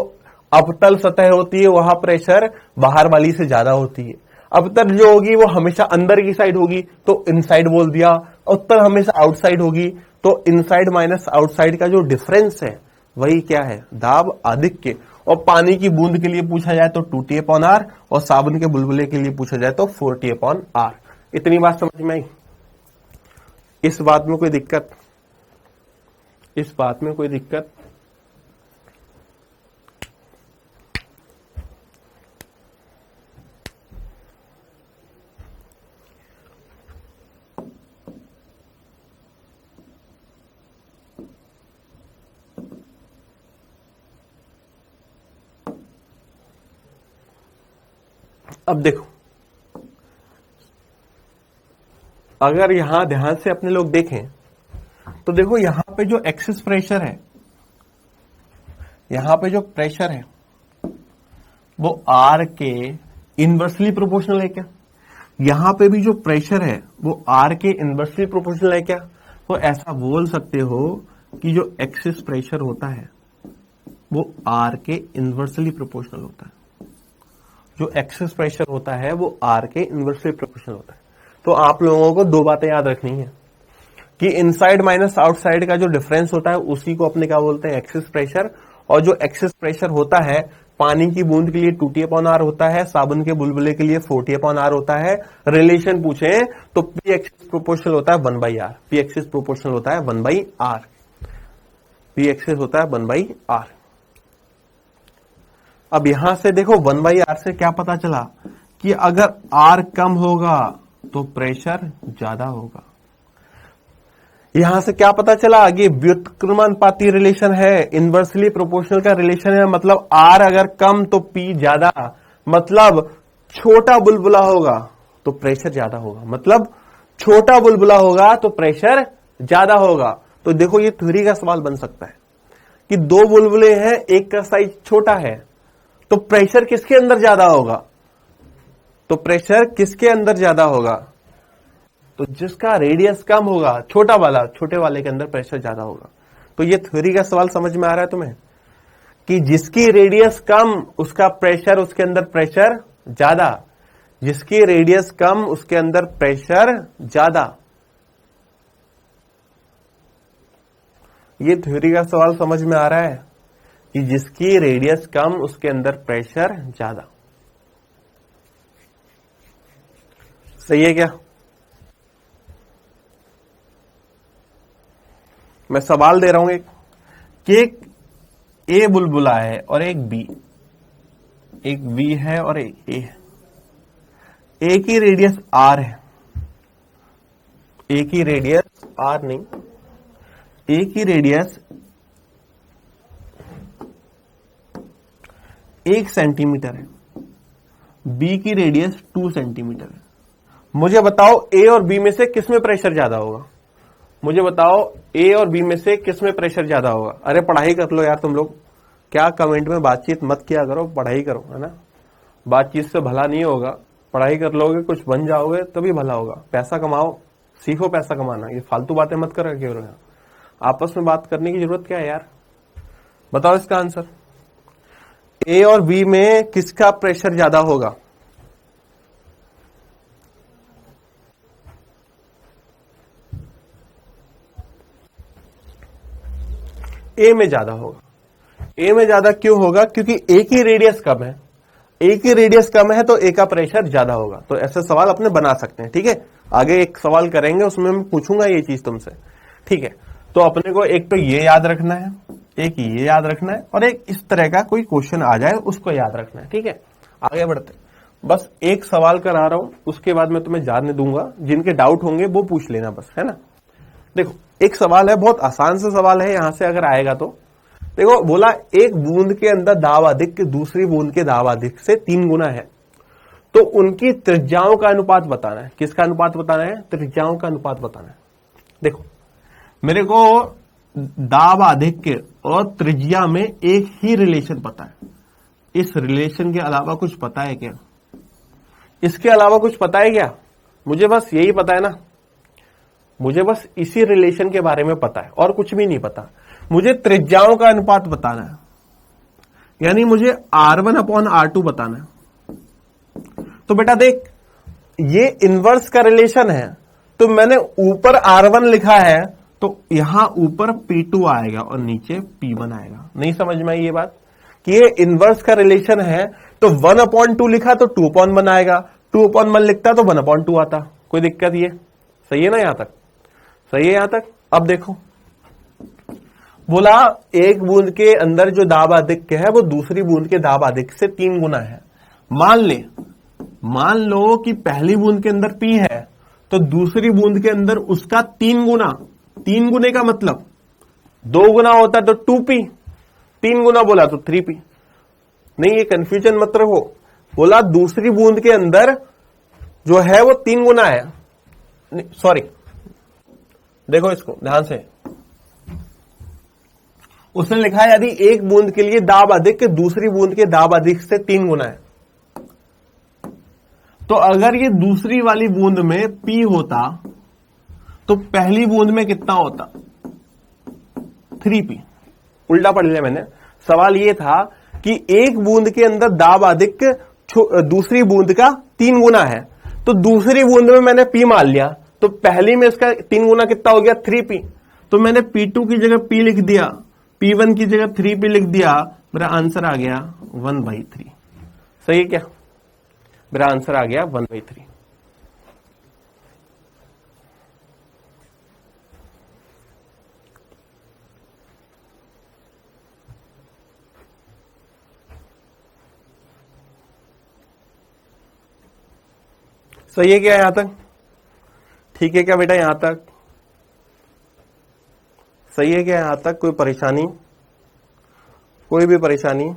अवतल सतह होती है वहां प्रेशर बाहर वाली से ज्यादा होती है। अवतल जो होगी वो हमेशा अंदर की साइड होगी तो इनसाइड बोल दिया। उत्तल हमेशा आउटसाइड होगी तो इनसाइड माइनस आउटसाइड का जो डिफरेंस है वही क्या है? दाब आधिक्य। और पानी की बूंद के लिए पूछा जाए तो 2T अपॉन आर, और साबुन के बुलबुले के लिए पूछा जाए तो 4T अपॉन आर। इतनी बात समझ में आई? इस बात में कोई दिक्कत? इस बात में कोई दिक्कत? अब देखो, अगर यहां ध्यान से अपने लोग देखें तो देखो यहां पे जो एक्सिस प्रेशर है, यहां पे जो प्रेशर है वो आर के इनवर्सली प्रोपोर्शनल है क्या? यहां पे भी जो प्रेशर है वो आर के इनवर्सली प्रोपोर्शनल है क्या? तो ऐसा बोल सकते हो कि जो एक्सिस प्रेशर होता है वो आर के इनवर्सली प्रोपोर्शनल होता है। जो एक्सिस प्रेशर होता है वो आर के इनवर्सली प्रोपोर्शनल होता है। तो आप लोगों को दो बातें याद रखनी है कि इनसाइड माइनस आउटसाइड का जो डिफरेंस होता है उसी को अपने क्या बोलते हैं? Axis pressure. और जो एक्सिस प्रेशर होता है पानी की बूंद के लिए 2T अपॉन आर होता है, साबुन के बुलबुले के लिए 4T अपॉन आर होता है। रिलेशन पूछे तो पी एक्सिस प्रोपोर्शनल होता है 1/r। पी एक्सिस प्रोपोर्शनल होता है 1/r। पी एक्सिस होता है 1/r। अब यहां से देखो 1/r से क्या पता चला कि अगर r कम होगा तो प्रेशर ज्यादा होगा। यहां से क्या पता चला? ये व्युत्क्रमानुपाती रिलेशन है, इनवर्सली प्रोपोर्शनल का रिलेशन है। मतलब r अगर कम तो p ज्यादा, मतलब छोटा बुलबुला होगा तो प्रेशर ज्यादा होगा। मतलब छोटा बुलबुला होगा तो प्रेशर ज्यादा होगा। तो देखो ये थ्योरी का सवाल बन सकता है कि दो बुलबुले हैं, एक का साइज छोटा है, तो प्रेशर किसके अंदर ज्यादा होगा? तो प्रेशर किसके अंदर ज्यादा होगा? तो जिसका रेडियस कम होगा, छोटा वाला, छोटे वाले के अंदर प्रेशर ज्यादा होगा। तो ये थ्योरी का सवाल समझ में आ रहा है तुम्हें कि जिसकी रेडियस कम उसका प्रेशर, उसके अंदर प्रेशर ज्यादा, जिसकी रेडियस कम उसके अंदर प्रेशर ज्यादा। ये थ्योरी का सवाल समझ में आ रहा है कि जिसकी रेडियस कम उसके अंदर प्रेशर ज्यादा। सही है क्या? मैं सवाल दे रहा हूं कि एक ए बुलबुला है और एक बी है और एक ए है। ए की रेडियस आर है, ए की रेडियस आर नहीं, ए की रेडियस 1 सेंटीमीटर है, बी की रेडियस 2 सेंटीमीटर है। मुझे बताओ ए और बी में से किस में प्रेशर ज्यादा होगा? मुझे बताओ ए और बी में से किस में प्रेशर ज्यादा होगा? अरे पढ़ाई कर लो यार तुम लोग, क्या कमेंट में बातचीत मत किया करो, पढ़ाई करो, है ना। बातचीत से भला नहीं होगा, पढ़ाई कर लोगे कुछ बन जाओगे तभी भला होगा। पैसा कमाओ, सीखो पैसा कमाना, ये फालतू बातें मत करो केवल। आपस में बात करने की जरूरत क्या है यार? बताओ इसका आंसर। ए और बी में किसका प्रेशर ज्यादा होगा? ए में ज्यादा होगा। ए में ज्यादा क्यों होगा? क्योंकि ए की रेडियस कम है, ए की रेडियस कम है तो ए का प्रेशर ज्यादा होगा। तो ऐसे सवाल अपने बना सकते हैं, ठीक है। आगे एक सवाल करेंगे उसमें मैं पूछूंगा ये चीज तुमसे, ठीक है। तो अपने को एक तो ये याद रखना है, एक ये याद रखना है, और एक इस तरह का कोई क्वेश्चन आ जाए उसको याद रखना है, ठीक है। आगे बढ़ते, बस एक सवाल करा रहा हूं, उसके बाद मैं तुम्हें जानने दूंगा, जिनके डाउट होंगे वो पूछ लेना बस, है ना। देखो एक सवाल है, बहुत आसान सा सवाल है, यहां से अगर आएगा तो देखो, बोला एक बूंद के अंदर दाब अधिक दूसरी बूंद के दाब अधिक से 3 गुना है, तो उनकी त्रिज्याओं का अनुपात बताना है। किसका अनुपात बताना है? त्रिज्याओं का अनुपात बताना है। देखो मेरे को दाब आधिक्य और त्रिज्या में एक ही रिलेशन पता है, इस रिलेशन के अलावा कुछ पता है क्या? इसके अलावा कुछ पता है क्या? मुझे बस यही पता है ना, मुझे बस इसी रिलेशन के बारे में पता है और कुछ भी नहीं पता। मुझे त्रिज्याओं का अनुपात बताना है, यानी मुझे R1/R2 बताना है। तो बेटा देख, ये इनवर्स का रिलेशन है, तो मैंने ऊपर R1 लिखा है तो यहां ऊपर P2 आएगा और नीचे P1 आएगा। नहीं समझ में आई ये बात कि ये इनवर्स का रिलेशन है? तो 1/2 लिखा तो 2/1 आएगा, 2/1 लिखता तो 1/2 आता। कोई दिक्कत? ये सही है ना? यहां तक सही है? यहां तक अब देखो, बोला एक बूंद के अंदर जो दाब आधिक्य है वो दूसरी बूंद के दाब आधिक्य से 3 गुना है। मान लो कि पहली बूंद के अंदर P है तो दूसरी बूंद के अंदर उसका 3 गुना। 3 गुने का मतलब 2 गुना होता तो 2P, 3 गुना बोला तो 3P। नहीं, ये कंफ्यूजन मत रखो। बोला दूसरी बूंद के अंदर जो है वो 3 गुना है, सॉरी देखो इसको ध्यान से, उसने लिखा है यदि एक बूंद के लिए दाब अधिक दूसरी बूंद के दाब अधिक से 3 गुना है, तो अगर ये दूसरी वाली बूंद में P होता तो पहली बूंद में कितना होता? 3P। उल्टा पढ़ लिया मैंने। सवाल ये था कि एक बूंद के अंदर दाब अधिक दूसरी बूंद का 3 गुना है, तो दूसरी बूंद में मैंने P मान लिया, तो पहली में इसका 3 गुना कितना हो गया? 3P। तो मैंने P2 की जगह P लिख दिया, P1 की जगह 3P लिख दिया, मेरा आंसर आ गया 1/3। सही है क्या? मेरा आंसर आ गया 1/3। सही है क्या? यहां तक ठीक है क्या बेटा? यहां तक सही है क्या? यहां तक कोई परेशानी? कोई भी परेशानी?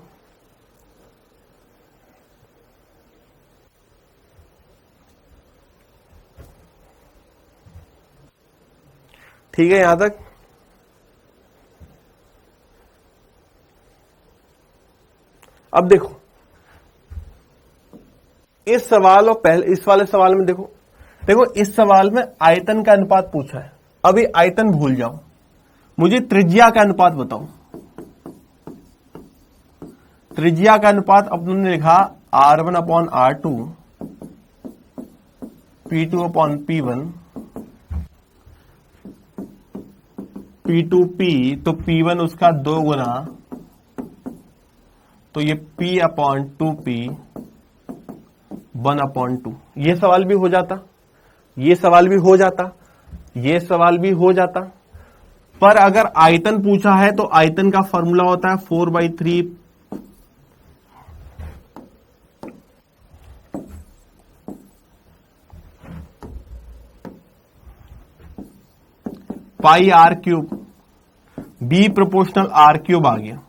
ठीक है यहां तक? अब देखो इस सवाल और पहले इस वाले सवाल में देखो, इस सवाल में आयतन का अनुपात पूछा है। अभी आयतन भूल जाओ, मुझे त्रिज्या का अनुपात बताओ। त्रिज्या का अनुपात अपने ने लिखा R1/R2 P2/P1 P2P, तो P1 उसका 2 गुना, तो ये P/2P 1/2। ये सवाल भी हो जाता, ये सवाल भी हो जाता, ये सवाल भी हो जाता। पर अगर आयतन पूछा है तो आयतन का फॉर्मूला होता है 4/3 पाई R3, B प्रोपोर्शनल R3 आ गया।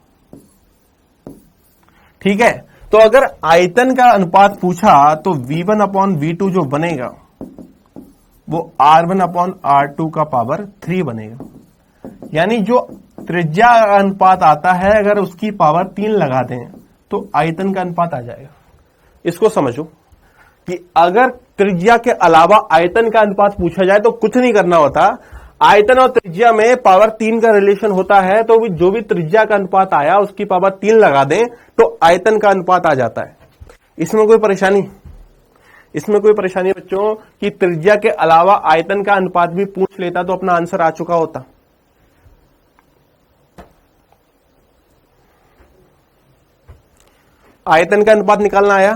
ठीक है, तो अगर आयतन का अनुपात पूछा तो V1/V2 जो बनेगा वो R1/R2 का पावर 3 बनेगा। यानी जो त्रिज्या अनुपात आता है अगर उसकी पावर 3 लगा दें तो आयतन का अनुपात आ जाएगा। इसको समझो कि अगर त्रिज्या के अलावा आयतन का अनुपात पूछा जाए तो कुछ नहीं करना होता, आयतन और त्रिज्या में पावर 3 का रिलेशन होता है, तो जो भी त्रिज्या का अनुपात आया उसकी पावर 3 लगा दें तो आयतन का अनुपात आ जाता है। इसमें कोई परेशानी, इसमें कोई परेशानी बच्चों कि त्रिज्या के अलावा आयतन का अनुपात भी पूछ लेता तो अपना आंसर आ चुका होता। आयतन का अनुपात निकालना आया,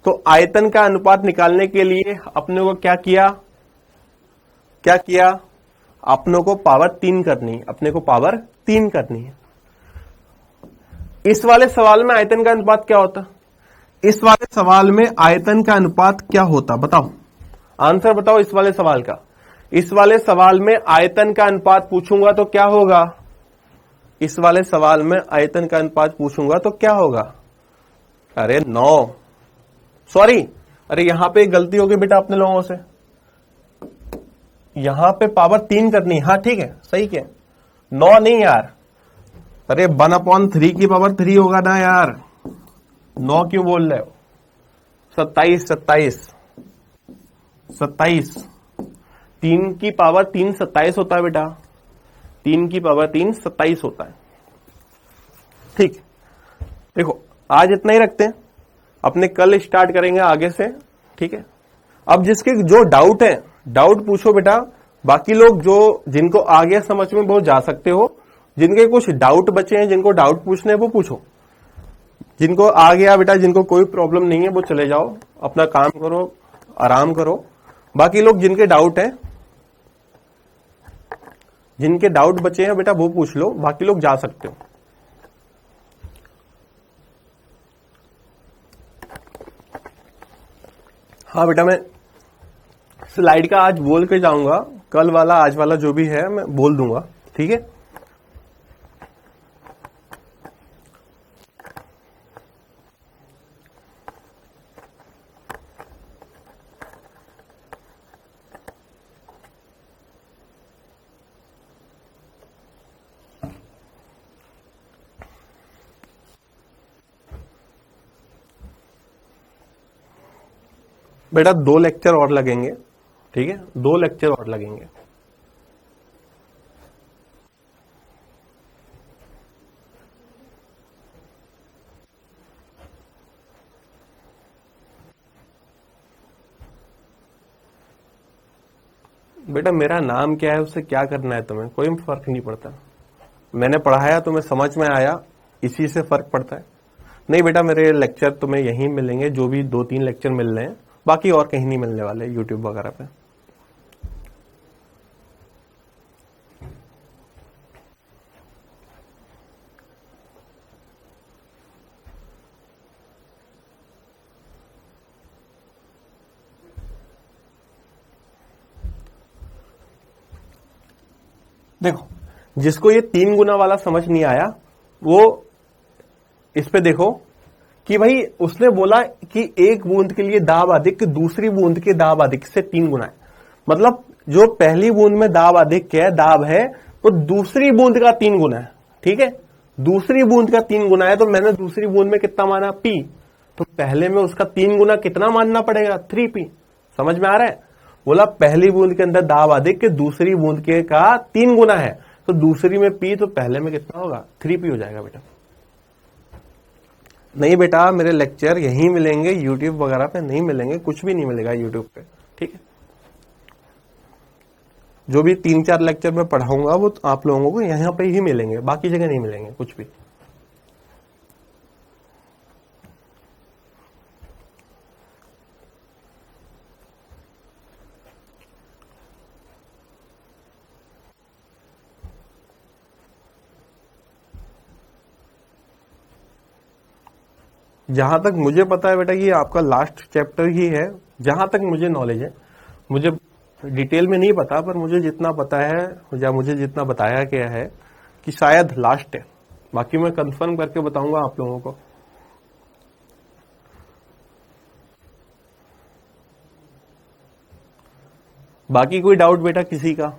तो आयतन का अनुपात निकालने के लिए अपने को क्या किया, अपनों को पावर 3 करनी है, अपने को पावर 3 करनी है। इस वाले सवाल में आयतन का अनुपात क्या होता? इस वाले सवाल में आयतन का अनुपात क्या होता बताओ, आंसर बताओ इस वाले सवाल का। इस वाले सवाल में आयतन का अनुपात पूछूंगा तो क्या होगा? इस वाले सवाल में आयतन का अनुपात पूछूंगा तो क्या होगा? अरे 9, सॉरी, अरे यहां पे गलती हो गई बेटा अपने लोगों से, यहां पे पावर 3 करनी। हाँ ठीक है, सही क्या, 9 नहीं यार, अरे 1/3 की पावर 3 होगा ना यार, 9 क्यों बोल रहे हो? 27 3 की पावर 3 27 होता है बेटा, 3 की पावर 3 27 होता है। ठीक, देखो आज इतना ही रखते हैं, अपने कल स्टार्ट करेंगे आगे से। ठीक है, अब जिसके जो डाउट है डाउट पूछो बेटा, बाकी लोग जो जिनको आ गया समझ में वो जा सकते हो, जिनके कुछ डाउट बचे हैं, जिनको डाउट पूछने हैं वो पूछो, जिनको आ गया बेटा, जिनको कोई प्रॉब्लम नहीं है वो चले जाओ, अपना काम करो, आराम करो। बाकी लोग जिनके डाउट है, जिनके डाउट बचे हैं बेटा वो पूछ लो, बाकी लोग जा सकते हो। हाँ बेटा, मैं स्लाइड का आज बोल के जाऊंगा, कल वाला आज वाला जो भी है मैं बोल दूंगा। ठीक है, बेटा 2 लेक्चर और लगेंगे। ठीक है, 2 लेक्चर और लगेंगे। बेटा मेरा नाम क्या है, उससे क्या करना है तुम्हें, कोई फर्क नहीं पड़ता। मैंने पढ़ाया तुम्हें समझ में आया, इसी से फर्क पड़ता है। नहीं बेटा, मेरे लेक्चर तुम्हें यहीं मिलेंगे, जो भी 2-3 लेक्चर मिल रहे हैं, बाकी और कहीं नहीं मिलने वाले यूट्यूब वगैरह पे। देखो जिसको ये 3 गुना वाला समझ नहीं आया वो इस पे देखो कि भाई उसने बोला कि एक बूंद के लिए दाब अधिक, दूसरी बूंद के दाब अधिक से 3 गुना है। मतलब जो पहली बूंद में दाब अधिक है, दाब है, तो दूसरी बूंद का 3 गुना है। ठीक है, दूसरी बूंद का 3 गुना है, तो मैंने दूसरी बूंद में कितना माना, P, तो पहले में उसका 3 गुना कितना मानना पड़ेगा, 3P। समझ में आ रहा है? बोला पहली बूंद के अंदर दाब अधिक के दूसरी बूंद के का 3 गुना है, तो दूसरी में P, तो पहले में कितना होगा, 3P हो जाएगा बेटा। नहीं बेटा, मेरे लेक्चर यहीं मिलेंगे, यूट्यूब वगैरह पे नहीं मिलेंगे, कुछ भी नहीं मिलेगा यूट्यूब पे। ठीक है, जो भी 3-4 लेक्चर में पढ़ाऊंगा वो आप लोगों को यहां पे ही मिलेंगे, बाकी जगह नहीं मिलेंगे कुछ भी। जहां तक मुझे पता है बेटा, ये आपका लास्ट चैप्टर ही है, जहां तक मुझे नॉलेज है। मुझे डिटेल में नहीं पता, पर मुझे जितना पता है या मुझे जितना बताया गया है कि शायद लास्ट है, बाकी मैं कंफर्म करके बताऊंगा आप लोगों को। बाकी कोई डाउट बेटा किसी का?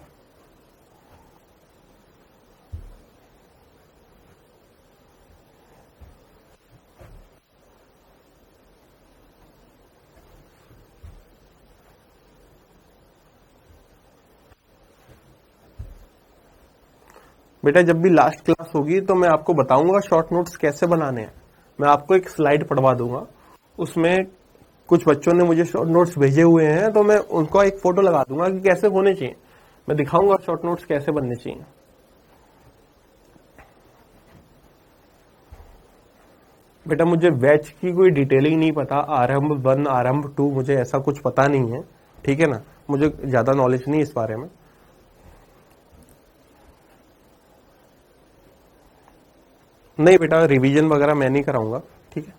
बेटा जब भी लास्ट क्लास होगी तो मैं आपको बताऊंगा शॉर्ट नोट्स कैसे बनाने हैं। मैं आपको एक स्लाइड पढ़वा दूंगा, उसमें कुछ बच्चों ने मुझे शॉर्ट नोट्स भेजे हुए हैं, तो मैं उनको एक फोटो लगा दूंगा कि कैसे होने चाहिए। मैं दिखाऊंगा शॉर्ट नोट्स कैसे बनने चाहिए। बेटा मुझे बैच की कोई डिटेलिंग नहीं पता, आरंभ 1 आरंभ 2 मुझे ऐसा कुछ पता नहीं है। ठीक है ना, मुझे ज्यादा नॉलेज नहीं इस बारे में। नहीं बेटा, रिवीजन वगैरह मैं नहीं कराऊंगा। ठीक है,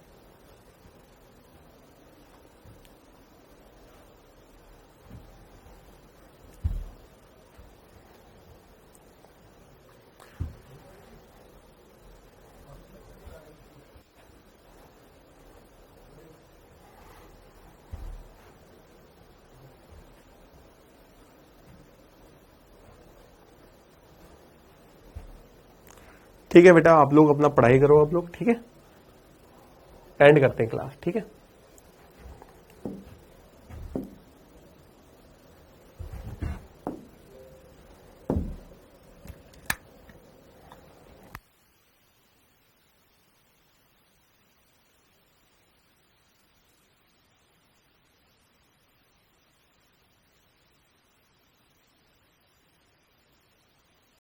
ठीक है बेटा, आप लोग अपना पढ़ाई करो आप लोग। ठीक है, एंड करते हैं क्लास। ठीक है।